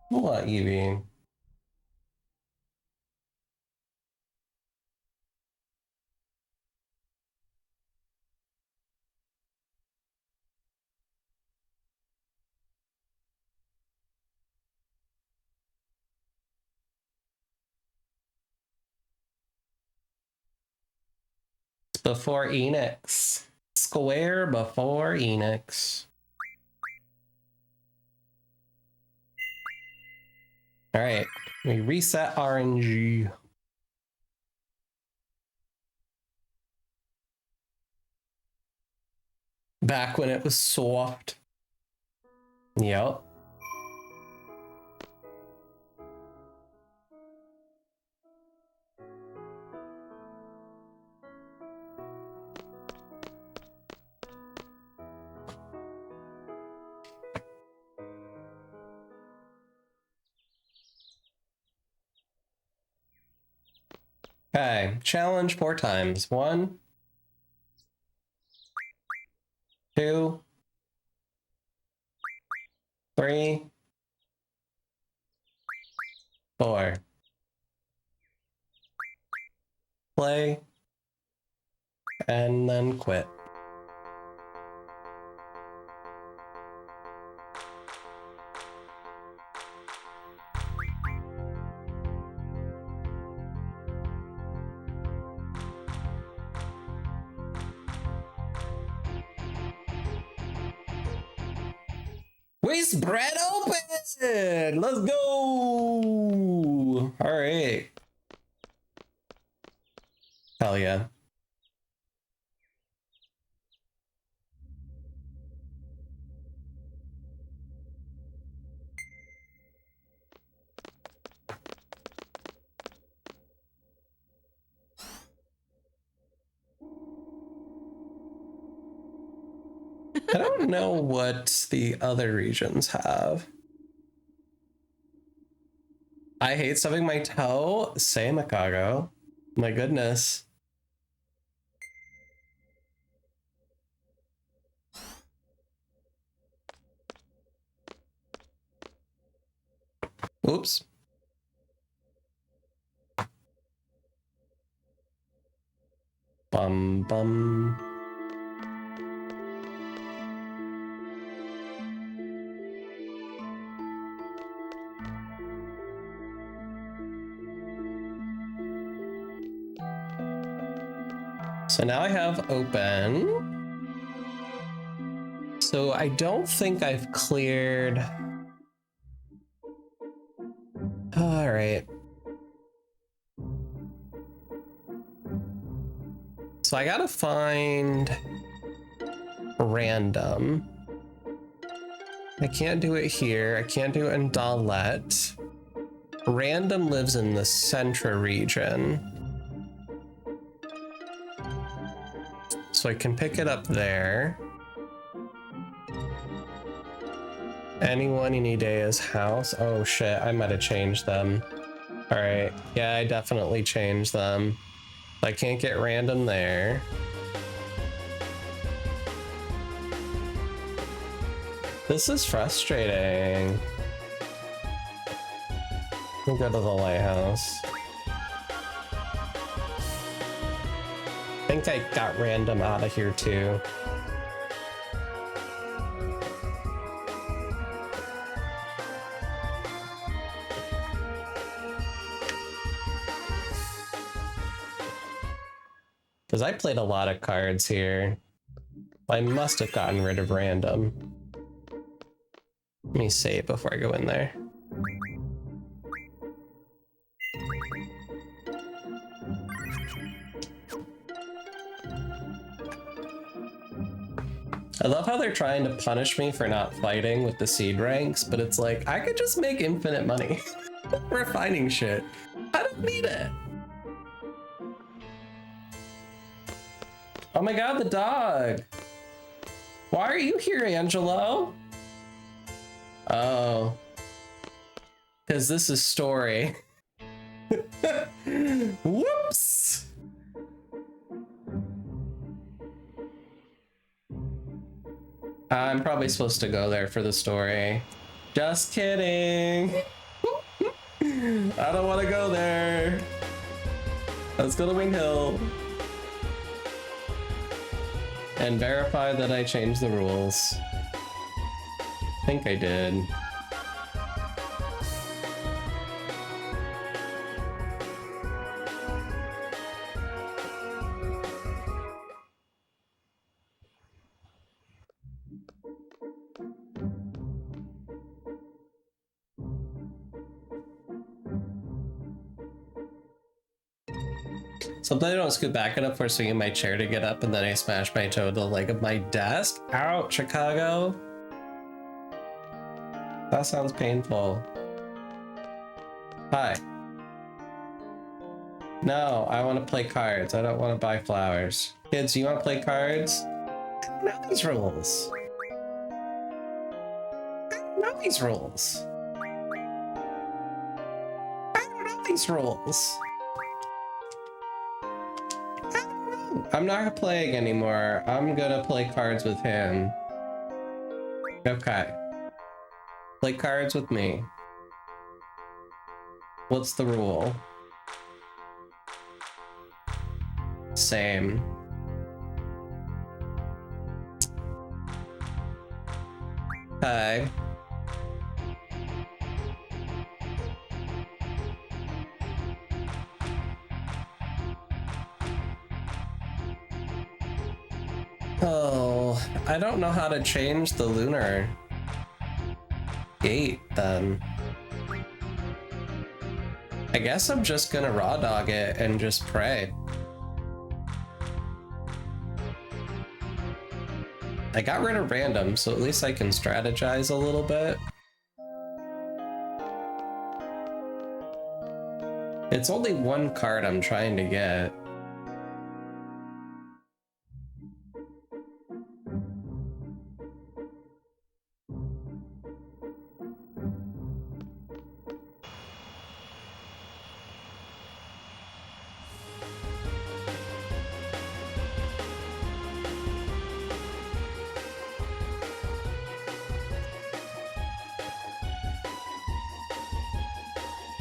What, Evie? It's before Enix. Square before Enix. All right, we reset RNG. Back when it was soft. Yep. Okay, challenge 4 times. 1, 2, 3, 4. Play, and then quit. We spread open! Let's go! Alright. Hell yeah. I don't know what the other regions have. I hate stubbing my toe. Say Makago. My goodness. Oops. Bum bum. So now I have open. So I don't think I've cleared. All right. So I gotta find random. I can't do it here. I can't do it in Dalet. Random lives in the Centra region. So I can pick it up there. Anyone in Idea's house? Oh shit, I might have changed them. All right, yeah, I definitely changed them. I can't get random there. This is frustrating. We'll go to the lighthouse. I think I got random out of here too. Because I played a lot of cards here. I must have gotten rid of random. Let me save before I go in there. I love how they're trying to punish me for not fighting with the seed ranks, but it's like, I could just make infinite money refining shit. I don't need it. Oh my god, the dog! Why are you here, Angelo? Oh. Because this is story. Whoops! I'm probably supposed to go there for the story. Just kidding! I don't want to go there. Let's go to Wing Hill. And verify that I changed the rules. I think I did. Sometimes I don't scoot back enough for swinging my chair to get up, and then I smash my toe to the leg of my desk. Ouch, Chicago. That sounds painful. Hi. No, I want to play cards. I don't want to buy flowers. Kids, you want to play cards? I don't know these rules. I don't know these rules. I don't know these rules. I'm not playing anymore. I'm gonna play cards with him. Okay. Play cards with me. What's the rule? Same. Okay. Oh, I don't know how to change the lunar gate then. I guess I'm just gonna raw dog it and just pray. I got rid of random, so at least I can strategize a little bit. It's only one card I'm trying to get.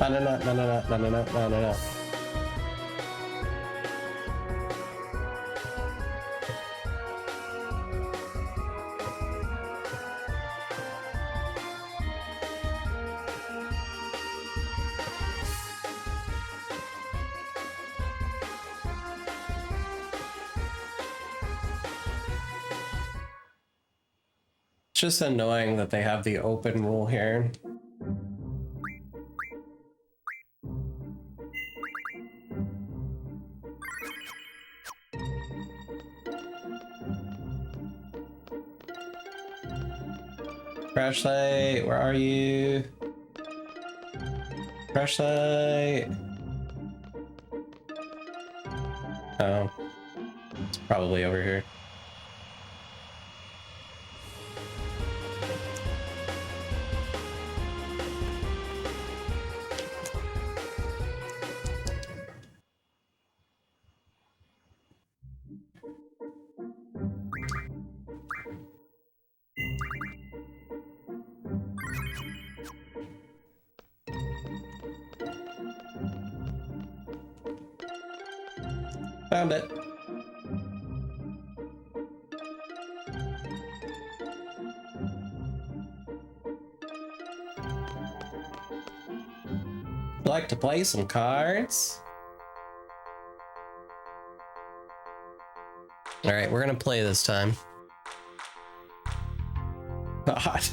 No. It's just annoying that they have the open rule here. Flashlight, where are you? Flashlight. Oh, it's probably over here. Found it. Like to play some cards? All right, we're gonna play this time. God.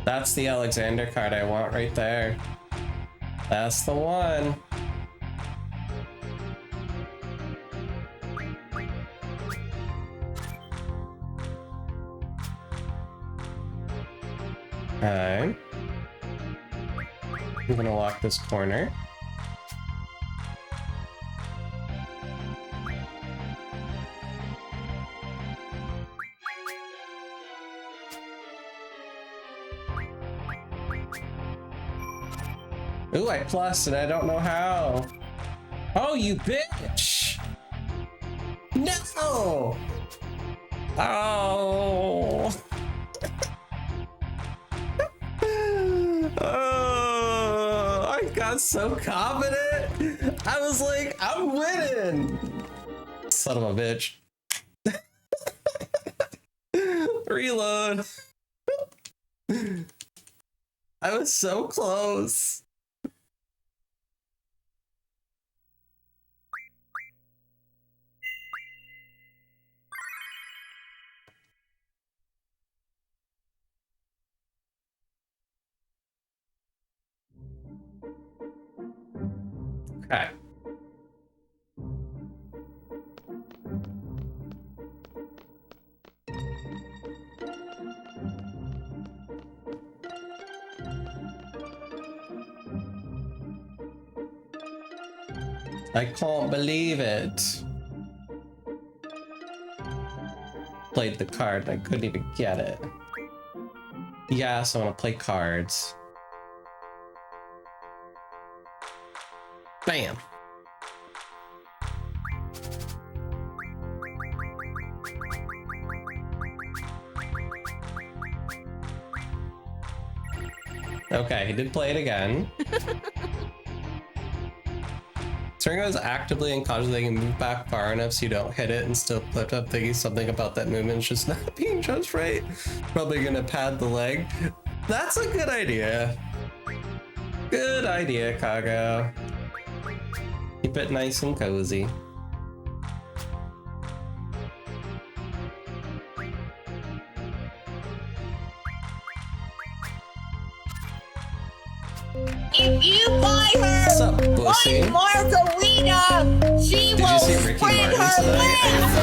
That's the Alexander card I want right there. That's the one. Okay. I'm gonna lock this corner. Ooh, I plussed and I don't know how. Oh, you bitch! No! Oh! Oh, I got so confident. I was like, I'm winning. Son of a bitch. Reload. I was so close. Okay. I can't believe it. Played the card, I couldn't even get it. Yeah, so I want to play cards. Bam. Okay, he did play it again. String is actively and cautiously can move back far enough so you don't hit it and still flip up, thinking something about that movement's just not being just right. Probably gonna pad the leg. That's a good idea. Good idea, Kago. Keep it nice and cozy. If you buy her one margarita, she will spread her legs.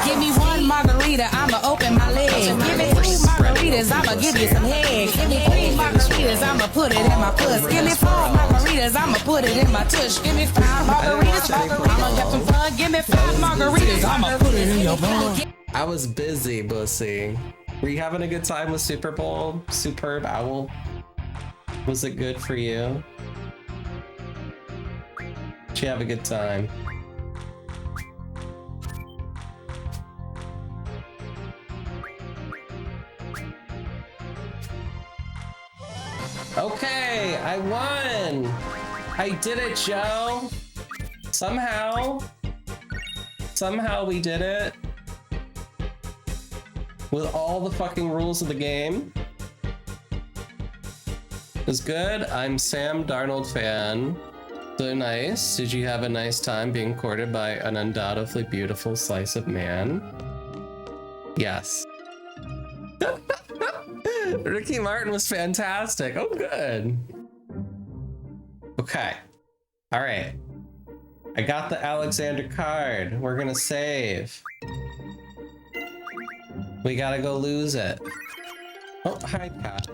Give me one margarita, I'ma open my legs. Give me 2 margaritas, I'ma give you some head. Give me 3 margaritas, I'ma put it in my puss. Give me 4 margaritas, I'ma put it in my tush. Give me 5 margaritas, I'ma have some fun. Give me 5 margaritas, I'ma put it in your bun. I was busy, bussy. Were you having a good time with Super Bowl? Superb Owl? Was it good for you? Did you have a good time? Okay, I won! I did it, Joe! Somehow we did it. With all the fucking rules of the game. It was good. I'm Sam Darnold fan. So nice. Did you have a nice time being courted by an undoubtedly beautiful slice of man? Yes. Ricky Martin was fantastic. Oh, good. Okay. All right. I got the Alexander card. We're gonna save. We gotta go lose it. Oh, hi, Cat.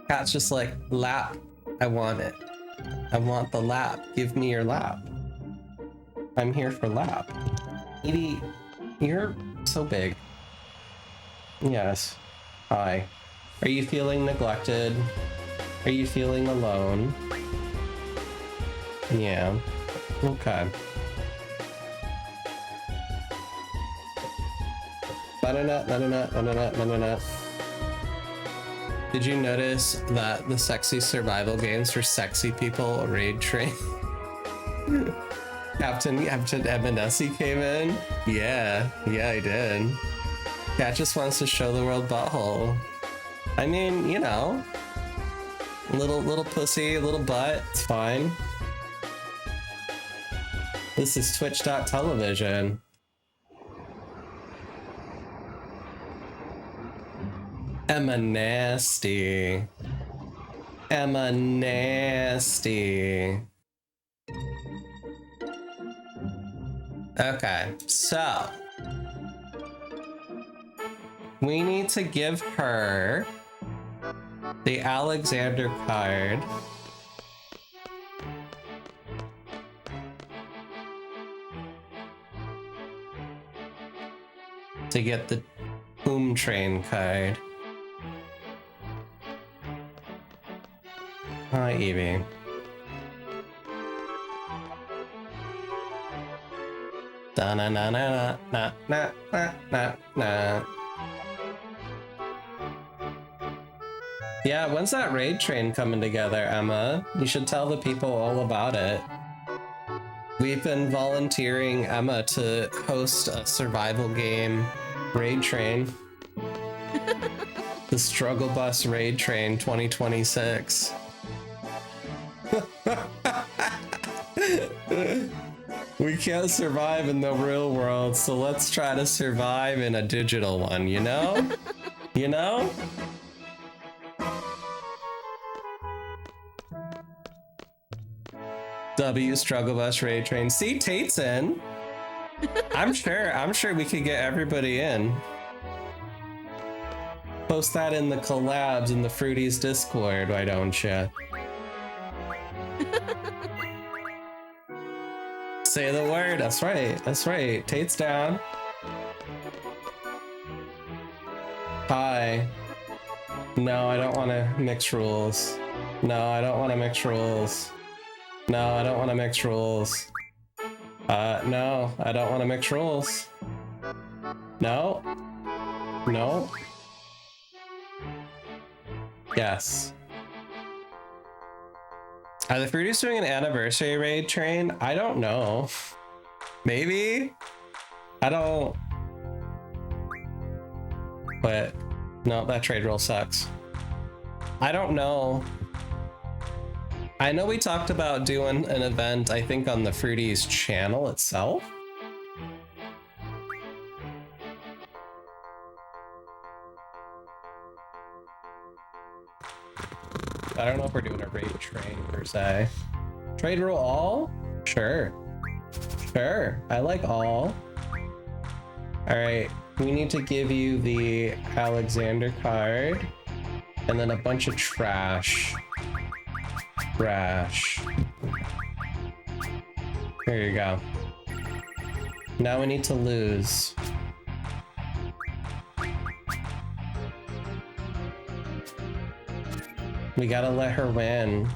Cat's just like, lap. I want it. I want the lap. Give me your lap. I'm here for lap. Edie, you're so big. Yes. Hi. Are you feeling neglected? Are you feeling alone? Yeah. Okay. Did you notice that the sexy survival games for sexy people raid train? Captain Evanessi came in? Yeah, I did. Cat just wants to show the world butthole. I mean, you know, little pussy, little butt, it's fine. This is Twitch.television. Emma Nasty. Emma Nasty. Okay, so we need to give her the Alexander card. To get the Boom Train card. Hi, Evie. Da na na na na na na na na. Yeah, when's that raid train coming together, Emma? You should tell the people all about it. We've been volunteering Emma to host a survival game raid train. The Struggle Bus Raid Train 2026. We can't survive in the real world, so let's try to survive in a digital one, you know? You know? W Struggle Bus Raid Train. See, Tate's in. I'm sure we could get everybody in. Post that in the collabs in the Fruities Discord, why don't you? Say the word. That's right. Tate's down. Hi. No, I don't want to mix rules. No, I don't want to mix rules. No, I don't want to mix rules. No, I don't want to mix rules. No. No. Yes. Are the Fruities doing an anniversary raid train? I don't know. Maybe? I don't... But, no, that trade roll sucks. I don't know. I know we talked about doing an event, I think, on the Fruities channel itself. I don't know if we're doing a raid train per se. Trade roll all? Sure. Sure. I like all. Alright. We need to give you the Alexander card. And then a bunch of trash. Trash. Here you go. Now we need to lose. We gotta let her win.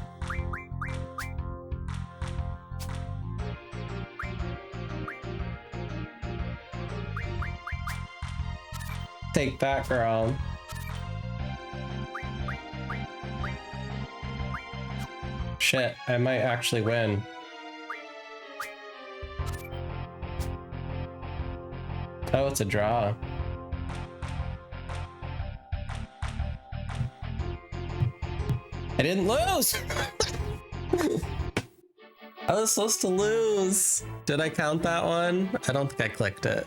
Take that, girl. Shit, I might actually win. Oh, it's a draw. I didn't lose! I was supposed to lose. Did I count that one? I don't think I clicked it.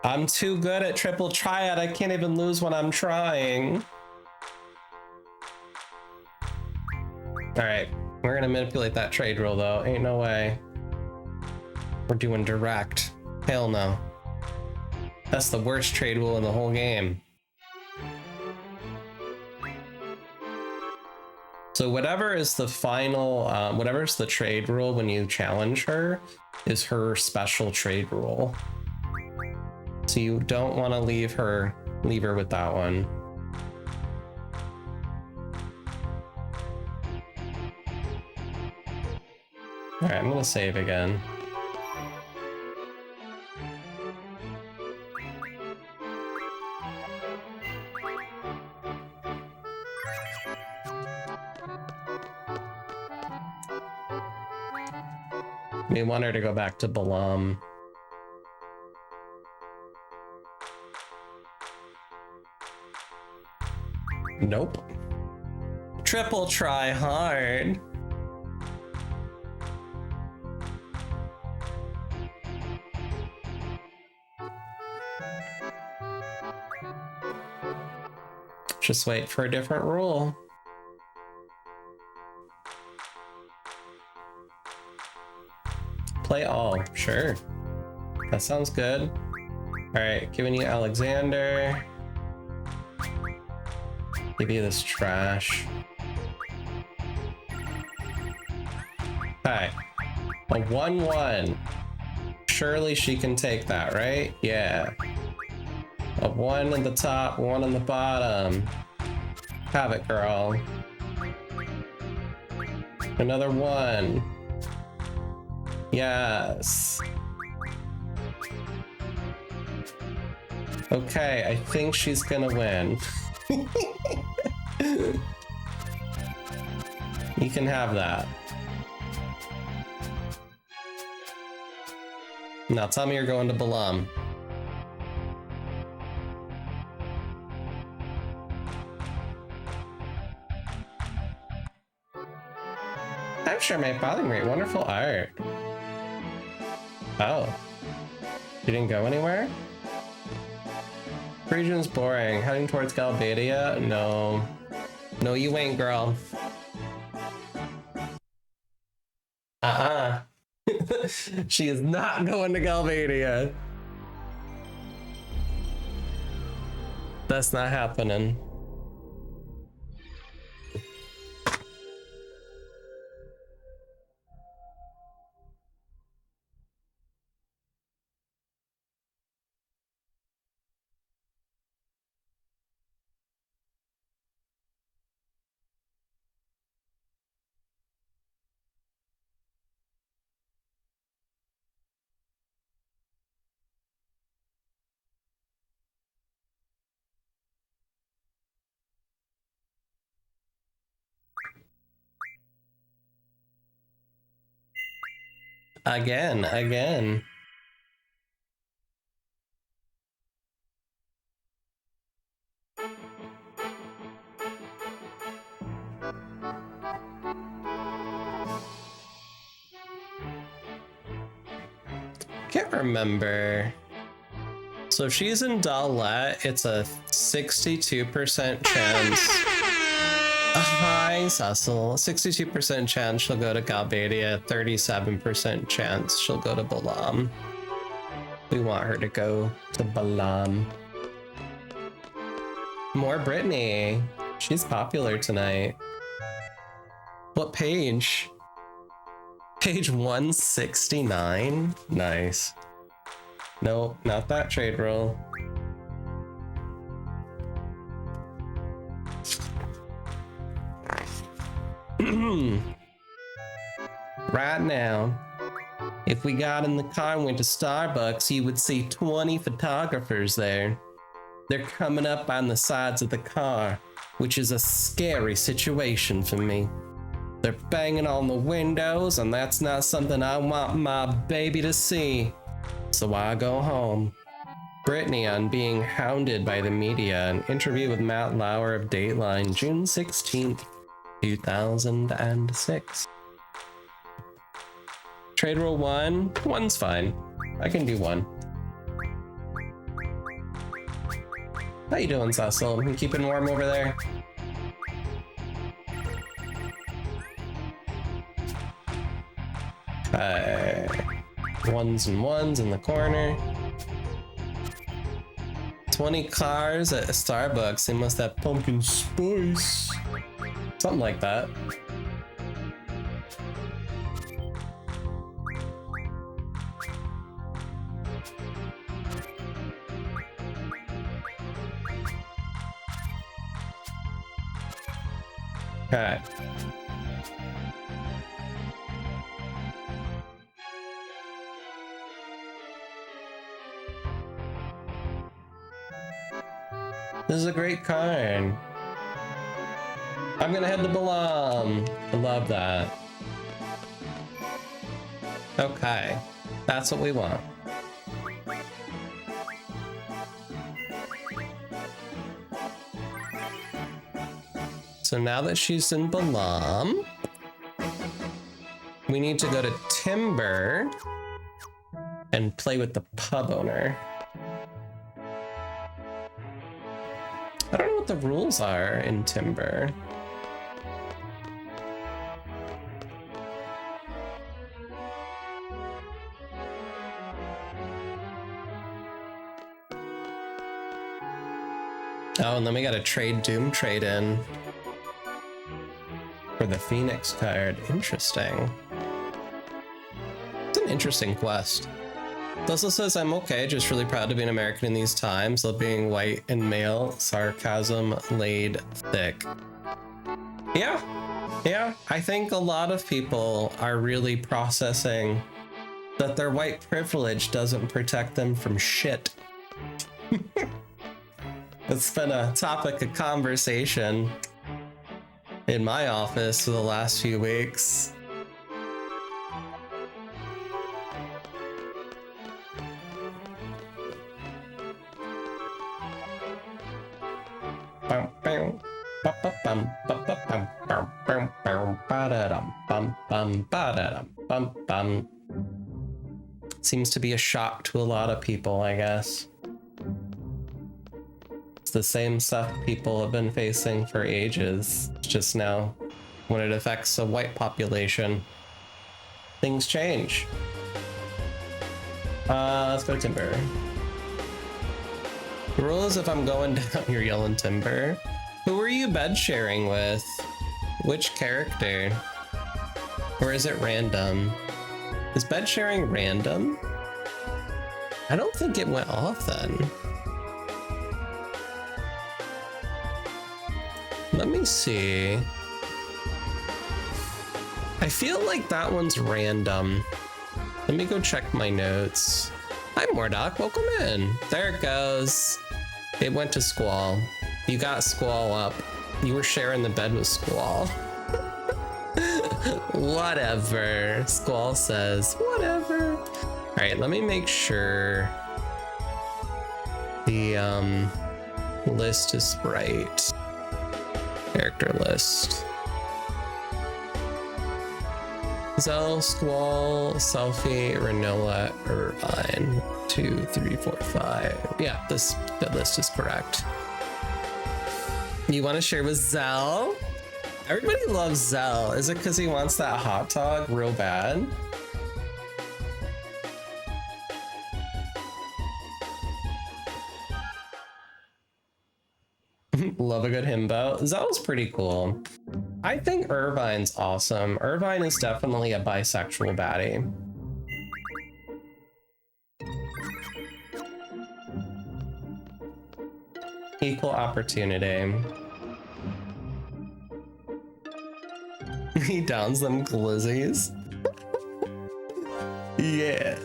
I'm too good at triple triad. I can't even lose when I'm trying. All right, we're gonna manipulate that trade rule though. Ain't no way. We're doing direct. Hell no. That's the worst trade rule in the whole game. So whatever is the final, whatever's the trade rule when you challenge her is her special trade rule. So you don't want to leave her with that one. All right, I'm gonna save again. We want her to go back to Balam. Nope. Triple try hard. Just wait for a different rule. Play all, sure. That sounds good. All right, giving you Alexander. Give you this trash. Okay, a 1-1. Surely she can take that, right? Yeah. A 1 in the top, 1 in the bottom. Have it, girl. Another 1. Yes. Okay, I think she's gonna win. You can have that. Now tell me you're going to Balam. I'm sure my father great wonderful art. Oh. You didn't go anywhere? Region's boring. Heading towards Galbadia? No. No, you ain't, girl. She is not going to Galbadia. That's not happening. Again. Can't remember. So if she's in Dalet, it's a 62% chance. Hi, Cecil. 62% chance she'll go to Galbadia, 37% chance she'll go to Balam. We want her to go to Balam. More Brittany. She's popular tonight. What page? Page 169? Nice. Nope, not that trade roll. Right now, if we got in the car and went to Starbucks, you would see 20 photographers there. They're coming up on the sides of the car, which is a scary situation for me. They're banging on the windows, and that's not something I want my baby to see. So I go home. Brittany on being hounded by the media. An interview with Matt Lauer of Dateline, June 16th, 2006. Trade roll 1. 1's fine. I can do 1. How you doing, Cecil? You keeping warm over there? Okay. 1s and 1s in the corner. 20 cars at a Starbucks. They must have pumpkin spice. Something like that. Okay. This is a great card. I'm gonna head to Balam. I love that. Okay, that's what we want. So now that she's in Balam, we need to go to Timber and play with the pub owner. I don't know what the rules are in Timber. Oh, and then we got a Doom trade in for the Phoenix card. Interesting. It's an interesting quest. It also says, I'm okay, just really proud to be an American in these times, love being white and male, sarcasm laid thick. Yeah, I think a lot of people are really processing that their white privilege doesn't protect them from shit. It's been a topic of conversation in my office for the last few weeks. Seems to be a shock to a lot of people, I guess. It's the same stuff people have been facing for ages. It's just now, when it affects a white population, things change. Let's go Timber. The rule is if I'm going down, you're yelling Timber. Who are you bed sharing with? Which character? Or is it random? Is bed sharing random? I don't think it went off then. Let me see. I feel like that one's random. Let me go check my notes. Hi, Mordock, welcome in. There it goes. It went to Squall. You got Squall up. You were sharing the bed with Squall. Whatever, Squall says, whatever. All right, let me make sure the list is right. Character list. Zell, Squall, Selfie, Renoa, Irvine. 2, 3, 4, 5. Yeah, the list is correct. You want to share with Zell? Everybody loves Zell. Is it because he wants that hot dog real bad? Love a good himbo. Zell's pretty cool. I think Irvine's awesome. Irvine is definitely a bisexual baddie. Equal opportunity. he downs them glizzies. Yeah.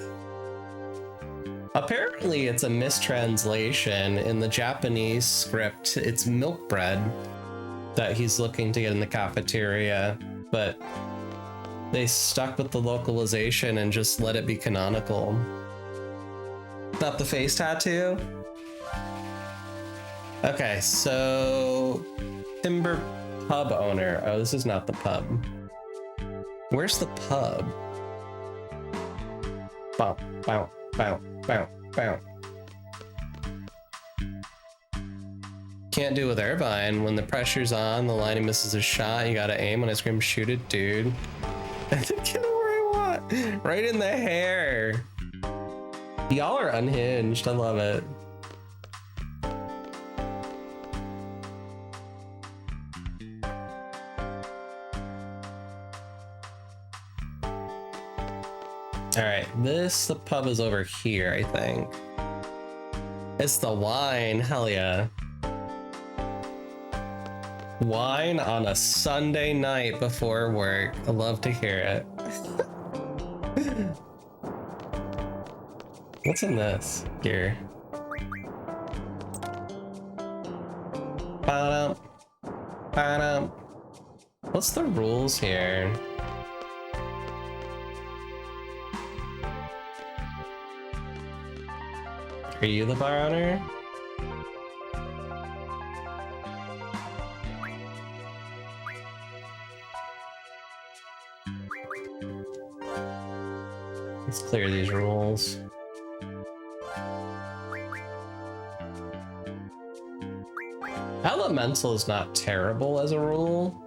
Apparently it's a mistranslation in the Japanese script. It's milk bread that he's looking to get in the cafeteria, but they stuck with the localization and just let it be canonical. Not the face tattoo? Okay, so Timber pub owner. Oh, this is not the pub. Where's the pub? Bow, bow, bow, bow, bow. Can't do with Irvine. When the pressure's on, the line misses a shot, you gotta aim. When I scream, shoot it, dude. Get it where I want. Right in the hair. Y'all are unhinged. I love it. All right, the pub is over here, I think. It's the wine, hell yeah. Wine on a Sunday night before work. I love to hear it. What's in this here? Ba-dum. Ba-dum. What's the rules here? Are you the bar owner? Let's clear these rules. Elemental is not terrible as a rule,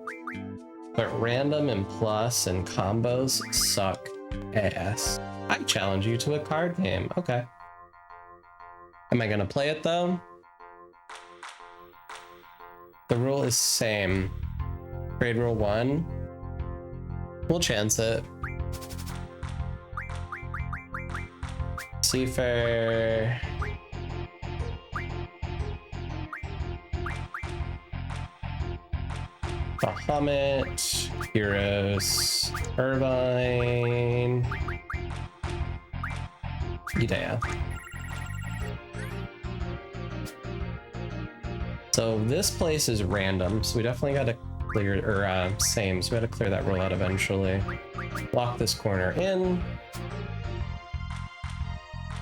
but random and plus and combos suck ass. I challenge you to a card game. Okay. Am I gonna play it though? The rule is same. Grade rule 1. We'll chance it. Seafair. Bahamut. Heroes. Irvine. Idea. So this place is random, so we definitely got to clear, or same, so we got to clear that rule out eventually. Lock this corner in.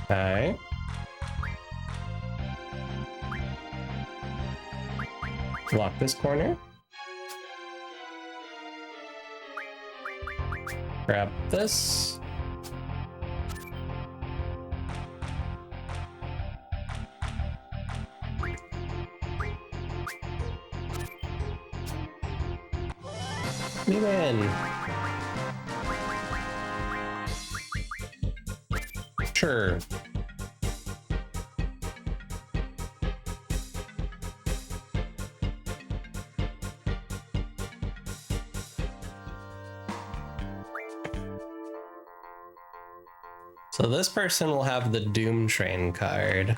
Okay. Lock this corner. Grab this. Move in. Sure. So this person will have the Doom Train card.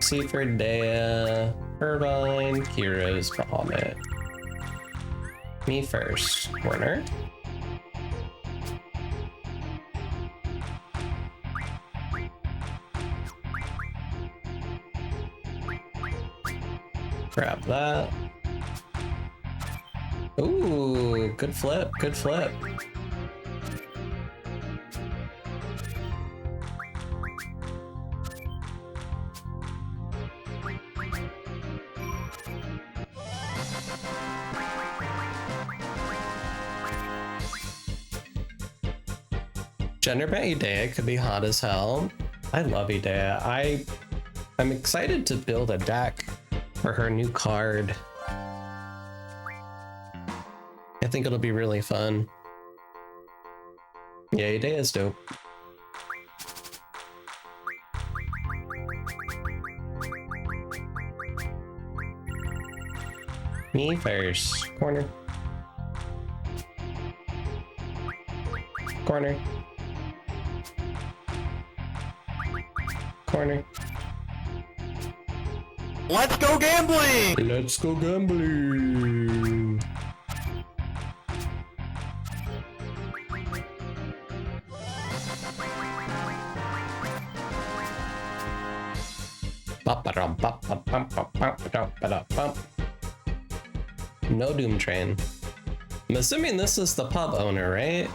Seaford, Dea, Irvine, Heroes, Bahamut. Me first. Corner. Grab that. Ooh, good flip, good flip. Gender bent Idea could be hot as hell. I love Idea. I'm excited to build a deck for her new card. I think it'll be really fun. Yeah, Idea is dope. Me first. Corner. Corner. Corner. Let's go gambling! Let's go gambling! No Doom Train. I'm assuming this is the pub owner, right?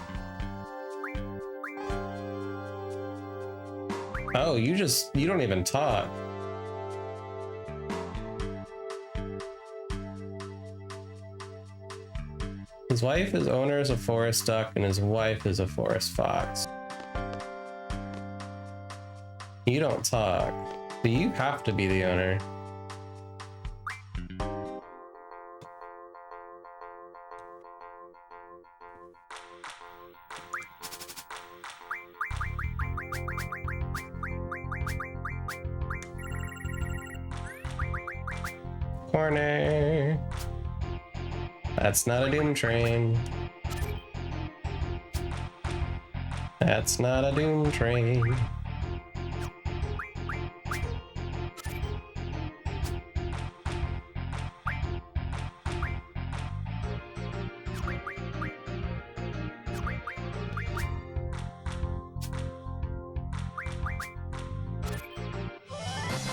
Oh, you don't even talk. His wife is owner is a forest duck and his wife is a forest fox. You don't talk, but you have to be the owner. Corner. That's not a Doom Train. That's not a Doom Train.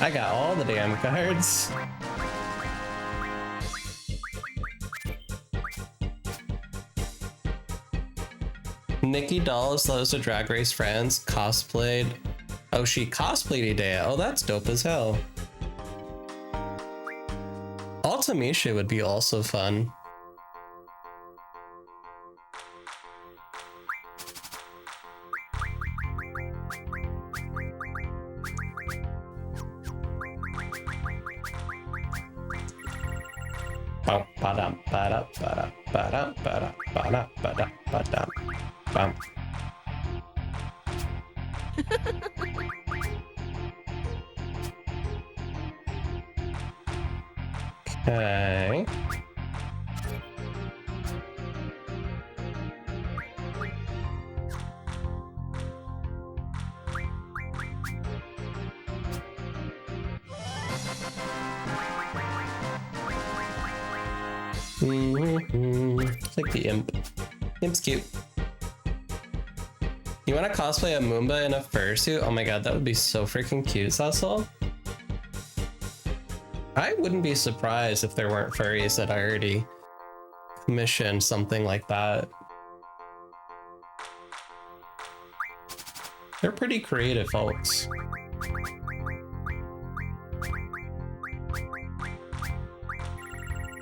I got all the damn cards. Nikki Dolls loves to Drag Race Friends, cosplayed. Oh, she cosplayed Idea. Oh, that's dope as hell. Ultimisha would be also fun. Okay. Like the imp. Imp's cute. You want to cosplay a Moomba in a fursuit? Oh my god, that would be so freaking cute, Cecil. I wouldn't be surprised if there weren't furries that already commissioned something like that. They're pretty creative folks.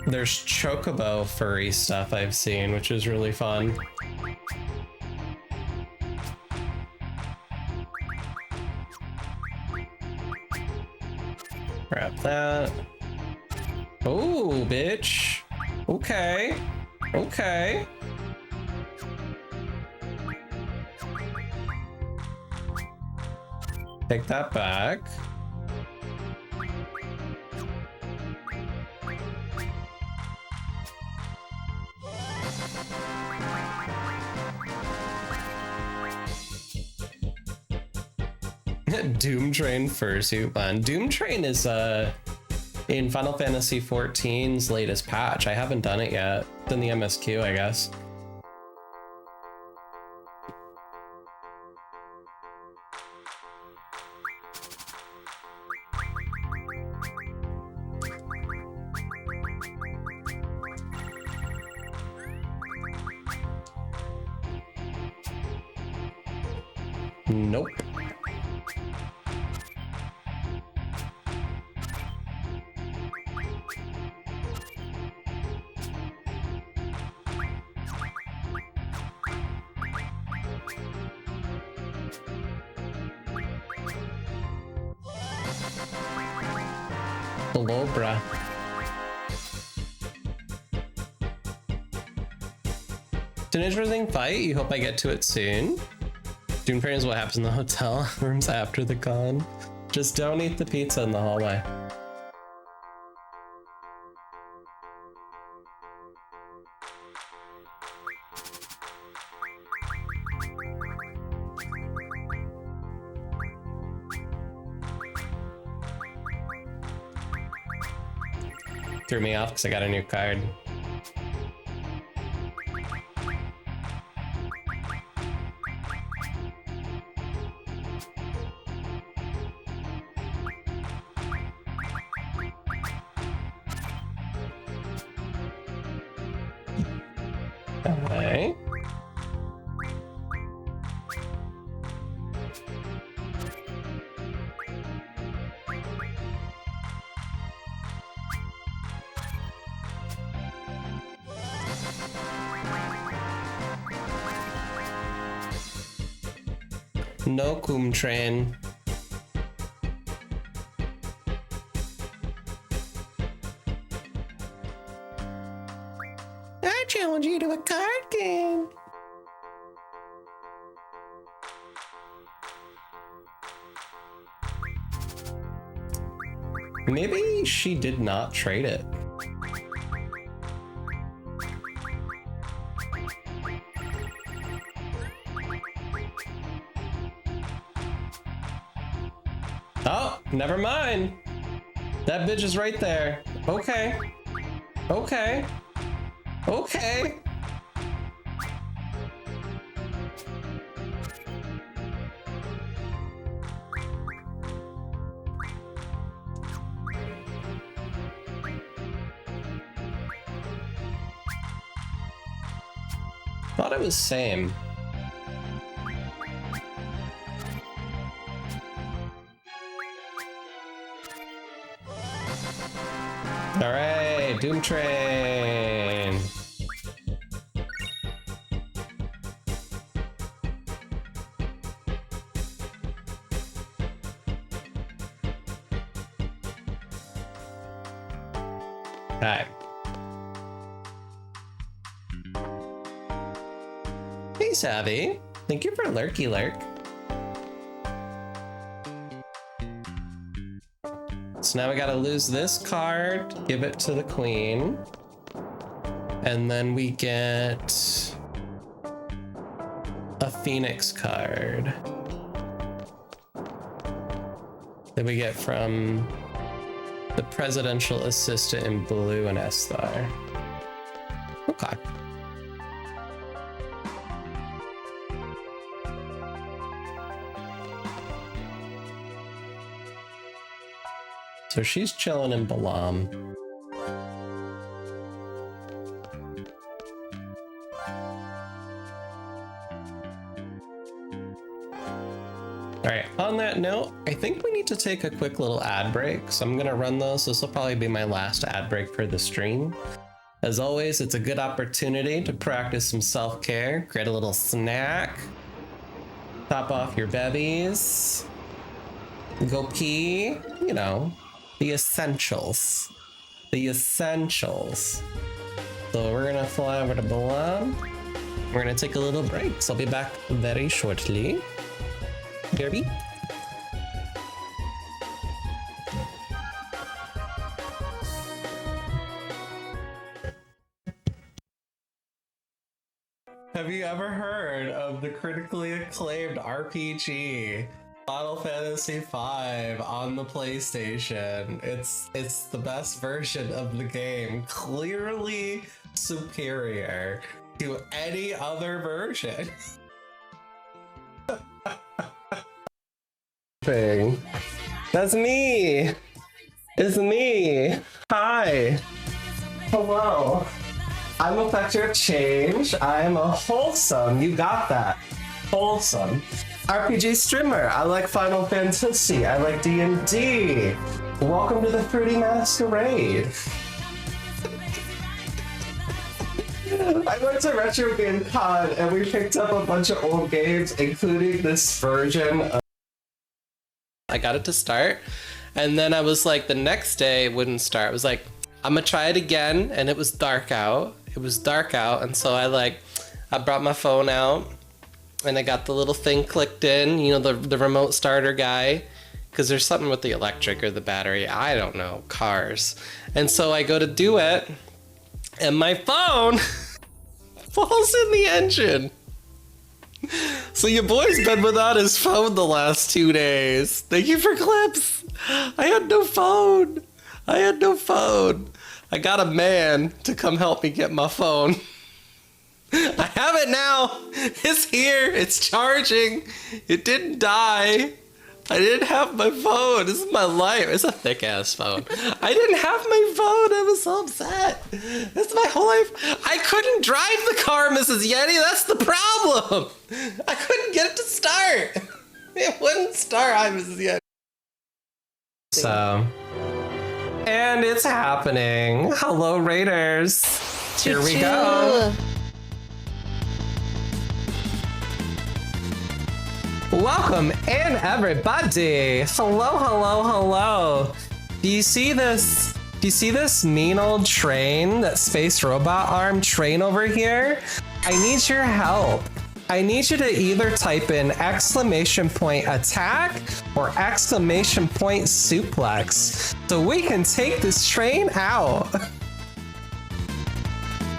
There's chocobo furry stuff I've seen, which is really fun. Grab that. Oh, bitch. Okay. Okay. Take that back. Doom Train fursuit one. Doom Train is in Final Fantasy XIV's latest patch. I haven't done it yet. It's in the MSQ, I guess. Nope. Hello, bruh. Teenage Rising fight? You hope I get to it soon? Doom Train is what happens in the hotel rooms after the con. Just don't eat the pizza in the hallway. Threw me off because I got a new card. Okay. No cum train. I challenge you to a card game. Maybe she did not trade it. Oh, never mind. That bitch is right there. Okay. Okay. Okay. Thought it was same. All right, Doom Train. Hi. Hey, Savvy. Thank you for Lurky Lurk. So now we gotta lose this card, give it to the queen, and then we get a Phoenix card that we get from the presidential assistant in blue and S-Star. Okay. So she's chilling in Balam. All right, on that note, I think we need to take a quick little ad break. So I'm gonna run those. This will probably be my last ad break for the stream. As always, it's a good opportunity to practice some self-care, create a little snack, top off your bevies, go pee, you know, the essentials. The essentials. So we're gonna fly over to Balam. We're gonna take a little break, so I'll be back very shortly. Derby. Have you ever heard of the critically acclaimed RPG Final Fantasy V on the PlayStation? It's the best version of the game, clearly superior to any other version. That's me. It's me. Hi. Hello. I'm a factor of change. I'm a wholesome. You got that. Wholesome. RPG streamer. I like Final Fantasy. I like D&D. Welcome to the Fruity Masquerade. I went to Retro Game Con and we picked up a bunch of old games, including this version of... I got it to start, and then I was like, the next day it wouldn't start. I was like, I'm gonna try it again, and it was dark out. It was dark out, and so I brought my phone out, and I got the little thing clicked in, you know, the remote starter guy, because there's something with the electric or the battery, I don't know, cars. And so I go to do it, and my phone falls in the engine. So your boy's been without his phone the last 2 days. Thank you for clips. I had no phone. I got a man to come help me get my phone. I have it now. It's here. It's charging. It didn't die. I didn't have my phone. This is my life. It's a thick ass phone. I didn't have my phone. I was so upset. This is my whole life. I couldn't drive the car, Mrs. Yeti. That's the problem. I couldn't get it to start. It wouldn't start. Hi, Mrs. Yeti. So, and it's happening. Hello, Raiders. Here we go. Welcome in, everybody. Hello, hello, hello. Do you see this? Do you see this mean old train, that space robot arm train over here? I need your help. I need you to either type in !attack or !suplex so we can take this train out.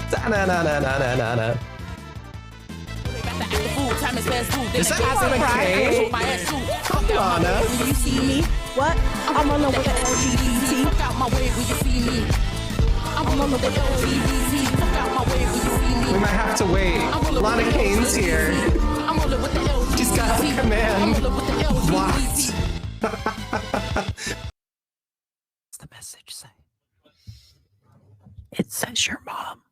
Da-na-na-na-na-na-na. Is that okay? Come on, you see me? What? I'm on the way to LGBT. Fuck out my way when you see me. I'm on the way to LGBT. Fuck out my way when you see me. We might have to wait. A lot of Kane's here. She's got a command. What? What's the message say? It says your mom.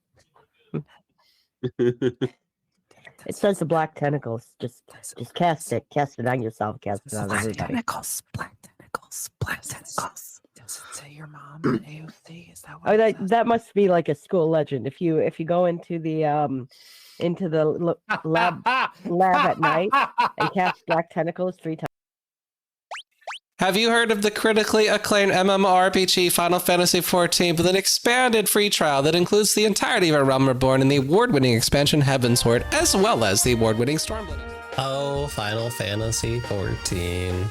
It says the black tentacles. Just cast it. Cast it on yourself. Cast it on everybody. Tentacles. Black tentacles. Black tentacles. Does it say your mom in AOC? Is that what? Oh, that must be like a school legend. If you go into the lab at night and cast black tentacles 3 times. Have you heard of the critically acclaimed MMORPG Final Fantasy XIV with an expanded free trial that includes the entirety of A Realm Reborn and the award-winning expansion Heavensward, as well as the award-winning Stormblood? Oh, Final Fantasy XIV.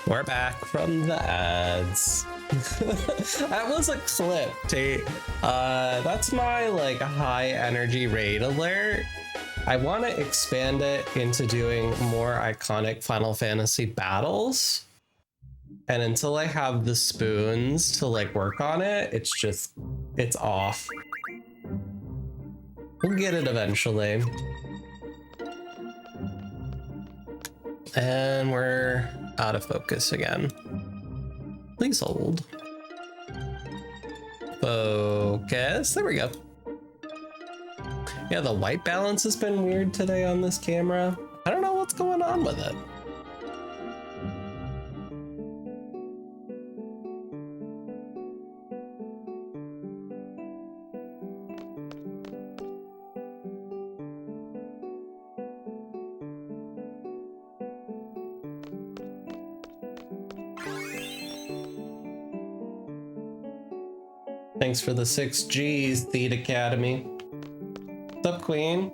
We're back from the ads. That was a clip, Tate. That's my high energy raid alert. I want to expand it into doing more iconic Final Fantasy battles. And until I have the spoons to work on it, it's off. We'll get it eventually. And we're out of focus again. Please hold. Focus. There we go. Yeah, the white balance has been weird today on this camera. I don't know what's going on with it. Thanks for the 6 G's, Theed Academy. What's up, Queen?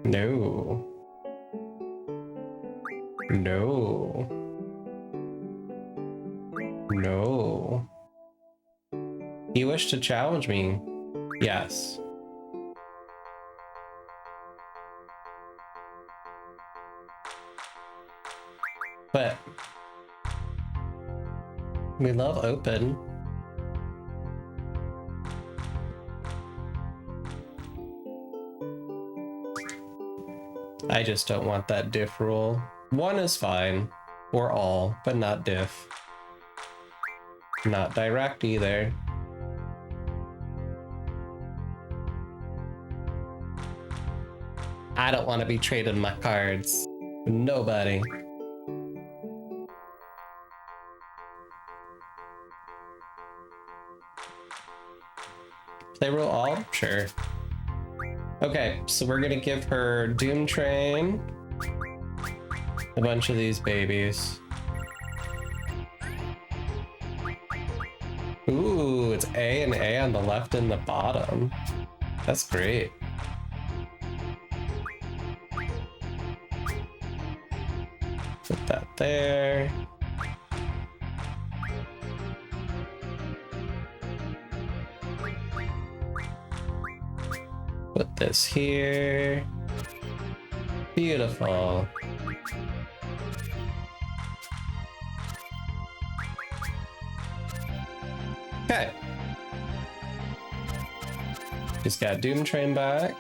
No. No. No. You wish to challenge me? Yes. But we love open. I just don't want that diff rule. 1 is fine, or all, but not diff. Not direct either. I don't want to be trading my cards. Nobody. Play rule all? Sure. Okay, so we're gonna give her Doom Train, a bunch of these babies. Ooh, it's A and A on the left and the bottom. That's great. Put that there. Put this here. Beautiful. Okay. Just got Doom Train back.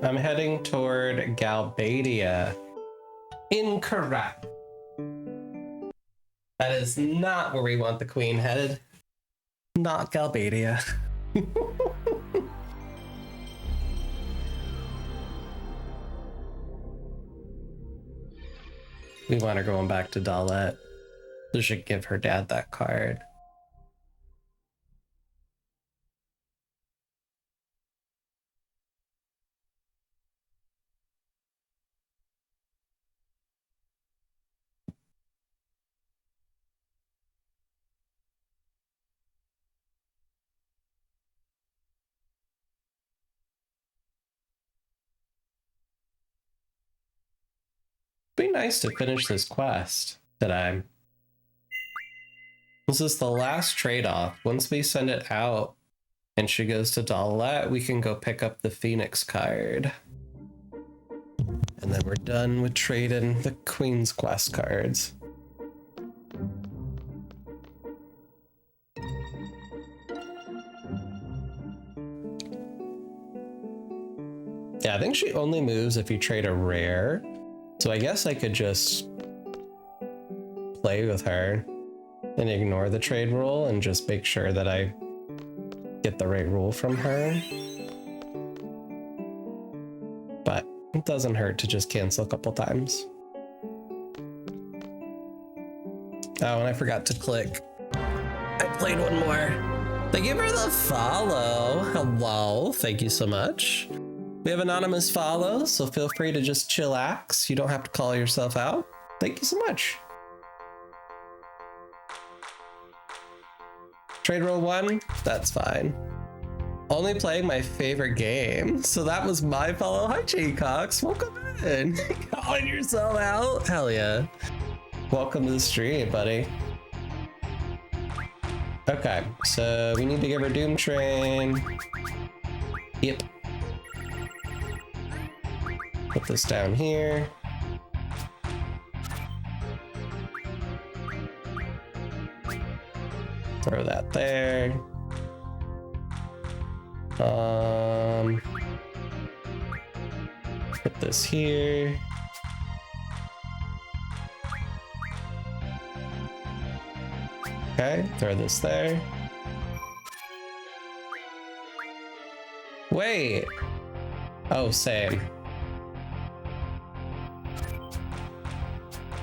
I'm heading toward Galbadia. Incorrect. That is not where we want the queen headed. Not Galbadia. We want her going back to Dalet. We should give her dad that card. Be nice to finish this quest today. This is the last trade-off. Once we send it out and she goes to Dalet, we can go pick up the Phoenix card. And then we're done with trading the Queen's Quest cards. Yeah, I think she only moves if you trade a rare. So I guess I could just play with her and ignore the trade rule and just make sure that I get the right rule from her. But it doesn't hurt to just cancel a couple times. Oh, and I forgot to click. I played one more. Thank you for the follow. Hello, thank you so much. We have anonymous follows, so feel free to just chillax. You don't have to call yourself out. Thank you so much. Trade roll 1, that's fine. Only playing my favorite game. So that was my follow. Hi, J-Cox. Welcome in. Calling yourself out? Hell yeah. Welcome to the stream, buddy. Okay, so we need to give her Doom Train. Yep. Put this down here. Throw that there. Put this here. Okay, throw this there. Wait. Oh, same.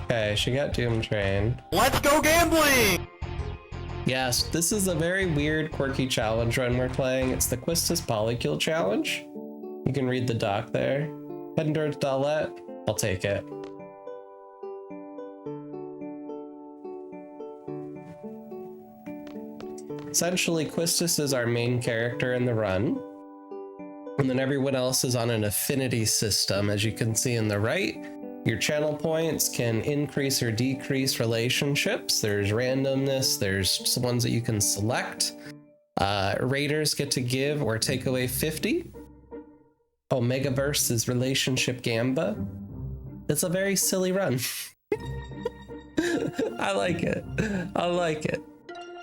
Okay, she got Doom Train. Let's go gambling! Yes, this is a very weird, quirky challenge run we're playing. It's the Quistis Polycule Challenge. You can read the doc there. Heading towards Dalet. I'll take it. Essentially, Quistis is our main character in the run. And then everyone else is on an affinity system, as you can see in the right. Your channel points can increase or decrease relationships. There's randomness, there's ones that you can select. Raiders get to give or take away 50. Omegaverse is relationship gamba. It's a very silly run. I like it. I like it.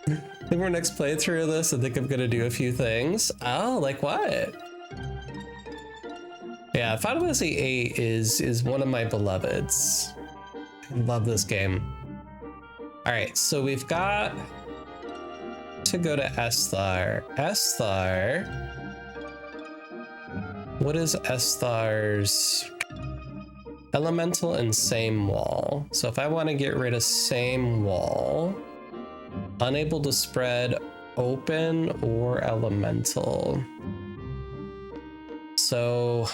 I think our next playthrough of this, I think I'm gonna do a few things. Oh, like what? Yeah, Final Fantasy VIII is one of my beloveds. I love this game. All right, so we've got to go to Esthar. Esthar. What is Esthar's elemental and same wall? So if I want to get rid of same wall, unable to spread open or elemental. So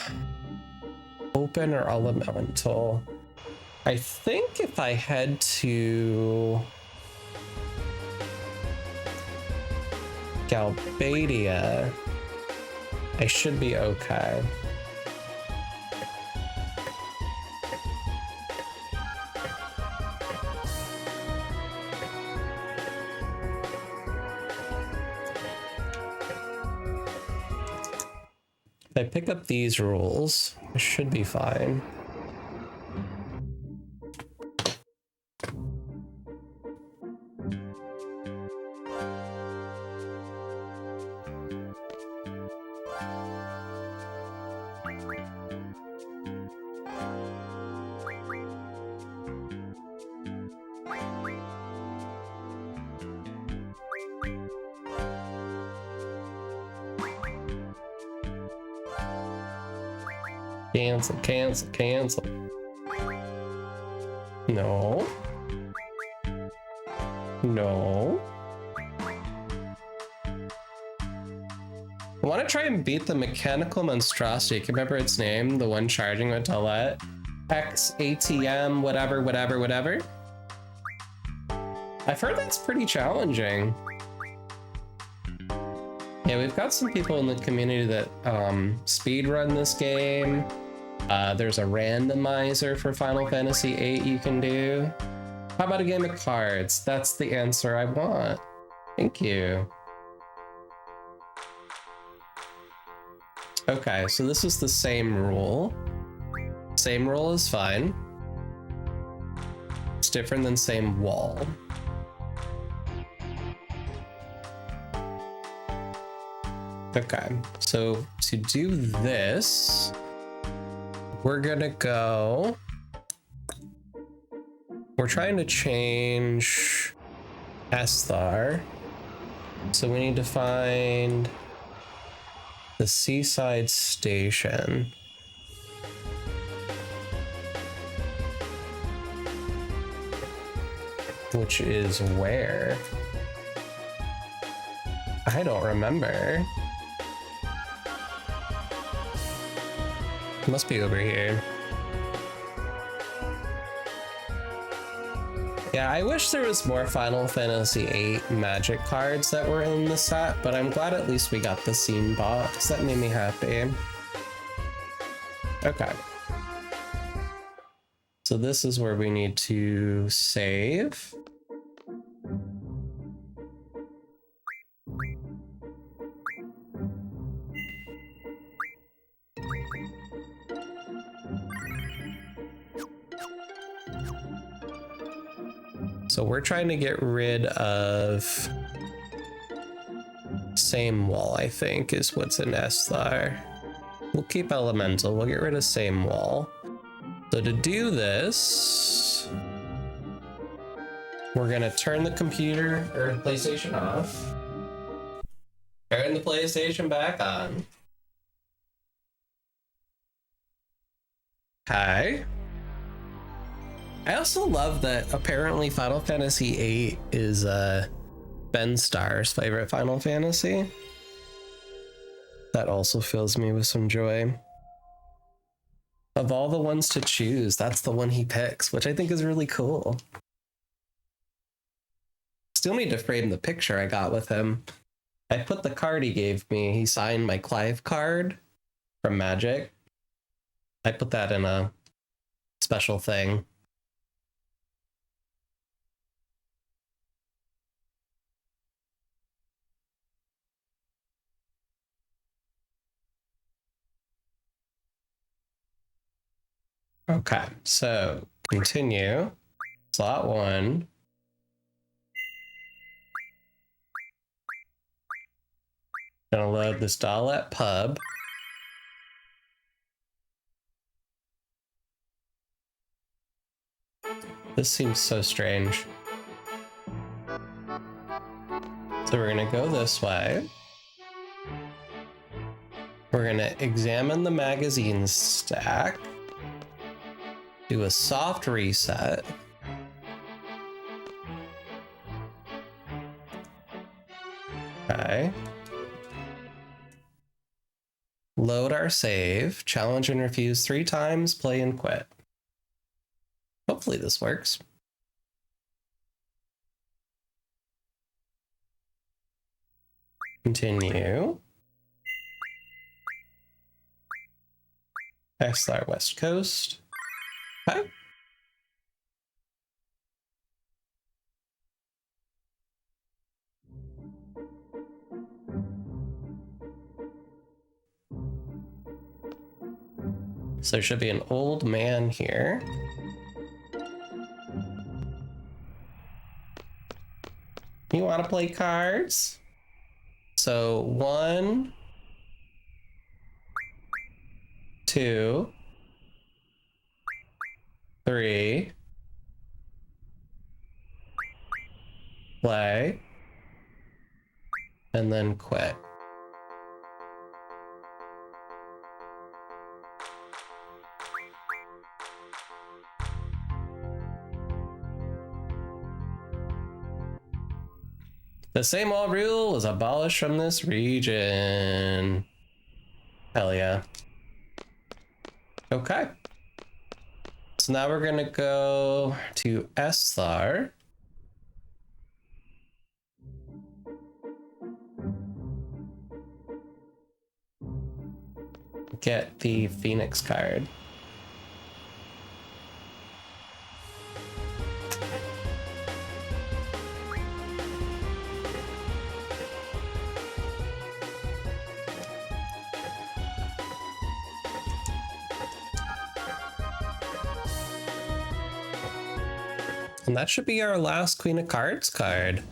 open or elemental. I think if I head to Galbadia, I should be okay. I pick up these rules, I should be fine. Cancel, cancel, cancel. No. No. I want to try and beat the mechanical monstrosity. I can remember its name, the one charging with Toilette. X ATM, whatever, whatever, whatever. I've heard that's pretty challenging. Yeah, we've got some people in the community that speedrun this game. There's a randomizer for Final Fantasy VIII you can do. How about a game of cards? That's the answer I want. Thank you. Okay, so this is the same rule. Same rule is fine. It's different than same wall. Okay, so to do this, we're gonna go. We're trying to change Esthar. So we need to find the seaside station. Which is where? I don't remember. It must be over here. Yeah, I wish there was more Final Fantasy VIII magic cards that were in the set, but I'm glad at least we got the scene box. That made me happy. Okay. So this is where we need to save. So we're trying to get rid of same wall, I think, is what's in Esthar. We'll keep elemental, we'll get rid of same wall. So to do this, we're gonna turn the computer or PlayStation off. Turn the PlayStation back on. Okay. I also love that apparently Final Fantasy VIII is Ben Starr's favorite Final Fantasy. That also fills me with some joy. Of all the ones to choose, that's the one he picks, which I think is really cool. Still need to frame the picture I got with him. I put the card he gave me. He signed my Clive card from Magic. I put that in a special thing. Okay, so continue. Slot 1. Gonna load this Dalet pub. This seems so strange. So we're gonna go this way. We're gonna examine the magazine stack. Do a soft reset. Okay. Load our save. Challenge and refuse 3 times. Play and quit. Hopefully this works. Continue. Esthar West Coast. Okay. So there should be an old man here. You want to play cards? So 1, 2, 3, play, and then quit. The same old rule was abolished from this region. Hell yeah. Okay. So now we're gonna go to Esthar. Get the Phoenix card. And that should be our last Queen of Cards card.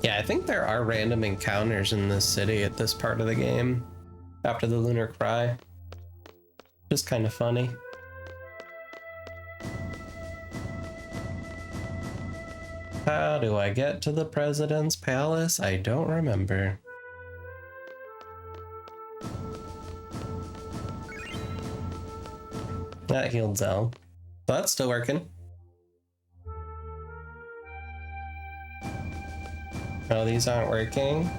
Yeah, I think there are random encounters in this city at this part of the game after the Lunar Cry. Just kind of funny. How do I get to the President's Palace? I don't remember. That healed Zell. So that's still working. Oh, these aren't working.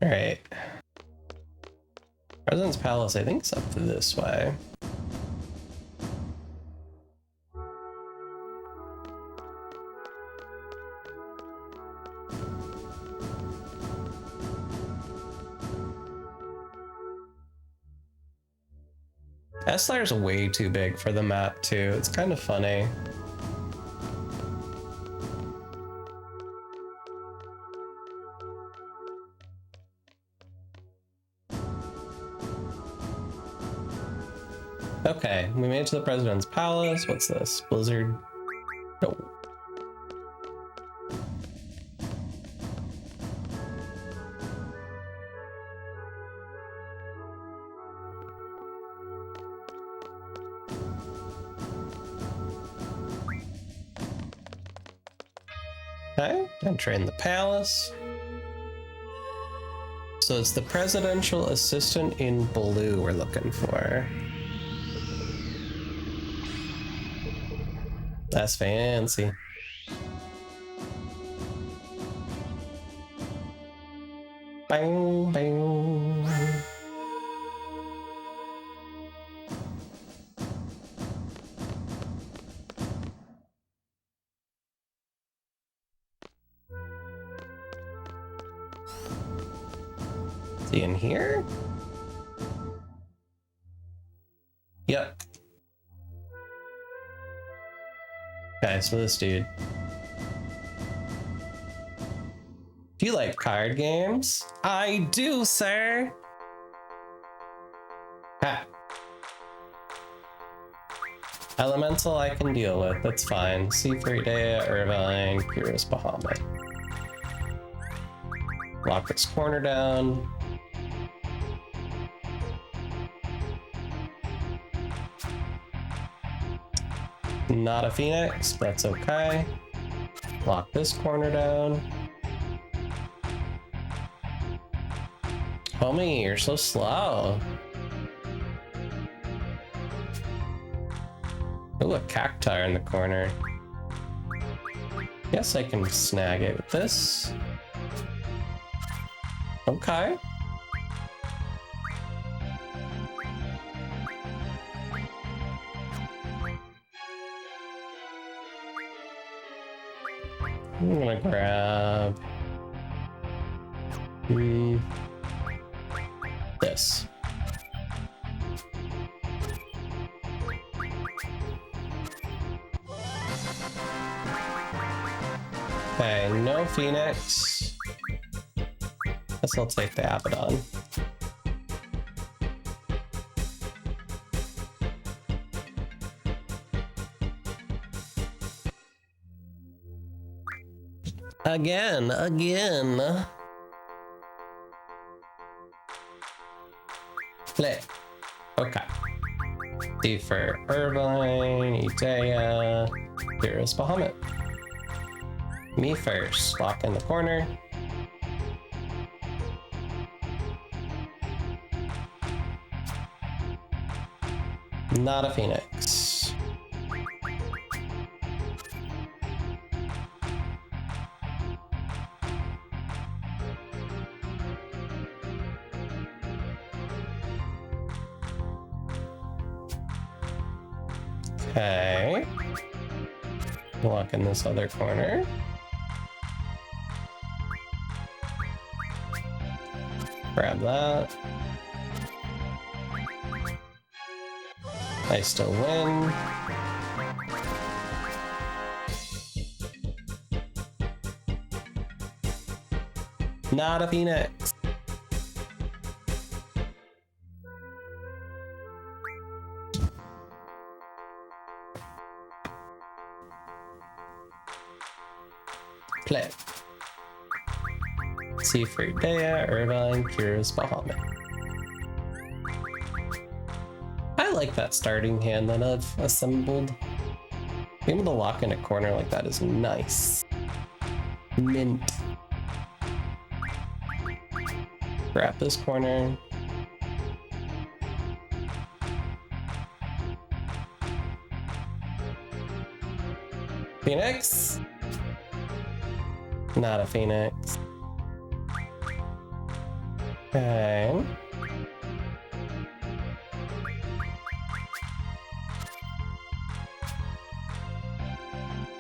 Alright. President's Palace, I think, is up to this way. Esthar is way too big for the map too. It's kind of funny. Okay, we made it to the President's Palace. What's this? Blizzard? No. Okay, entering the palace. So it's the presidential assistant in blue we're looking for. That's fancy. Bang, bang. Is he in here? Yep. Okay, so this dude. Do you like card games? I do, sir. Ha. Elemental I can deal with, that's fine. C3 Dea, Irvine, Curious Bahamut. Lock this corner down. Not a Phoenix, that's okay. Lock this corner down. Homie, you're so slow. Ooh, a cacti in the corner. Yes, I can snag it with this. Okay. I'm gonna grab this. Okay, no Phoenix. Guess I'll take the Abaddon. Again. Play. Okay. D for Irvine, Idea, Heroes Bahamut. Me first. Lock in the corner. Not a Phoenix. Okay. Lock in this other corner. Grab that. I still win. Not a Phoenix. Play. C for Dea, Irvine, Curious Bahamut. I like that starting hand that I've assembled. Being able to lock in a corner like that is nice. Mint. Grab this corner. Phoenix? Not a Phoenix. Okay.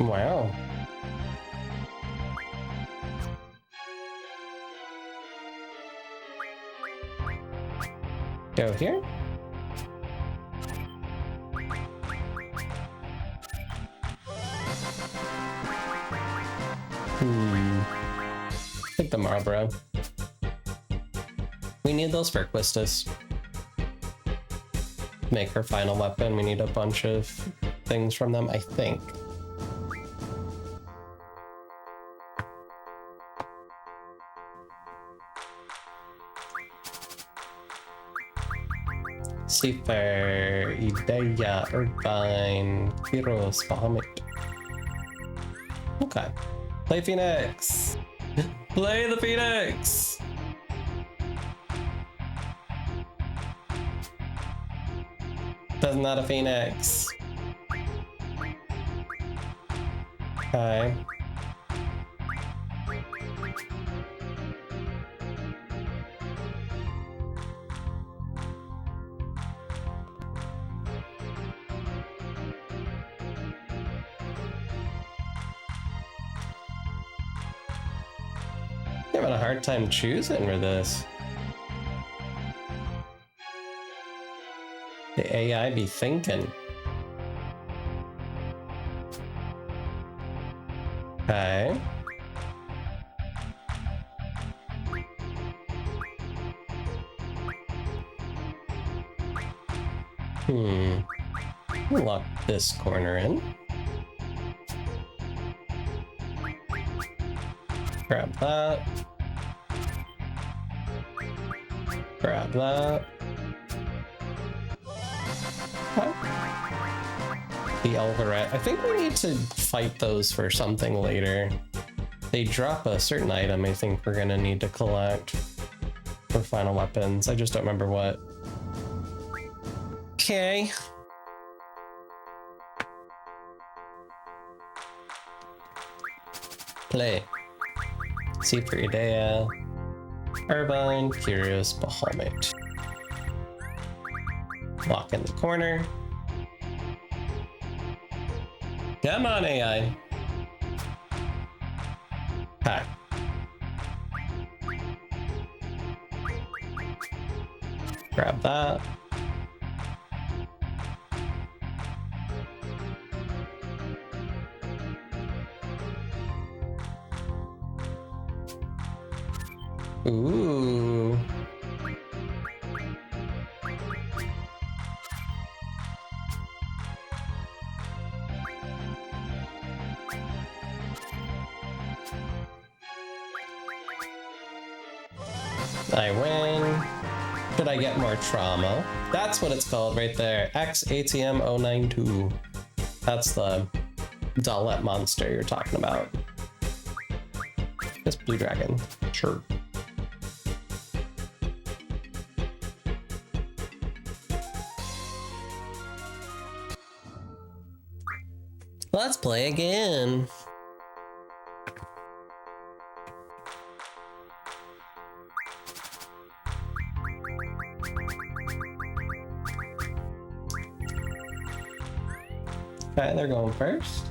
Wow. Go here. Take the Marlboro. We need those for Quistis. Make her final weapon. We need a bunch of things from them, I think. Super, Idea, Irvine, Heroes, Bahamut. Okay. Play Phoenix! Play the Phoenix! That's not a Phoenix. Okay. I'm having a hard time choosing for this. The AI be thinking. Okay. Lock this corner in. Grab that. Grab that. The Elvaret. I think we need to fight those for something later. They drop a certain item I think we're gonna need to collect for final weapons. I just don't remember what. Okay. Play. C for Idea. Irvine, Curious, Bahamut. Lock in the corner. Come on, AI. Hi. Grab that. Ooh. I win. Should I get more trauma? That's what it's called right there. XATM092. That's the Dallet monster you're talking about. This blue dragon. Sure. Let's play again. Okay, they're going first.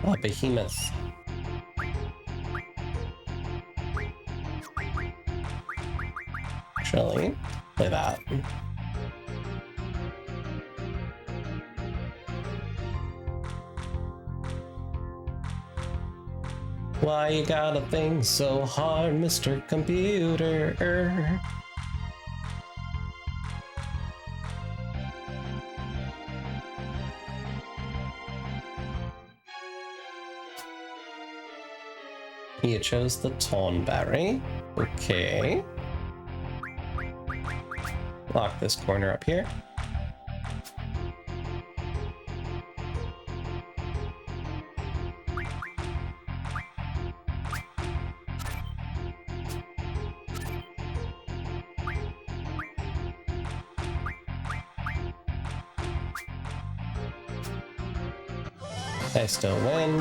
Oh, behemoth. Actually, play that. Why you gotta think so hard, Mr. Computer? You chose the Tonberry. Okay. Lock this corner up here. I still win.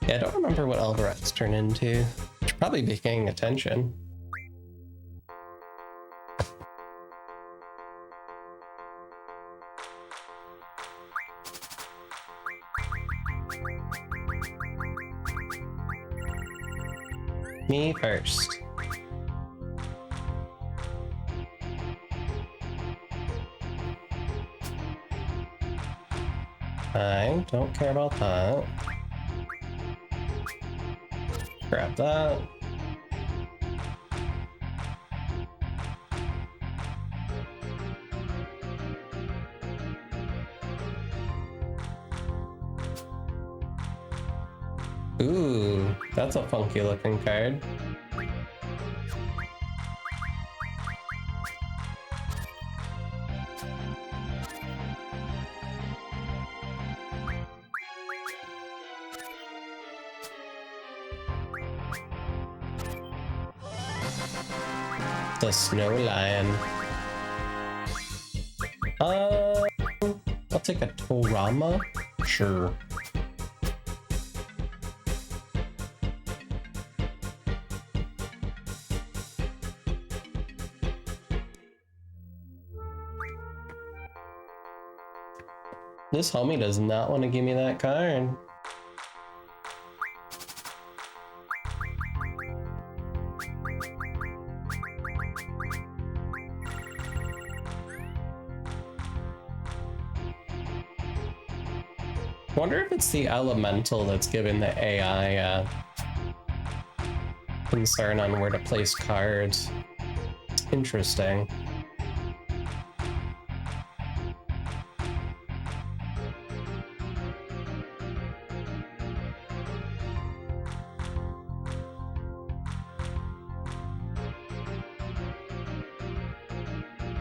Yeah, I don't remember what Alvarez turned into. Should probably be paying attention. Me first. I don't care about that. Grab that. Ooh, that's a funky looking card. The Snow Lion. I'll take a Torama. Sure. This homie does not want to give me that card. Wonder if it's the elemental that's giving the AI concern on where to place cards. Interesting.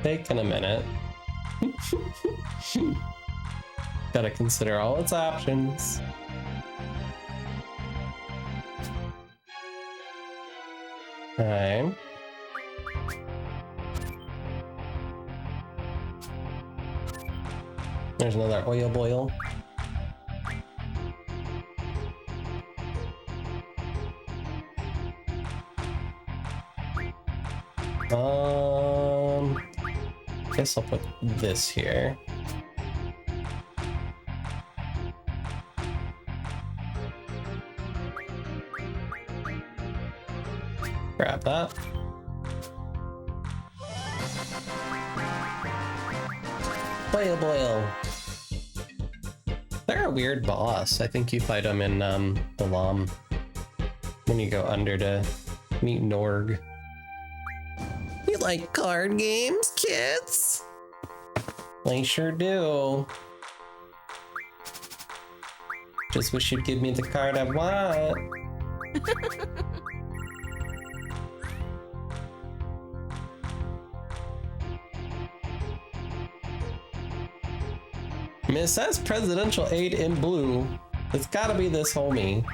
Taking a minute. Gotta consider all its options. Okay. There's another oil boil. Guess I'll put this here. Grab that. Boil, boil. They're a weird boss. I think you fight them in the LOM when you go under to meet Norg. You like card games, kids? I sure do. Just wish you'd give me the card I want. I mean, it says presidential aide in blue. It's gotta be this homie.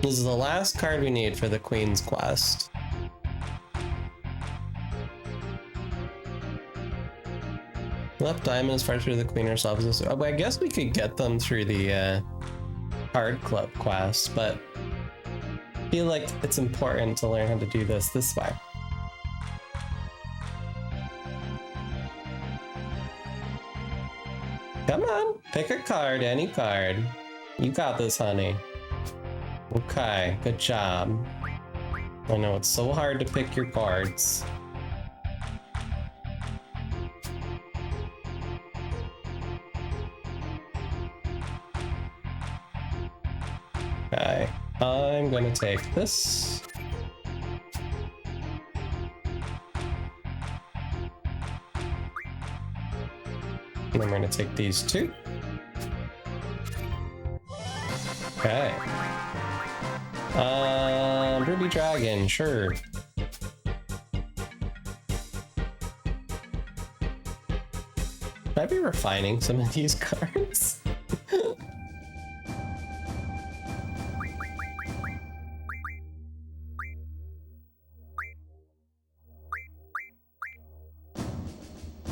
This is the last card we need for the Queen's Quest. Left diamond is first through the Queen herself. I guess we could get them through the card club quest, but I feel like it's important to learn how to do this way. Come on, pick a card, any card. You got this, honey. Okay, good job. I know it's so hard to pick your cards. Okay, I'm gonna take this. And I'm gonna take these two. Okay. Ruby Dragon, sure. Might be refining some of these cards.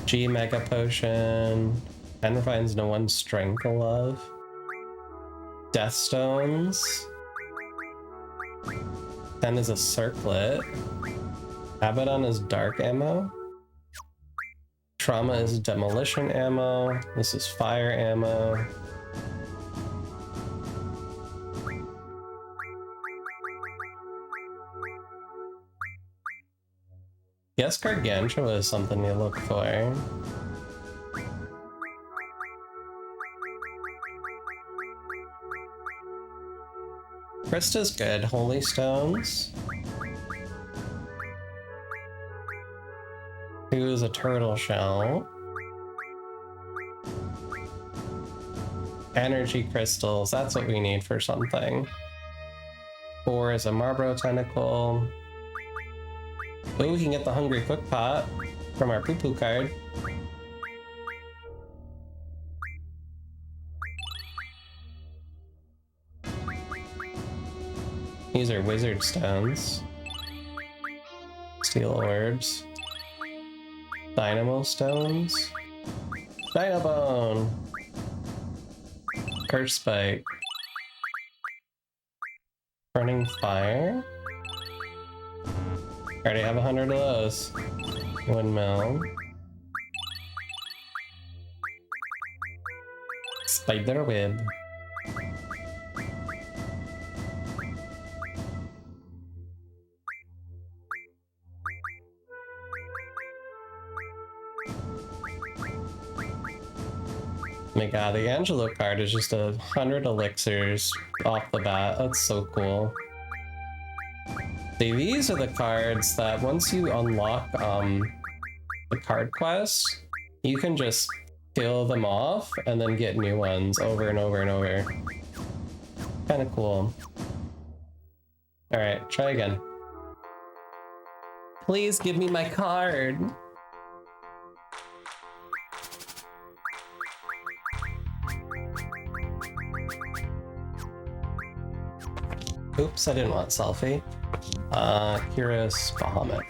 G Mega Potion. And refines no one's strength of love. Death Stones. 10 is a circlet. Abaddon is dark ammo. Trauma is demolition ammo. This is fire ammo. Yes, Gargantua is something you look for. Krista's good. Holy Stones. 2 is a turtle shell. Energy crystals. That's what we need for something. 4 is a Marlboro tentacle. Oh, we can get the Hungry Cook Pot from our poo-poo card. These are wizard stones. Steel orbs. Dynamo stones. Dynabone. Curse spike. Burning fire. Already have 100 of those. Windmill. Spider web. My god, the Angelo card is just 100 elixirs off the bat. That's so cool. See, these are the cards that once you unlock the card quest, you can just kill them off and then get new ones over and over and over. Kind of cool. Alright, try again. Please give me my card. Oops, I didn't want selfie. Curious Bahamut.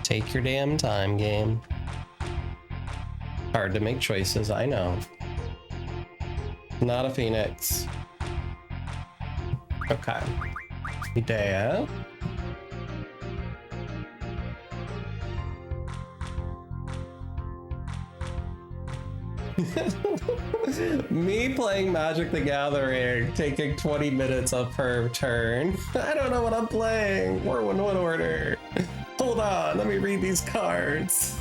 Take your damn time, game. Hard to make choices, I know. Not a phoenix. Okay. Idea. Me playing Magic the Gathering, taking 20 minutes of per turn. I don't know what I'm playing. We're in what order? Hold on, let me read these cards.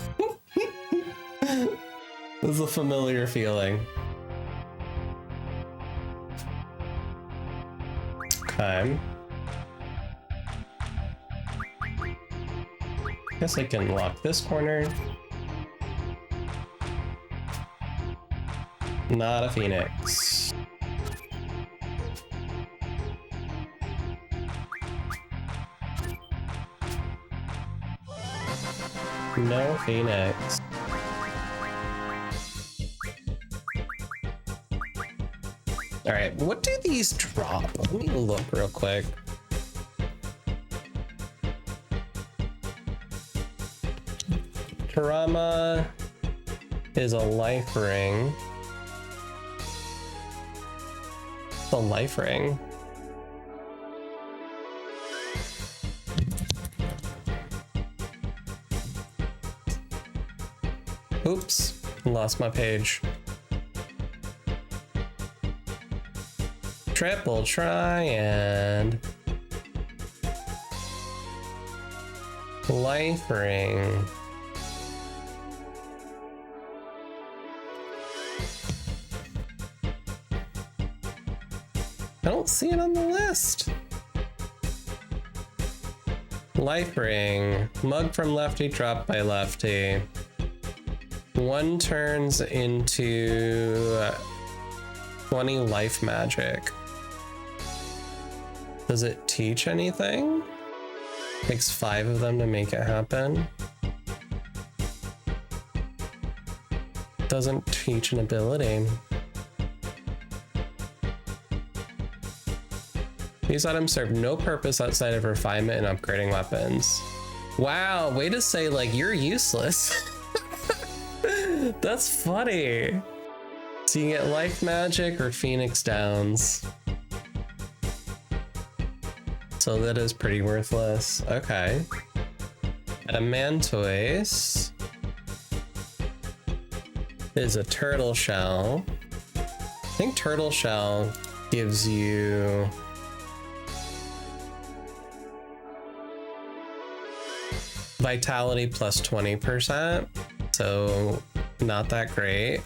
This is a familiar feeling. Okay. Guess I can lock this corner. Not a Phoenix. No Phoenix. Alright, what do these drop? Let me look real quick. Karama is a life ring. A life ring. Oops, lost my page. Triple try and life ring. I don't see it on the list. Life ring. Mug from lefty, dropped by lefty. One turns into 20 life magic. Does it teach anything? Takes 5 of them to make it happen. Doesn't teach an ability. These items serve no purpose outside of refinement and upgrading weapons. Wow, way to say like you're useless. That's funny. So you get life magic or Phoenix Downs. So that is pretty worthless. Okay. Adamantoise is a turtle shell. I think turtle shell gives you vitality plus 20%, so not that great.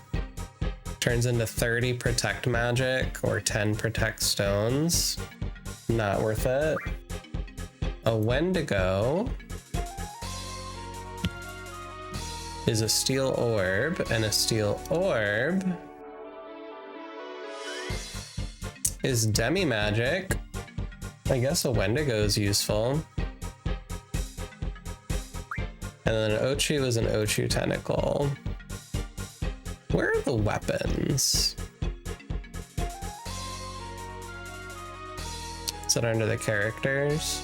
Turns into 30 protect magic or 10 protect stones. Not worth it. A Wendigo is a steel orb, and a steel orb is demi magic. I guess a Wendigo is useful. And then an Ochu is an Ochu tentacle. Where are the weapons? Is it under the characters?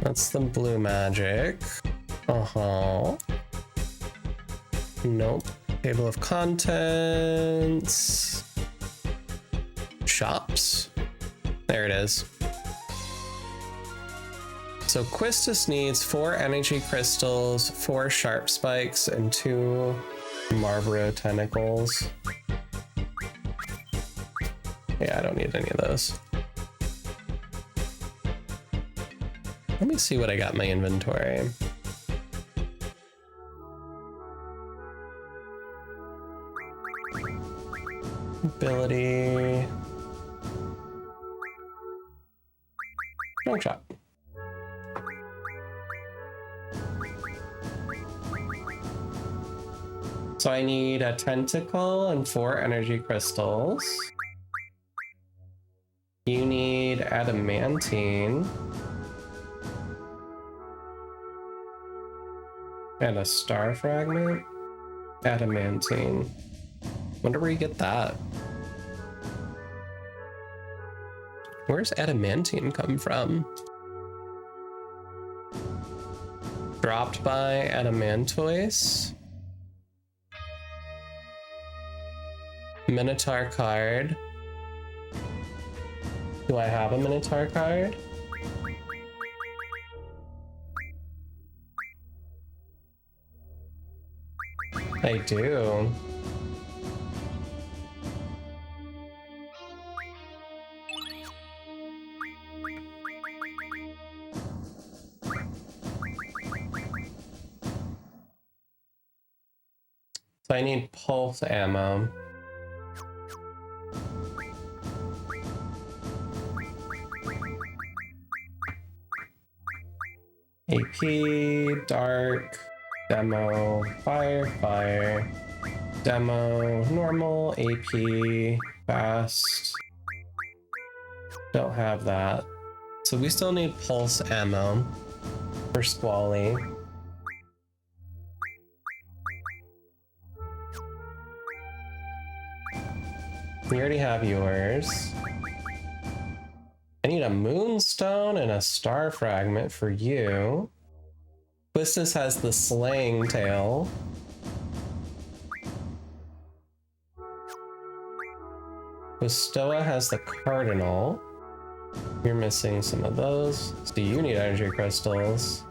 That's the blue magic. Uh-huh. Nope. Table of contents. Shops. There it is. So Quistis needs 4 energy crystals, 4 sharp spikes, and 2 Marlboro tentacles. Yeah, I don't need any of those. Let me see what I got in my inventory. Ability. Strong shot. So I need a tentacle and 4 energy crystals. You need adamantine. And a star fragment. Adamantine. Wonder where you get that. Where's adamantine come from? Dropped by Adamantoise. Minotaur card. Do I have a Minotaur card? I do. So I need pulse ammo. AP, dark, demo, fire, demo, normal, AP, fast. Don't have that. So we still need pulse ammo for Squally. We already have yours. I need a moonstone and a star fragment for you. Quistis has the slaying tail. Bestoa has the cardinal. You're missing some of those. So you need energy crystals.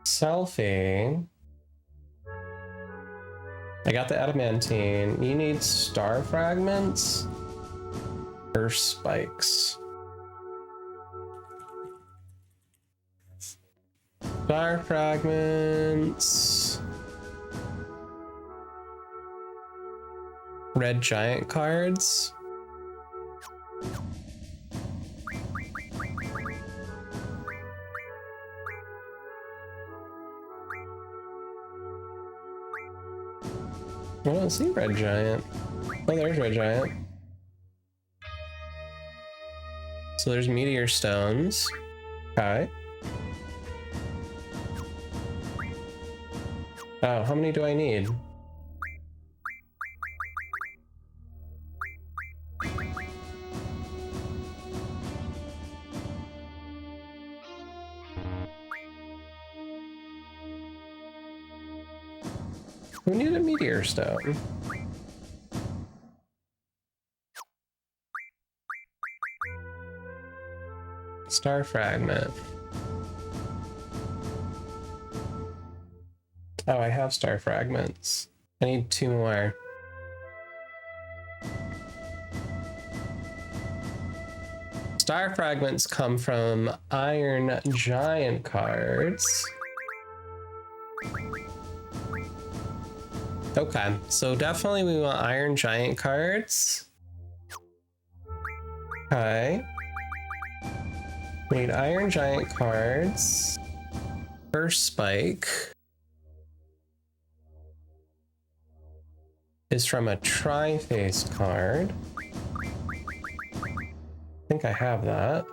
Selfie. I got the adamantine. You need star fragments or spikes. Star fragments. Red giant cards. I don't see red giant. Oh, there's red giant. So there's meteor stones. Okay. Oh, how many do I need? Who needed a meteor stone? Star fragment. Oh, I have star fragments. I need 2 more. Star fragments come from Iron Giant cards. Okay, so definitely we want Iron Giant cards. Okay. We need Iron Giant cards. First spike is from a tri-faced card. I think I have that.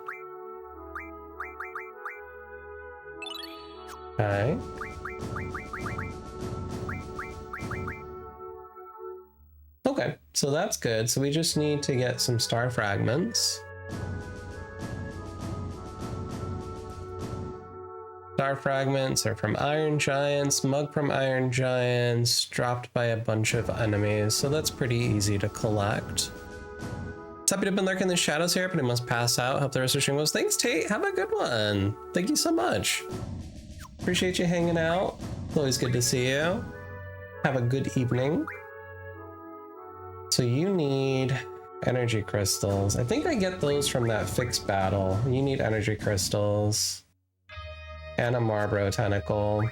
Okay. Okay, so that's good. So we just need to get some star fragments. Star fragments are from Iron Giants, mug from Iron Giants, dropped by a bunch of enemies, so that's pretty easy to collect. It's happy to have been lurking in the shadows here, but I must pass out. Hope the rest of the stream goes. Thanks, Tate. Have a good one. Thank you so much. Appreciate you hanging out. It's always good to see you. Have a good evening. So you need energy crystals. I think I get those from that fixed battle. You need energy crystals. And a Marbro tentacle.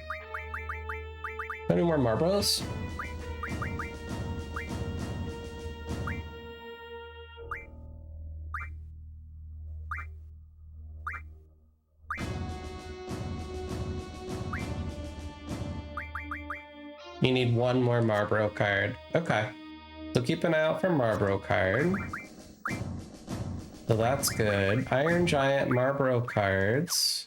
Any more Marbros? You need 1 more Marbro card. Okay. So keep an eye out for Marbro card. So that's good. Iron Giant Marbro cards.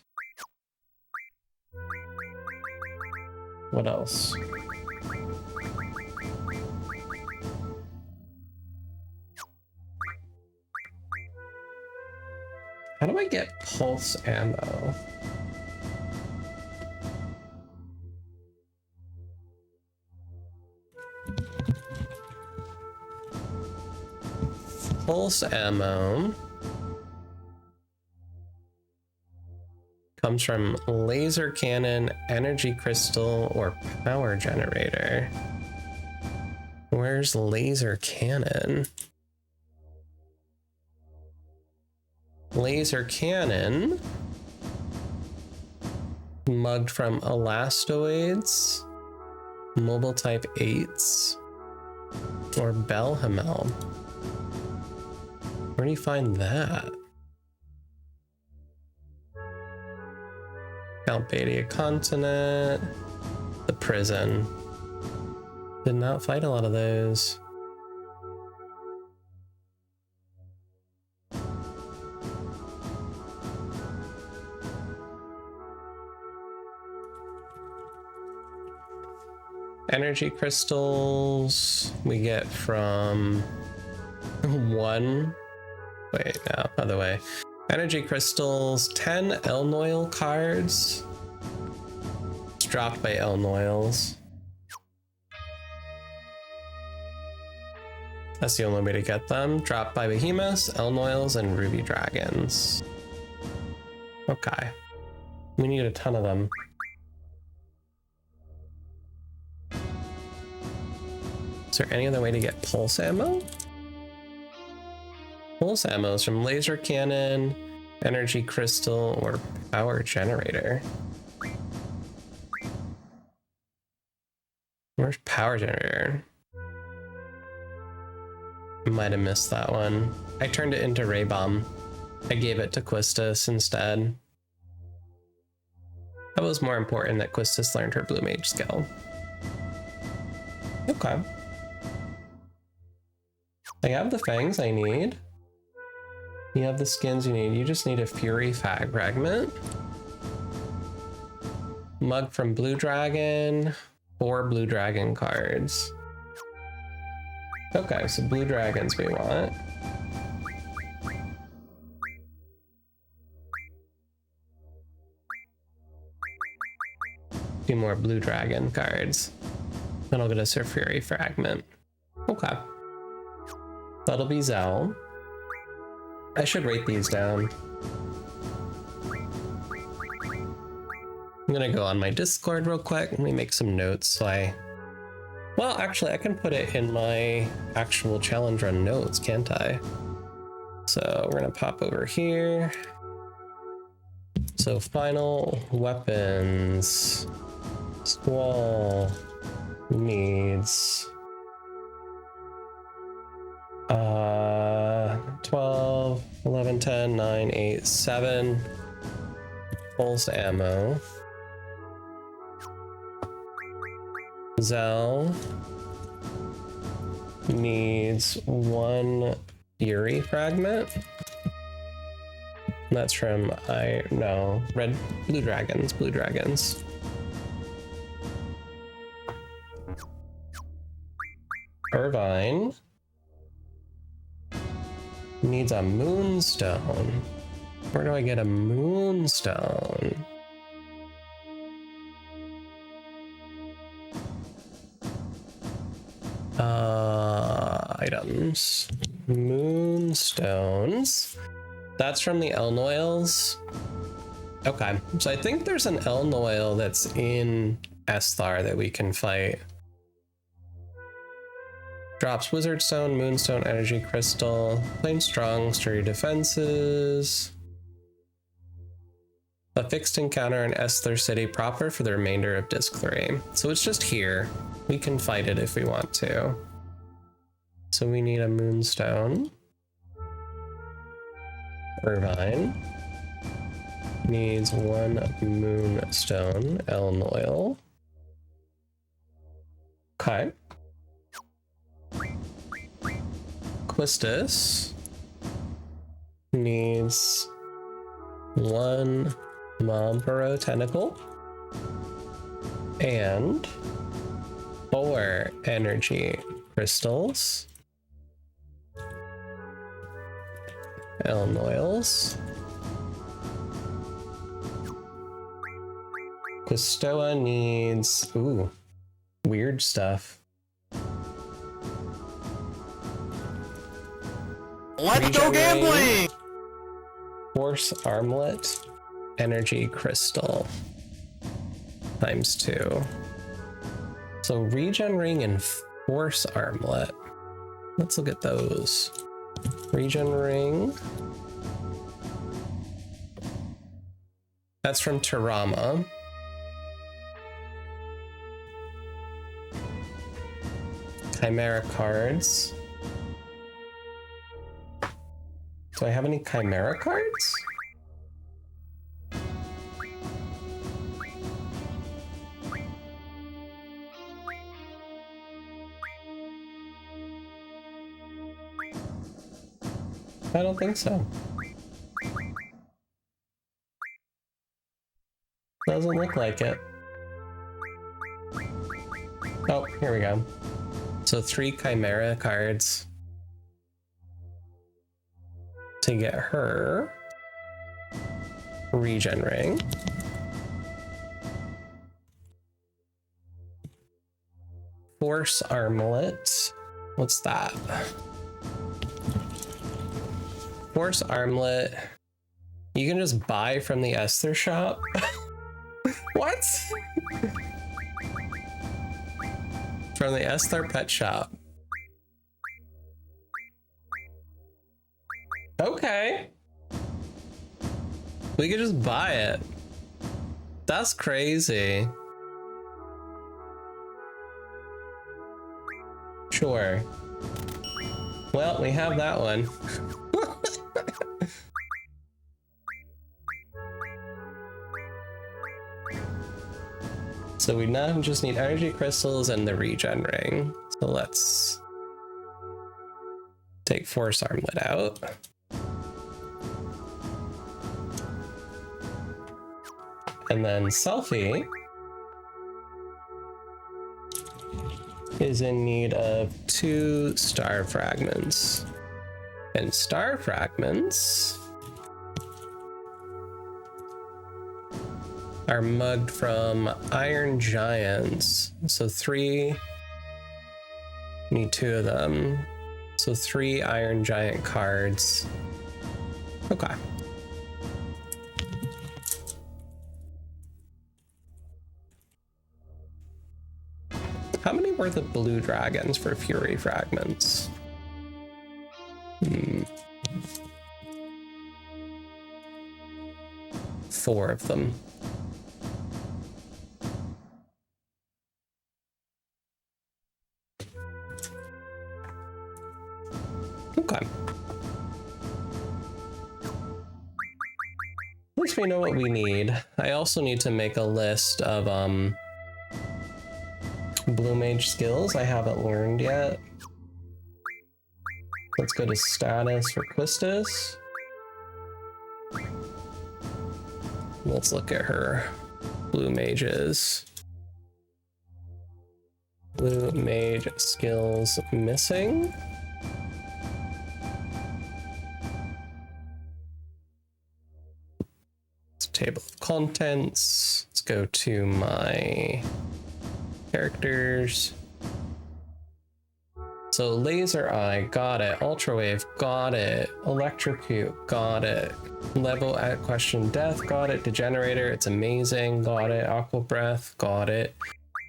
What else? How do I get pulse ammo? Pulse ammo comes from laser cannon, energy crystal, or power generator. Where's laser cannon? Laser cannon mugged from elastoids, mobile type 8s, or Belhamel. Where do you find that? Calpadia continent, the prison. Did not fight a lot of those. Energy crystals we get from one. Wait, no, other way. Energy crystals, 10 Elnoil cards. It's dropped by Elnoils. That's the only way to get them. Dropped by Behemoths, Elnoils, and Ruby Dragons. Okay. We need a ton of them. Is there any other way to get pulse ammo? Pulse ammo is from laser cannon, energy crystal, or power generator. Where's power generator? I might have missed that one. I turned it into Ray Bomb. I gave it to Quistis instead. That was more important that Quistis learned her Blue Mage skill. Okay. I have the fangs I need. You have the skins you need. You just need a Fury Fragment. Mug from Blue Dragon. 4 Blue Dragon cards. Okay, so Blue Dragons we want. Few more Blue Dragon cards. Then I'll get us a Fury Fragment. Okay. That'll be Zell. I should rate these down. I'm gonna go on my Discord real quick. Let me make some notes so well, actually, I can put it in my actual challenge run notes, can't I? So we're gonna pop over here. So final weapons. Squall needs 12, 11, 10, 9, 8, 7 pulse ammo. Zell needs 1 Fury Fragment. That's from Blue Dragons. Irvine needs a Moonstone. Where do I get a Moonstone? Items. Moonstones. That's from the Elnoils. Okay, so I think there's an Elnoil that's in Esthar that we can fight. Drops Wizard Stone, Moonstone, Energy Crystal, plain strong, sturdy defenses. A fixed encounter in Esthar City proper for the remainder of Disc 3. So it's just here. We can fight it if we want to. So we need a Moonstone. Irvine needs 1 Moonstone. Elnoil. Okay. Quistis needs 1 Mombaro Tentacle and 4 Energy Crystals. Elnoils. Quistoa needs weird stuff. Let's go gambling! Horse Armlet energy crystal times 2. So regen ring and force armlet. Let's look at those. Regen ring. That's from Terama. Chimera cards. Do I have any Chimera cards? I don't think so. Doesn't look like it. Oh, here we go. So 3 Chimera cards to get her regen ring. Force armlet. What's that? Force armlet. You can just buy from the Esther shop. What? From the Esther pet shop. Okay. We could just buy it. That's crazy. Sure. Well, we have that one. So we now just need energy crystals and the regen ring. So let's take force armlet out. And then Selfie is in need of 2 star fragments. And star fragments are mugged from Iron Giants. So 3, need 2 of them. So 3 Iron Giant cards. Okay. How many were the blue dragons for Fury fragments? 4 of them. Okay. At least we know what we need. I also need to make a list of Blue Mage skills I haven't learned yet. Let's go to status for Quistis. Let's look at her Blue Mages. Blue Mage skills missing. Table of contents. Let's go to my characters. So laser eye, got it. Ultra wave, got it. Electrocute, got it. Level at question death, got it. Degenerator, it's amazing, got it. Aqua breath, got it.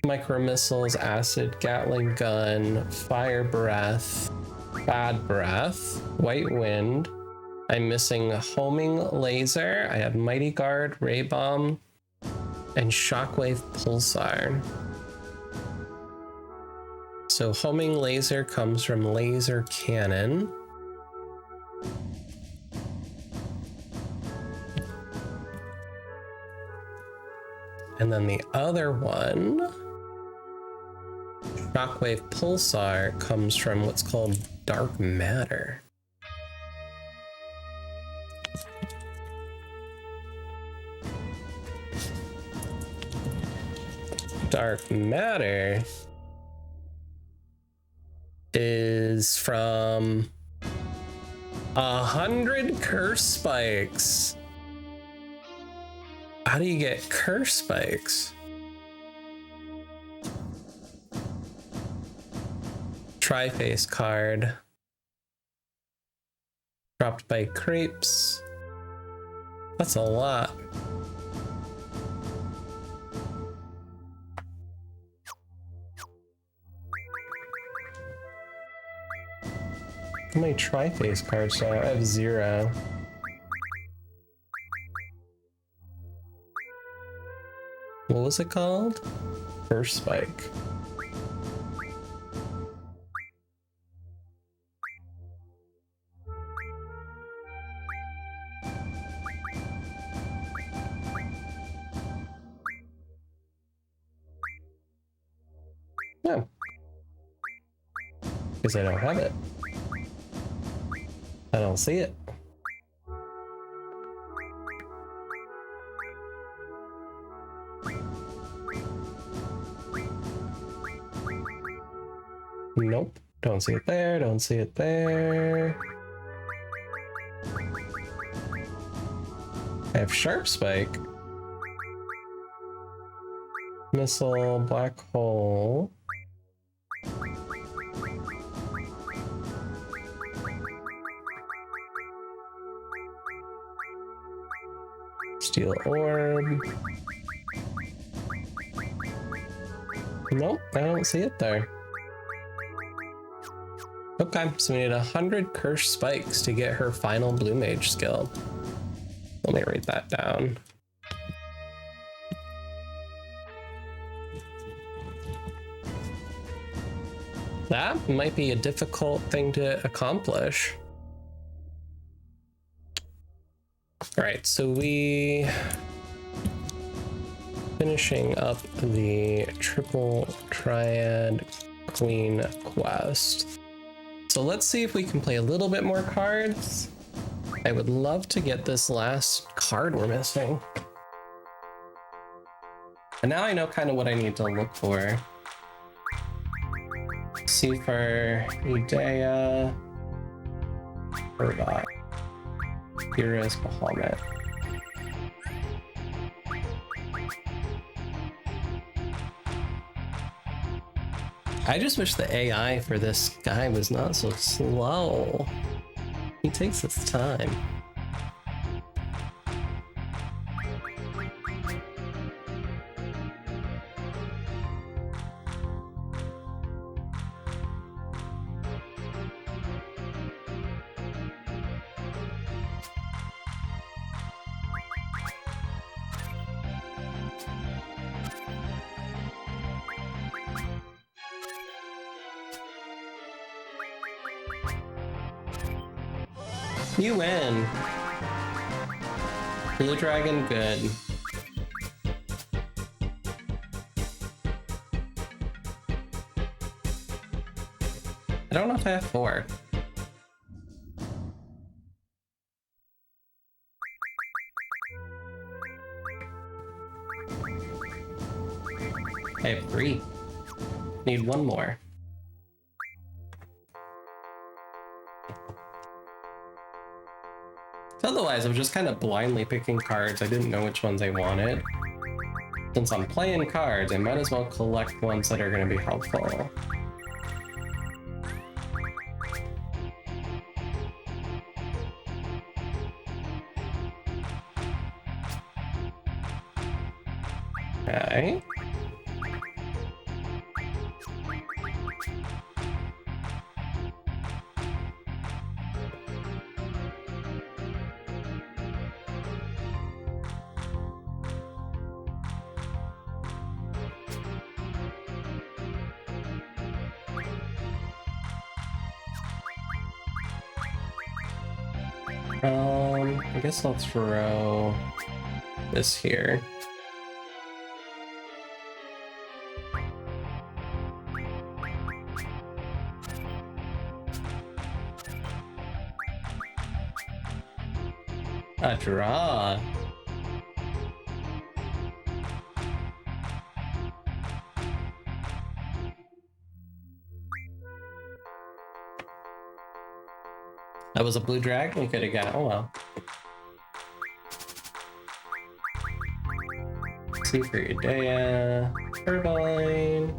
Micro missiles, acid, Gatling gun, fire breath, bad breath, white wind. I'm missing homing laser. I have mighty guard, ray bomb, and shockwave pulsar. So homing laser comes from laser cannon. And then the other one, shockwave pulsar, comes from what's called dark matter. Dark matter is from 100 curse spikes. How do you get curse spikes? Tri-face card. Dropped by Crepes. That's a lot. How many tri-face cards do I have? I have 0. What was it called? First Spike. No. Because I don't have it. I don't see it. Nope. Don't see it there. Don't see it there. I have Sharp Spike. Missile, Black Hole. Steel Orb. Nope, I don't see it there. Okay, so we need 100 Cursed Spikes to get her final Blue Mage skill. Let me write that down. That might be a difficult thing to accomplish. All right, so we finishing up the triple triad queen quest. So let's see if we can play a little bit more cards. I would love to get this last card we're missing. And now I know kind of what I need to look for. See for Idea, Urbot, Eurus, Bahamut. I just wish the AI for this guy was not so slow. He takes his time. You win. Blue Dragon, good. I don't know if I have 4. I have 3. Need 1 more. Otherwise, I was just kind of blindly picking cards. I didn't know which ones I wanted. Since I'm playing cards, I might as well collect ones that are going to be helpful. Okay. I guess I'll throw this here. A draw. That was a blue dragon we could have got. Oh well. Secret Idea, Turbine,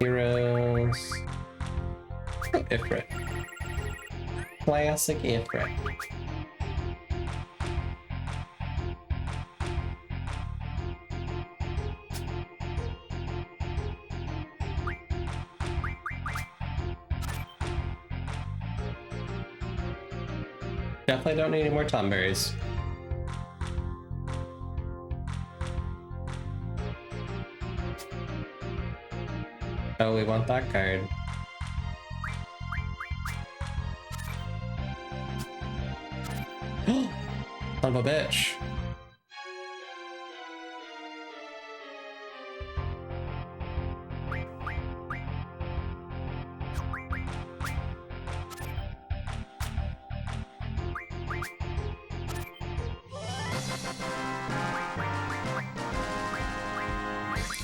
Heroes, Ifrit. Classic Ifrit. Definitely don't need any more tomberries. Oh, we want that card. Son of a bitch.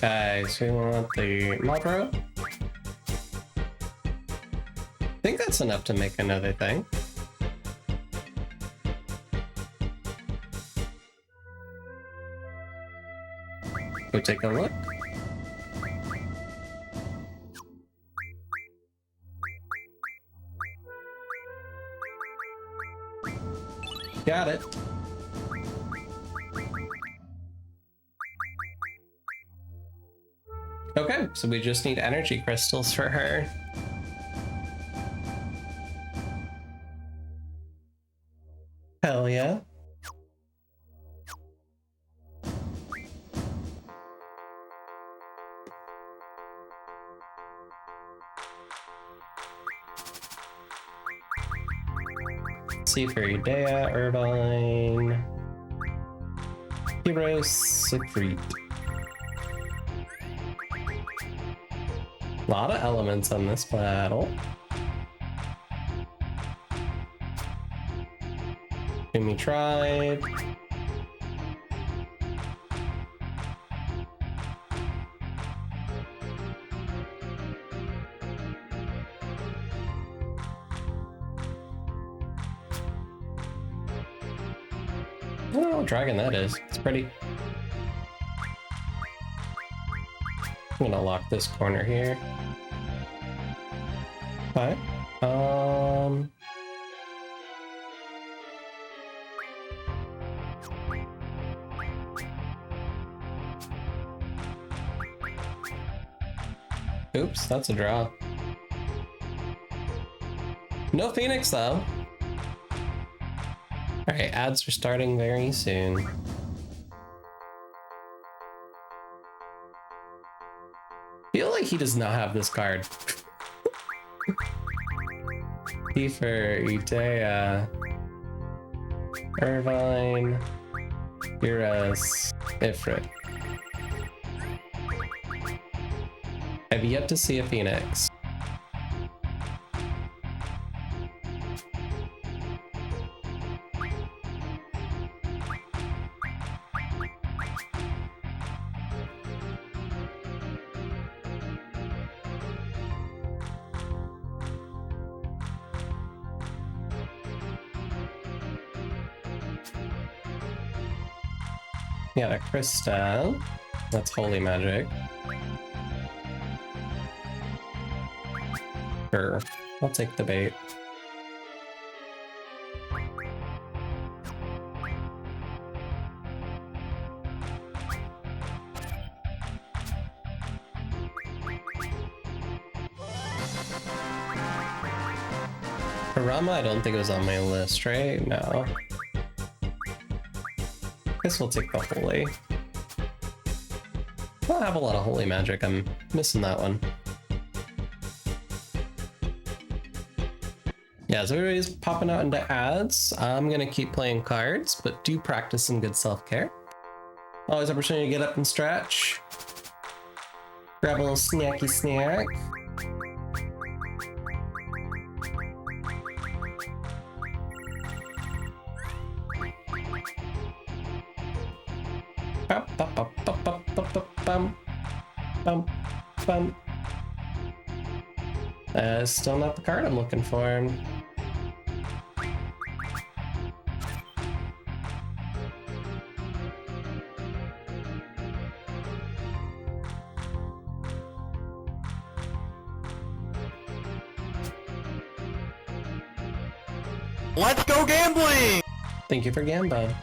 Okay, so we want the Marlboro. I think that's enough to make another thing. Go take a look. Got it. Okay, so we just need energy crystals for her. Hell yeah. See for Udea, Irvine, Hero, Siegfried. A lot of elements on this battle. Jimmy tried. Oh, dragon that is. It's pretty. I'm gonna lock this corner here. Okay. Oops, that's a draw. No Phoenix though. Alright, ads are starting very soon. Feel like he does not have this card. P for Udea, Irvine, Eurus, Ifrit. I've yet to see a Phoenix. Yeah, a crystal. That's holy magic. Sure, I'll take the bait. Harama, I don't think it was on my list, right? No. Guess we'll take the holy. I don't have a lot of holy magic. I'm missing that one. Yeah, so everybody's popping out into ads. I'm gonna keep playing cards, but do practice some good self-care. Always opportunity to get up and stretch. Grab a little snacky snack. Still not the card I'm looking for. Let's go gambling! Thank you for Gamba.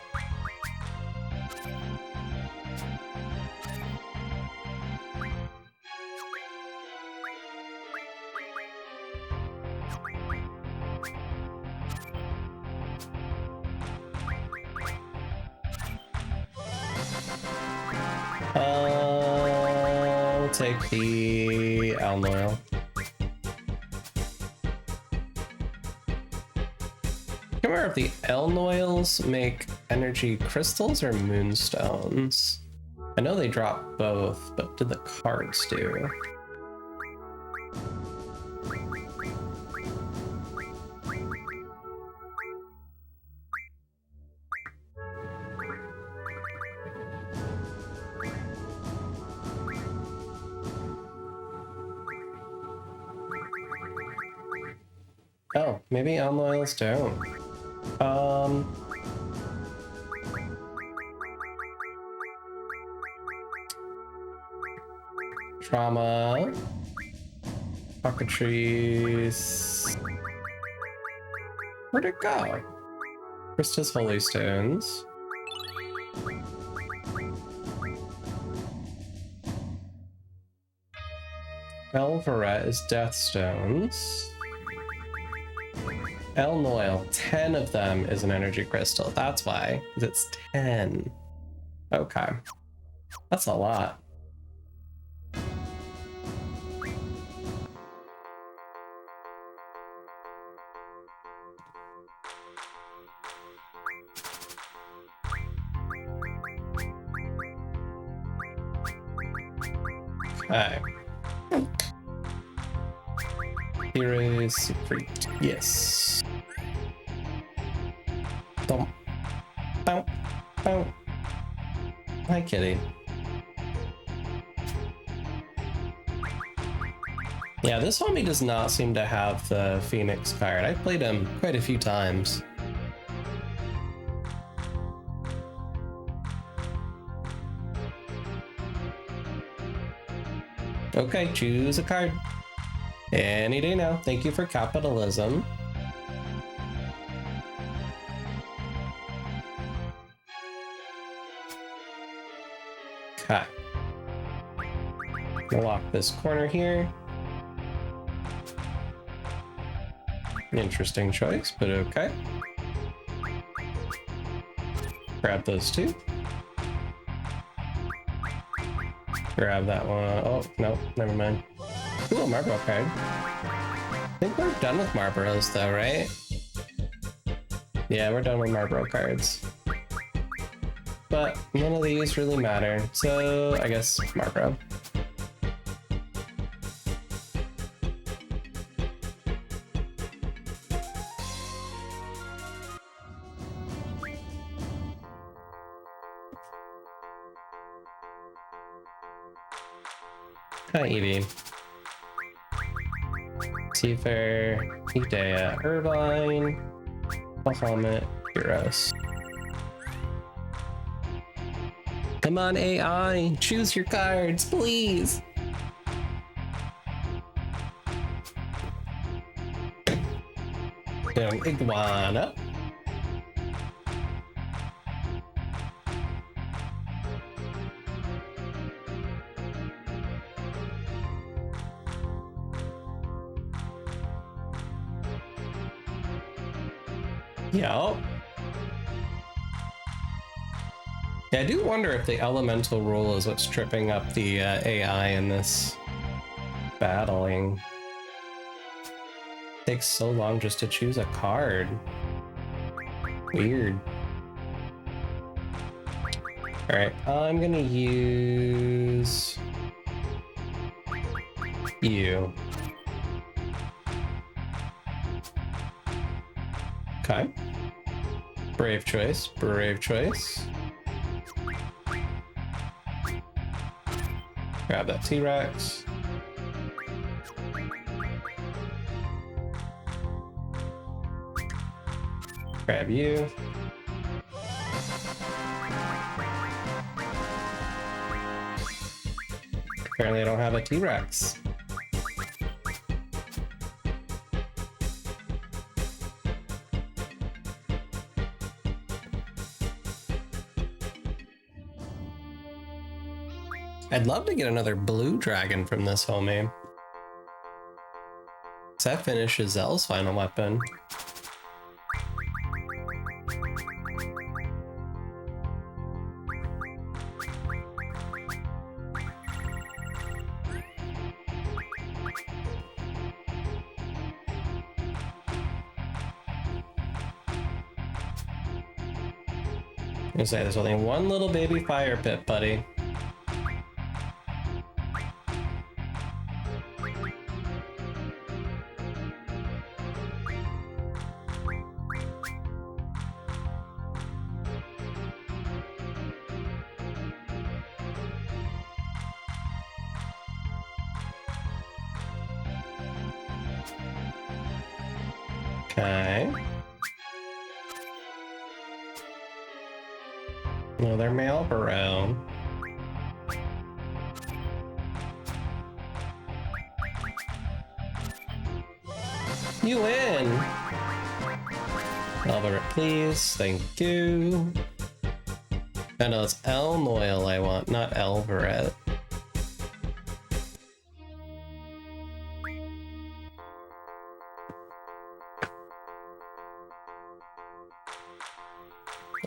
I'll take the alum oil. I can't remember if the elm oils make energy crystals or moonstones. I know they drop both, but do the cards do? Oh, maybe elm oils don't. Trauma. Cockatrice. Where'd it go? Quistis Holy Stones. Elvaret is Death Stones. Elm oil, 10 of them is an energy crystal. That's why, 'cause it's 10. Okay. That's a lot. Okay. Heroes Secret. Yes. Thump. Bow. Bow. Hi, kitty. Yeah, this homie does not seem to have the Phoenix card. I played him quite a few times. Okay, choose a card. Any day now. Thank you for capitalism. Okay. Gonna lock this corner here. Interesting choice, but okay. Grab those two. Grab that one. Oh, no, never mind. Ooh, a Marlboro card. I think we're done with Marlboros though, right? Yeah, we're done with Marlboro cards. But none of these really matter, so I guess Marlboro. Hi, Evie. Seafair, Idea, Irvine, Bahamut, Heroes. Come on, AI, choose your cards, please. Young Iguana. Yup. Yeah, I do wonder if the elemental rule is what's tripping up the AI in this battling. It takes so long just to choose a card. Weird. Alright, I'm gonna use you. Okay. Brave choice, brave choice. Grab that T-Rex. Grab you. Apparently I don't have a T-Rex. I'd love to get another blue dragon from this homie. That finishes Zell's final weapon. You say there's only one little baby fire pit, buddy. Okay. Another male burrow. You win! Elveret, please. Thank you. I know it's Elnoil I want, not Elveret.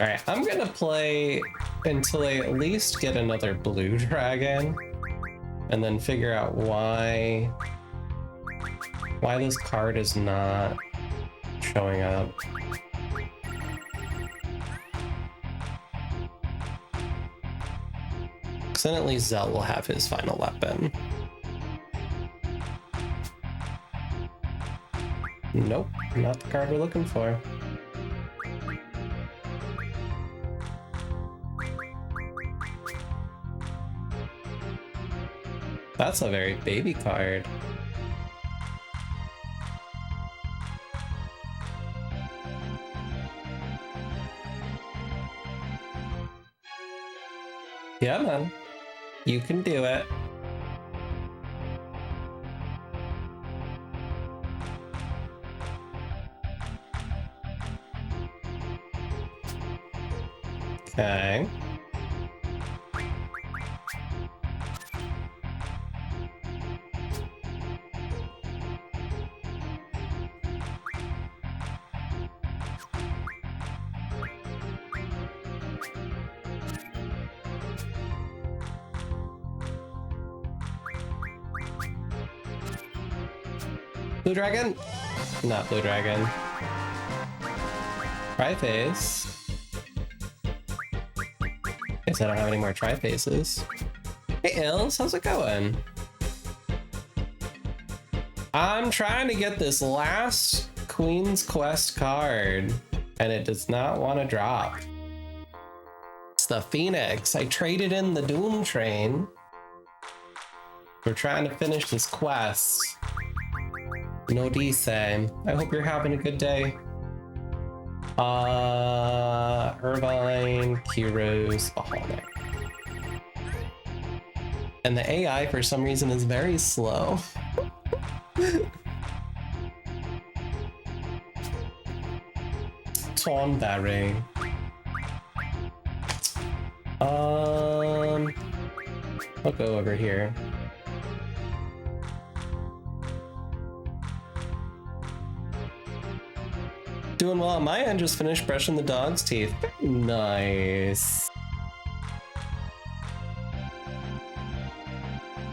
Alright, I'm gonna play until I at least get another blue dragon, and then figure out why this card is not showing up. Because then at least Zell will have his final weapon. Nope, not the card we're looking for. That's a very baby card. Yeah, man. You can do it. Okay. Blue dragon? Not blue dragon. Tri-face. Guess I don't have any more tri-faces. Hey Ills, how's it going? I'm trying to get this last Queen's Quest card, and it does not want to drop. It's the Phoenix. I traded in the Doom Train. We're trying to finish this quest. No dice. I hope you're having a good day. Irvine, Kiros, Bahamut. And the AI for some reason is very slow. Thornberry. I'll go over here. Doing well on my end, just finished brushing the dog's teeth. Nice.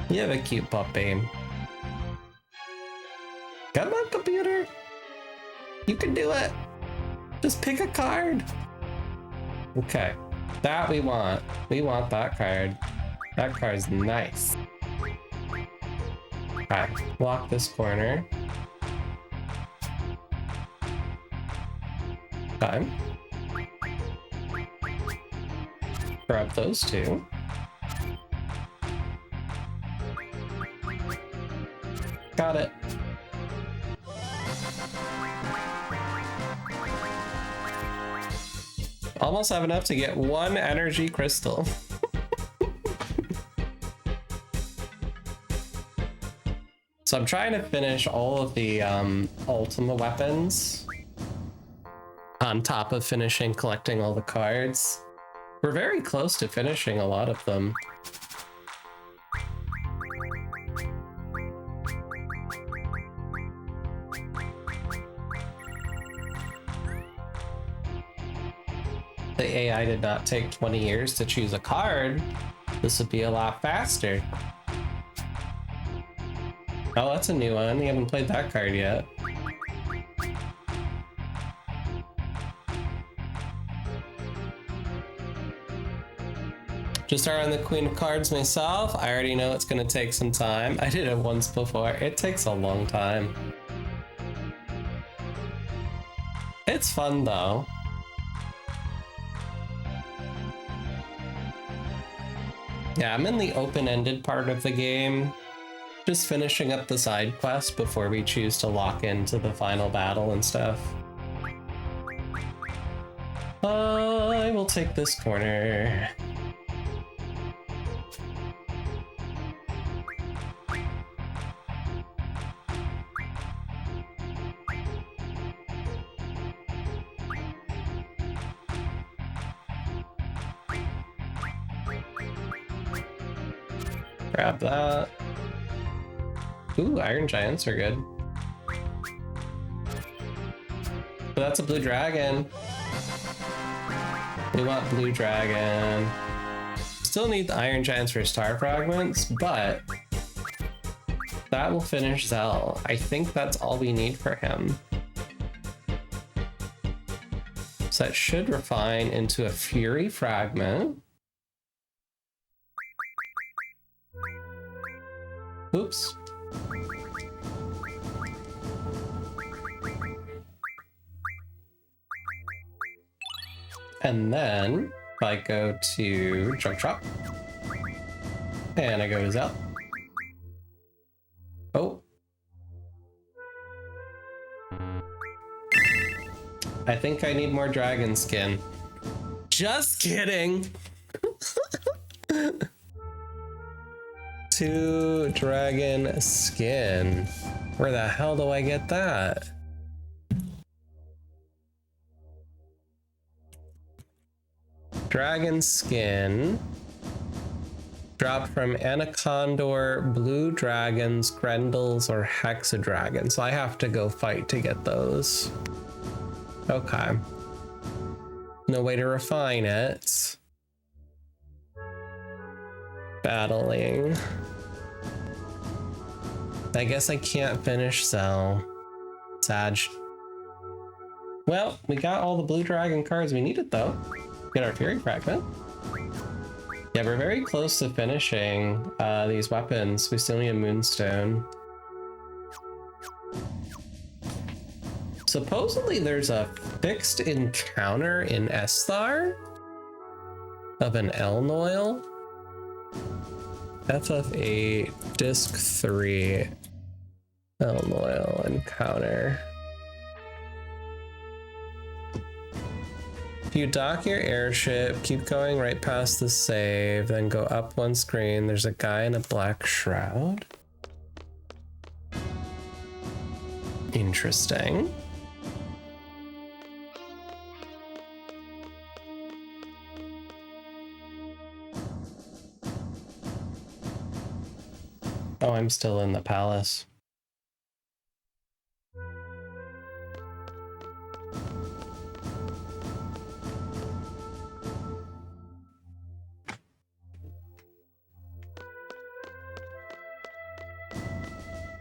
You have a cute puppy. Come on, computer. You can do it. Just pick a card. Okay. That we want. We want that card. That card's nice. Alright, block this corner. Time. Grab those two. Got it. Almost have enough to get one energy crystal. So I'm trying to finish all of the Ultima weapons on top of finishing collecting all the cards. We're very close to finishing a lot of them. The AI did not take 20 years to choose a card. This would be a lot faster. Oh, that's a new one. You haven't played that card yet. Just start on the Queen of Cards myself. I already know it's gonna take some time. I did it once before. It takes a long time. It's fun though. Yeah, I'm in the open-ended part of the game. Just finishing up the side quest before we choose to lock into the final battle and stuff. I will take this corner. Grab that. Ooh, Iron Giants are good. But that's a blue dragon. We want blue dragon. Still need the Iron Giants for star fragments, but that will finish Zell. I think that's all we need for him. So that should refine into a Fury fragment. Oops. And then if I go to Junk Shop and I go to Zell. Oh. I think I need more dragon skin. Just kidding. 2 dragon skin. Where the hell do I get that? Dragon skin. Dropped from Anacondor, Blue Dragons, Grendels, or Hexadragon. So I have to go fight to get those. Okay. No way to refine it. Battling. I guess I can't finish Cell. Sag. Well, we got all the blue dragon cards we needed though. Get our Fury Fragment. Yeah, we're very close to finishing these weapons. We still need a Moonstone. Supposedly there's a fixed encounter in Esthar of an Elnoil. FF8, Disc 3, Elnoil encounter. If you dock your airship, keep going right past the save, then go up one screen. There's a guy in a black shroud. Interesting. Oh, I'm still in the palace.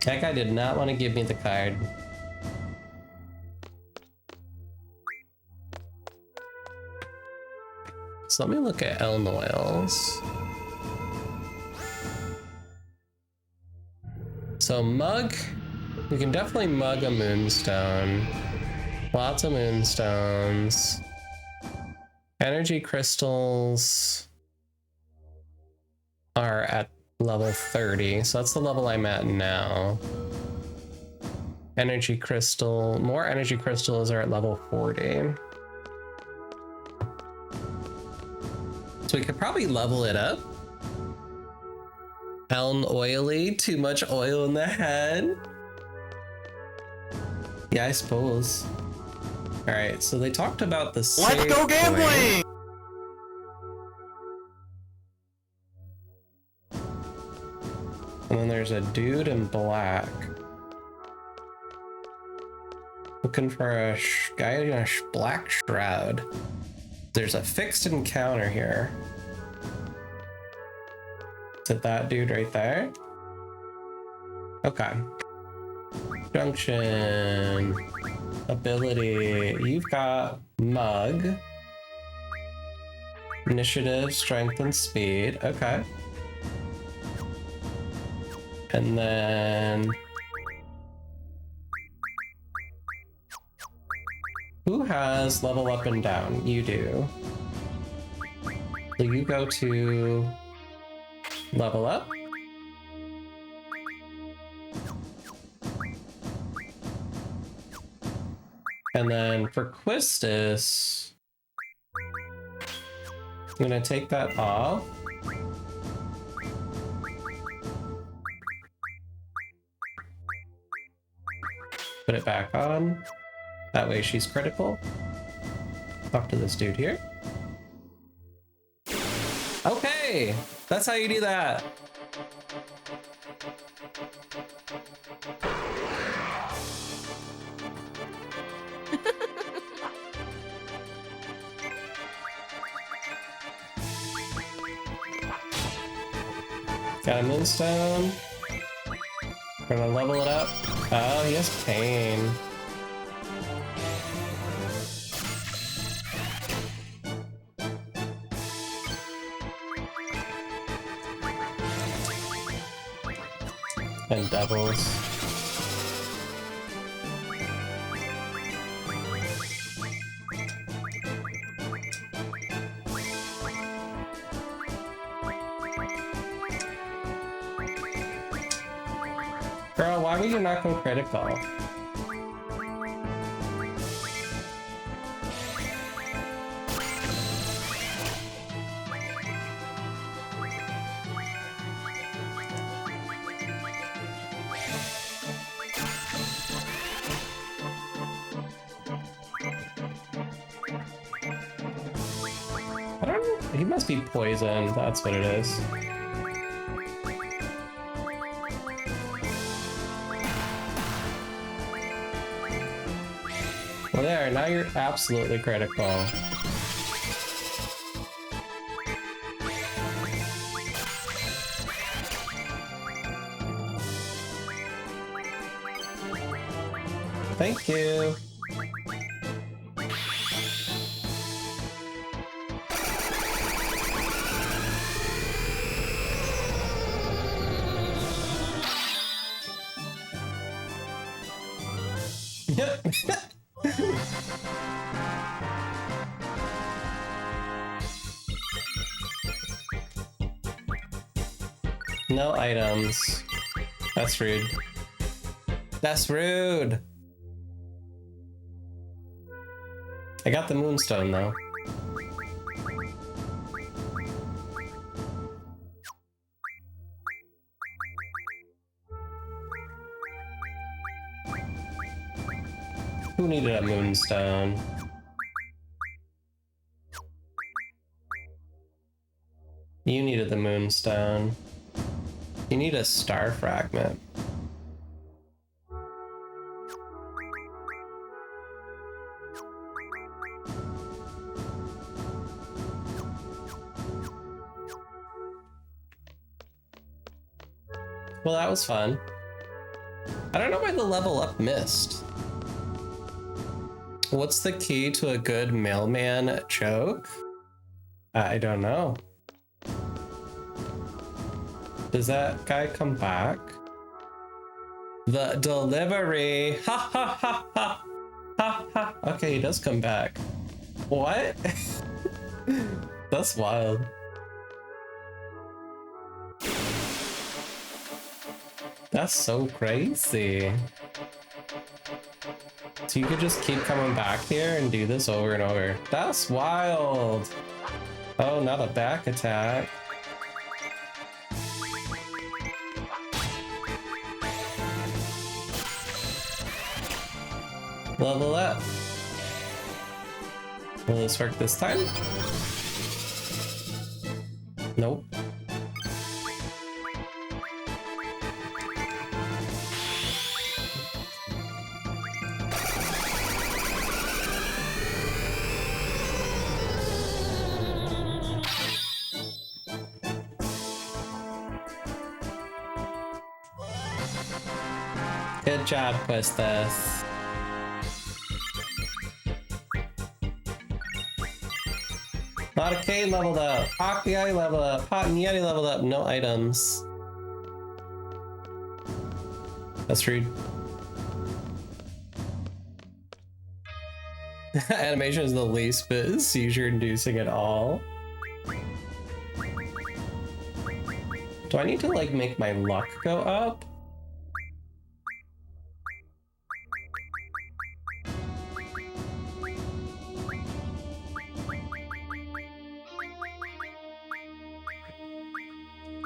That guy did not want to give me the card. So let me look at Elnoils. So mug, we can definitely mug a Moonstone. Lots of Moonstones. Energy crystals are at level 30, so that's the level I'm at now. Energy crystal, more energy crystals are at level 40. So we could probably level it up. Eln oily, too much oil in the head. Yeah, I suppose. All right, so they talked about the Let's go gambling! And then there's a dude in black. Looking for a guy in a black shroud. There's a fixed encounter here. Is it that dude right there? Okay. Junction. Ability. You've got Mug. Initiative, strength, and speed. Okay. And then... who has level up and down? You do. So you go to level up. And then for Quistis, I'm gonna take that off. Put it back on. That way she's critical. Talk to this dude here. Okay, that's how you do that. Got a moonstone. We're gonna level it up. Oh, he has pain. And devils. Girl, why would you not go critical? I don't know. He must be poisoned. That's what it is. Well, there, now you're absolutely critical. Thank you. No items. That's rude. That's rude. I got the moonstone though. Who needed a moonstone? You needed the moonstone. You need a star fragment. Well, that was fun. I don't know why the level up missed. What's the key to a good mailman joke? I don't know. Does that guy come back? The delivery. Ha ha ha ha. Ha ha. Okay, he does come back. What? That's wild. That's so crazy. So you could just keep coming back here and do this over and over. That's wild. Oh, not a back attack. Level up. Will this work this time? Nope. Good job, Quistis. Not a K leveled up. Hot Yeti leveled up. Hot and Yeti leveled up. No items. That's rude. Animation is the least bit seizure-inducing at all. Do I need to like make my luck go up?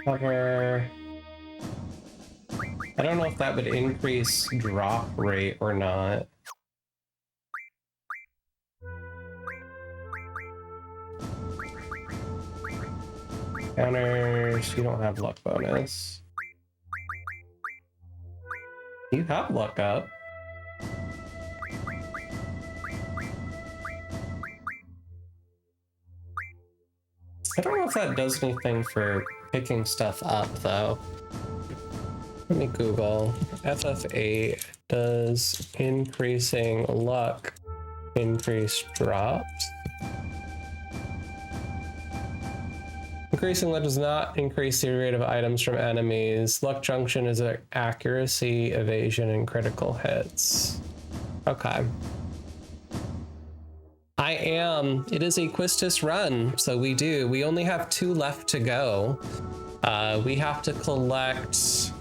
Cover. I don't know if that would increase drop rate or not. Counters, you don't have luck bonus. You have luck up. I don't know if that does anything for picking stuff up though. Let me Google. FF8 does increasing luck increase drops? Increasing luck does not increase the rate of items from enemies. Luck junction is accuracy, evasion, and critical hits. Okay. It is a Quistis run, so we only have 2 left to go. We have to collect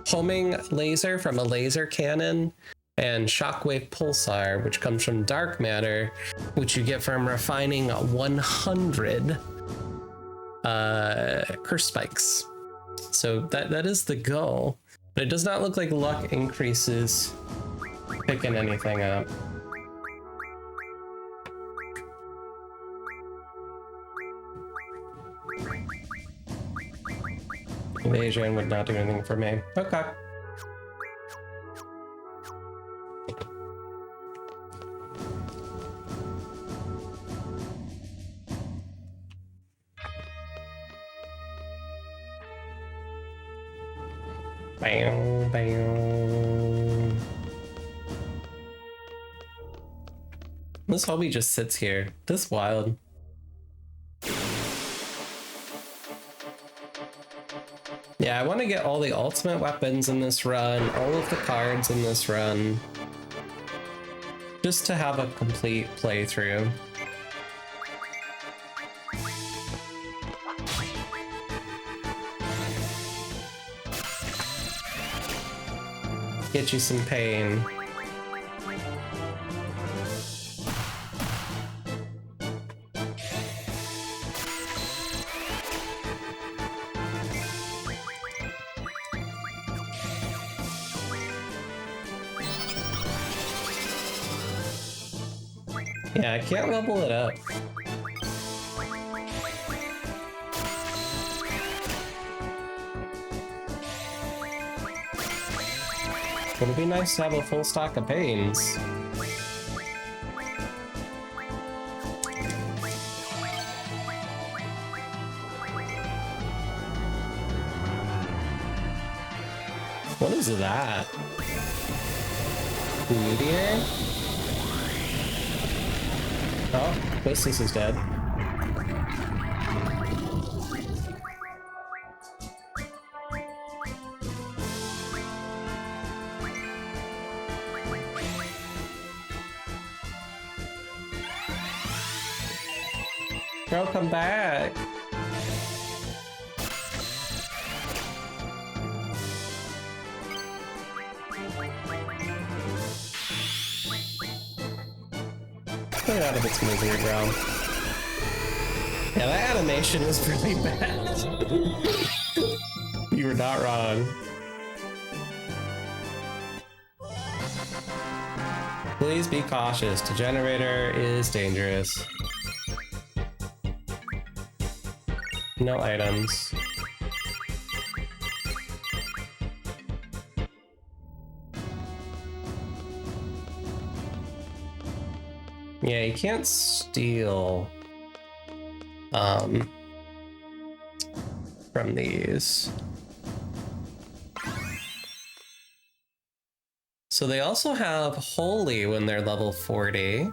homing laser from a laser cannon and shockwave pulsar, which comes from dark matter, which you get from refining 100 curse spikes. So that is the goal, but it does not look like luck increases picking anything up. Evasion would not do anything for me. Okay. Bam, bam. This hobby just sits here. This is wild. Yeah, I want to get all the ultimate weapons in this run, all of the cards in this run, just to have a complete playthrough. Get you some pain. Yeah, I can't level it up. It would be nice to have a full stock of pains. What is that? Meteor? Oh, Quistis is dead. Girl, come back. Get out of its misery ground. Yeah, that animation is really bad. You were not wrong. Please be cautious. The generator is dangerous. No items. Yeah, you can't steal from these. So they also have Holy when they're level 40.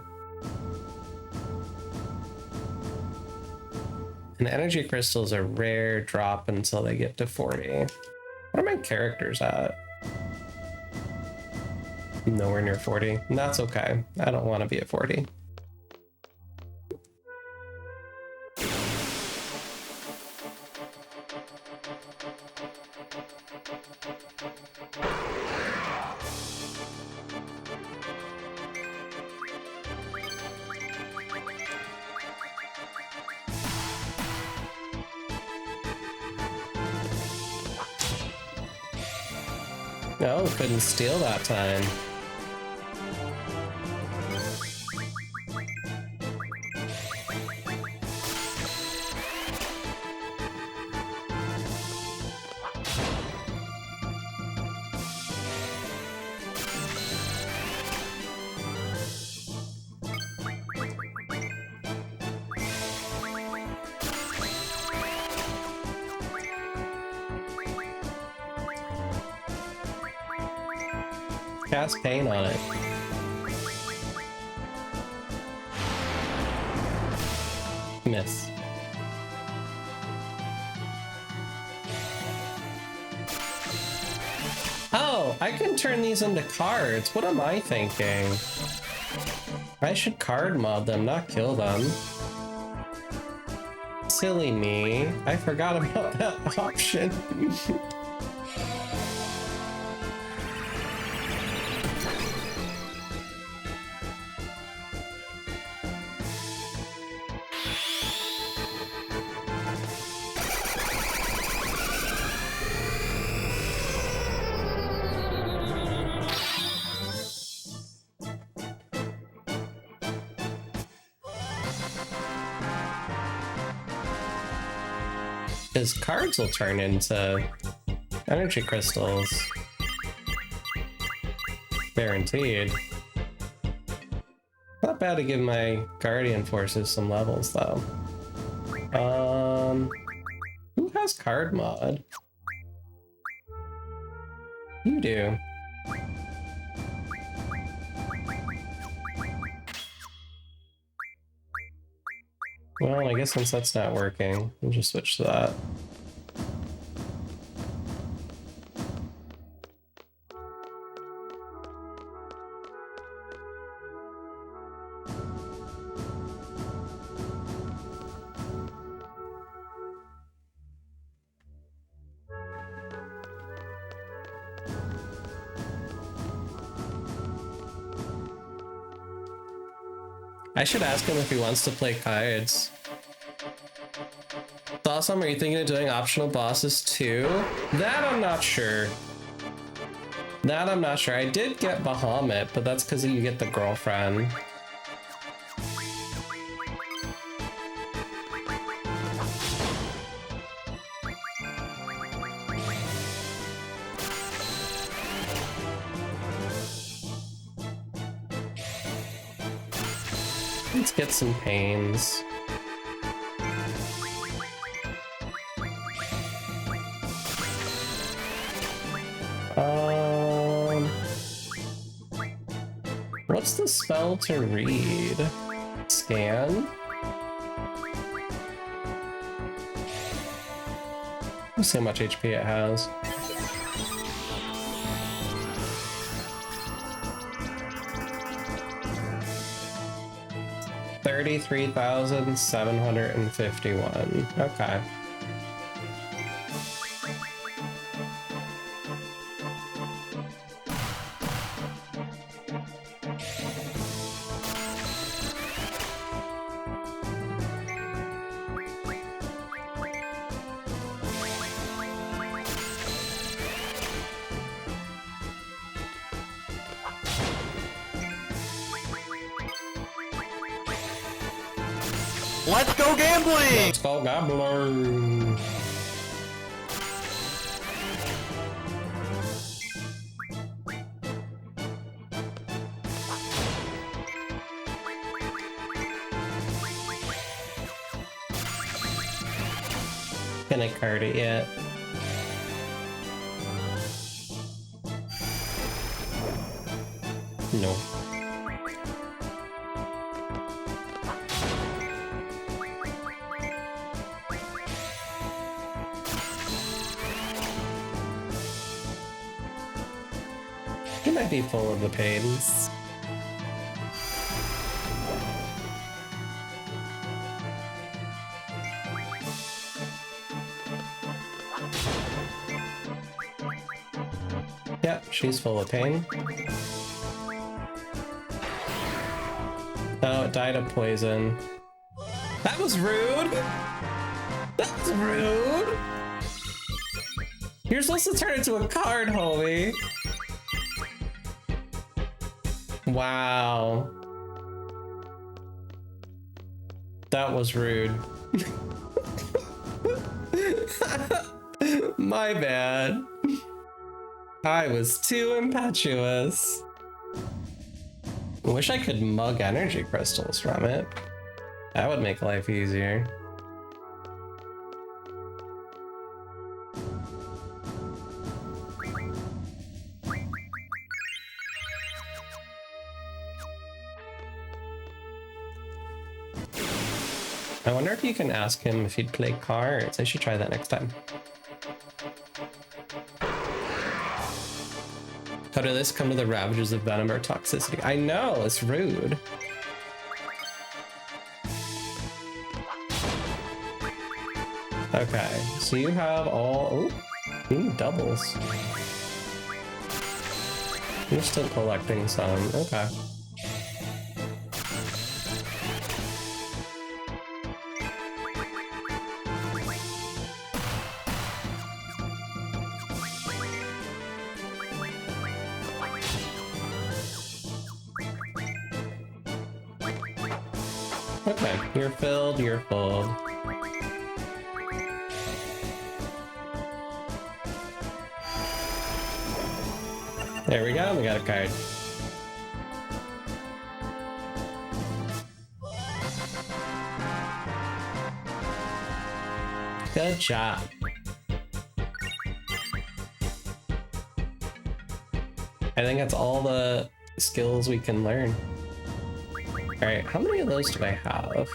And energy crystals are rare, drop until they get to 40. What are my characters at? Nowhere near 40. That's okay. I don't want to be at 40. No, couldn't steal that time. Cast pain on it. Miss. Oh, I can turn these into cards. What am I thinking? I should card mod them, not kill them. Silly me. I forgot about that option. His cards will turn into energy crystals. Guaranteed. Not bad to give my guardian forces some levels though. Who has card mod? You do. Well, I guess since that's not working, we'll just switch to that. I should ask him if he wants to play cards. It's awesome. Are you thinking of doing optional bosses too? That I'm not sure. That I'm not sure. I did get Bahamut, but that's because you get the girlfriend. Let's get some pains. What's the spell to read? Scan? Let's see how much HP it has. $33,751. Okay. Let's go gambling! Let's go gambling! Can I card it yet? No. He might be full of the pains. Yep, she's full of pain. Oh, it died of poison. That was rude! That was rude! You're supposed to turn into a card, homie. Wow. That was rude. My bad. I was too impetuous. I wish I could mug energy crystals from it. That would make life easier. I wonder if you can ask him if he'd play cards. I should try that next time. How did this come to the ravages of venom or toxicity? I know, it's rude. Okay, so you have all... Ooh, doubles. You're still collecting some, okay. Okay, you're filled, you're full. There we go, we got a card. Good job. I think that's all the skills we can learn. Alright, how many of those do I have?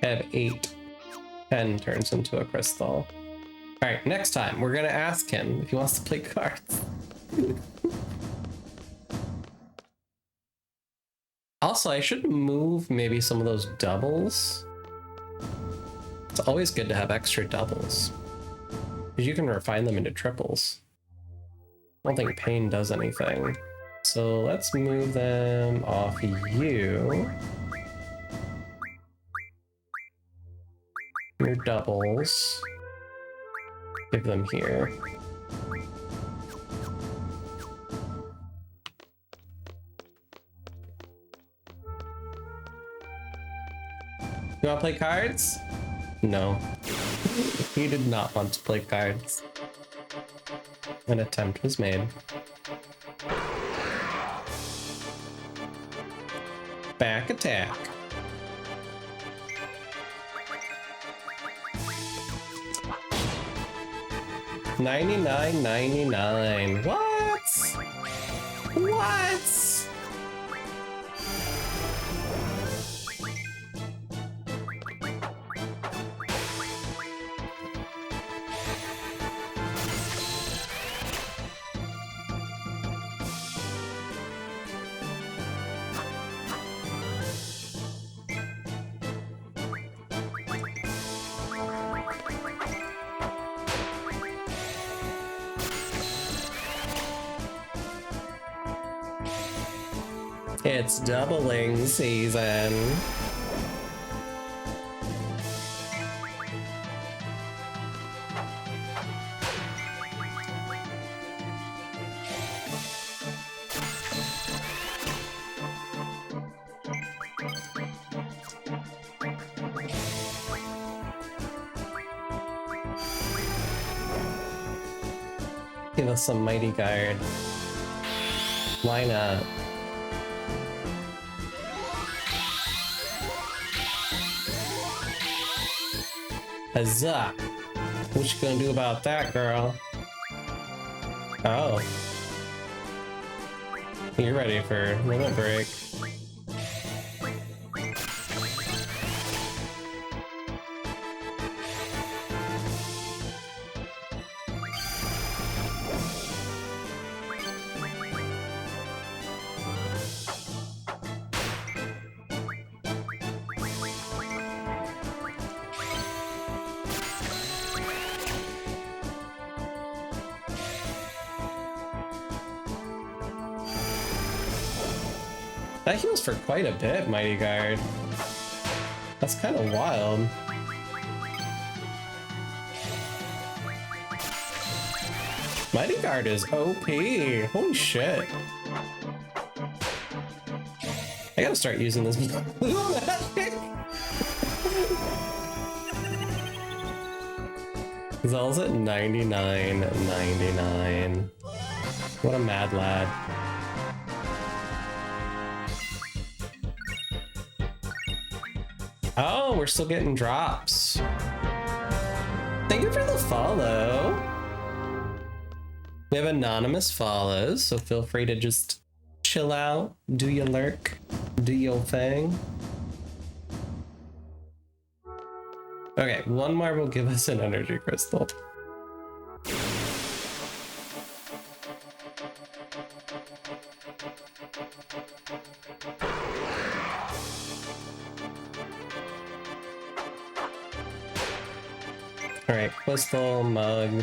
I have 8. 10 turns into a crystal. Alright, next time we're gonna ask him if he wants to play cards. Also, I should move maybe some of those doubles. It's always good to have extra doubles. Because you can refine them into triples. I don't think pain does anything. So let's move them off you. Your doubles. Give them here. You want to play cards? No. He did not want to play cards. An attempt was made. Back attack. $99.99. What? What? It's doubling season. Give us some mighty guard. Why not? Huzzah! What you gonna do about that, girl? Oh. You're ready for limit break. That heals for quite a bit, Mighty Guard. That's kind of wild. Mighty Guard is OP. Holy shit. I gotta start using this blue magic. Zell's at 99.99. What a mad lad. Oh, we're still getting drops. Thank you for the follow. We have anonymous follows, so feel free to just chill out, do your lurk, do your thing. Okay, one more will give us an energy crystal. Alright, crystal, mug.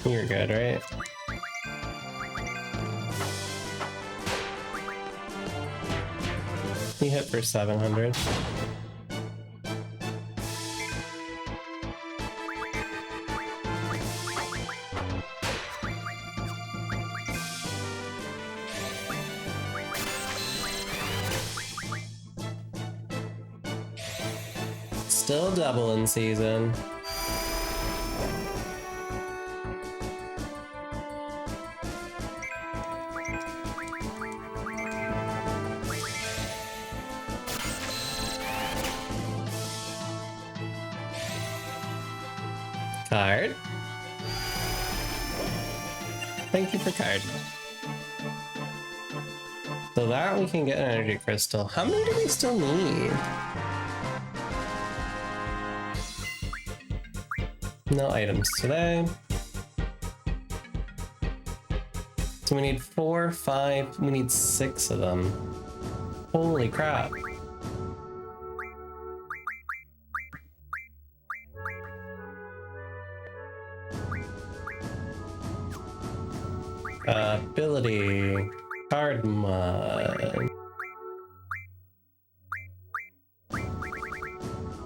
You're good, right? He hit for 700. Still double in season. Card. Thank you for card. So that we can get an energy crystal. How many do we still need? No items today. So we need 4, 5, we need 6 of them. Holy crap. Ability, card mod.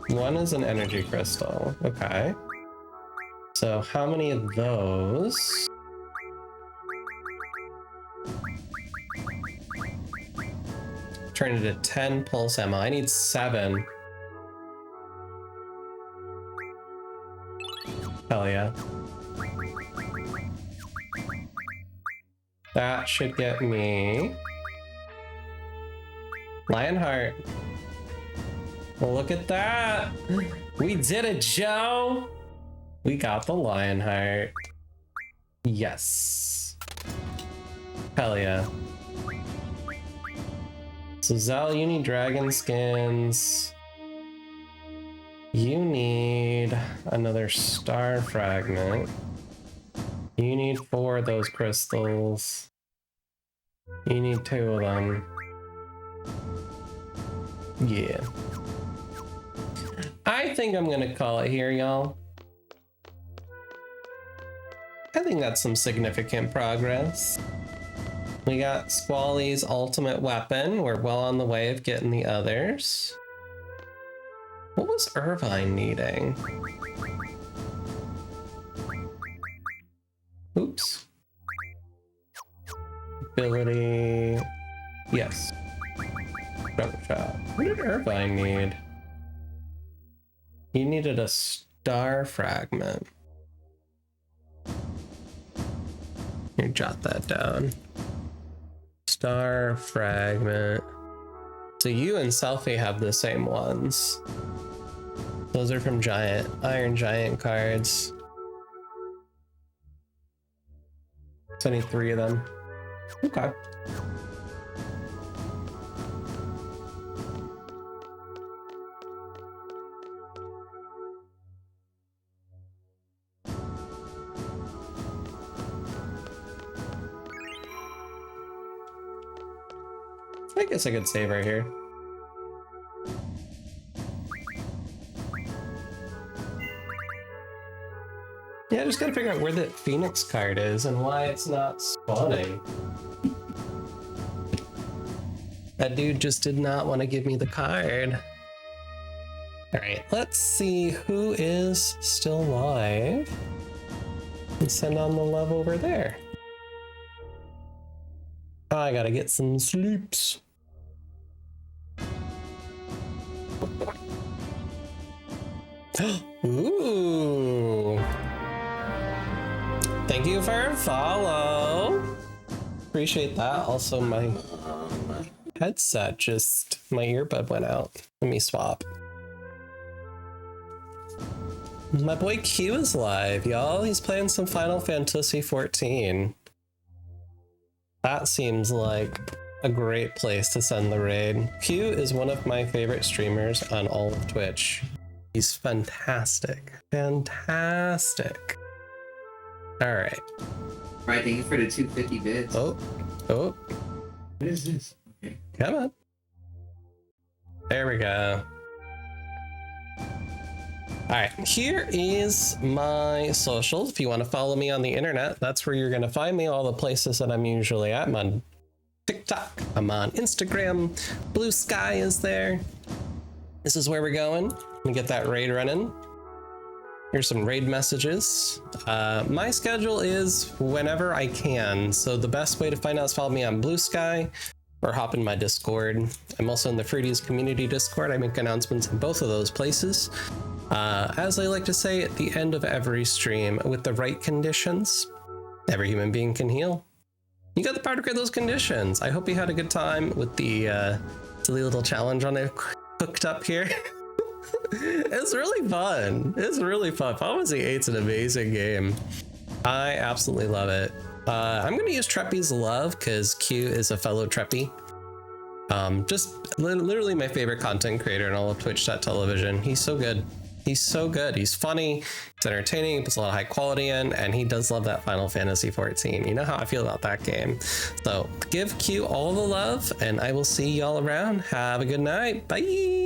One is an energy crystal. Okay. So how many of those? Turn it to 10 pulse ammo. I need 7. Hell yeah. That should get me Lionheart. Well, look at that. We did it, Joe. We got the Lionheart. Yes. Hell yeah. So Zell, you need dragon skins. You need another star fragment. You need 4 of those crystals. You need 2 of them. Yeah. I think I'm gonna call it here, y'all. I think that's some significant progress. We got Squally's ultimate weapon. We're well on the way of getting the others. What was Irvine needing? Oops. Ability. Yes. Jump shot. What did Irvine need? He needed a star fragment. Here, jot that down. Star fragment. So you and Selfie have the same ones. Those are from Iron Giant cards. So I need 3 of them. Okay. I guess I could save right here. Yeah, just gotta figure out where the Phoenix card is and why it's not spawning. That dude just did not want to give me the card. Alright, let's see who is still alive. And send on the love over there. Oh, I gotta get some sleeps. Ooh. Thank you for a follow. Appreciate that. Also, my headset my earbud went out. Let me swap. My boy Q is live, y'all. He's playing some Final Fantasy 14. That seems like a great place to send the raid. Q is one of my favorite streamers on all of Twitch. He's fantastic. Fantastic. All right. All right, thank you for the 250 bits. Oh. What is this? Okay. Come on. There we go. All right, here is my socials. If you want to follow me on the internet, that's where you're going to find me, all the places that I'm usually at. I'm on TikTok, I'm on Instagram, Blue Sky is there. This is where we're going. Let me get that raid running. Here's some raid messages. My schedule is whenever I can, so the best way to find out is follow me on Blue Sky or hop in my Discord. I'm also in the Fruities community Discord. I make announcements in both of those places. As I like to say at the end of every stream, with the right conditions, every human being can heal. You got the power to create those conditions. I hope you had a good time with the silly little challenge on it cooked up here. It's really fun. It's really fun. Final Fantasy VIII's an amazing game. I absolutely love it. I'm gonna use Treppy's Love because Q is a fellow Treppy. Just literally my favorite content creator in all of Twitch.television. He's so good. He's so good. He's funny, he's entertaining, he puts a lot of high quality in, and he does love that Final Fantasy 14. You know how I feel about that game. So give Q all the love, and I will see y'all around. Have a good night. Bye.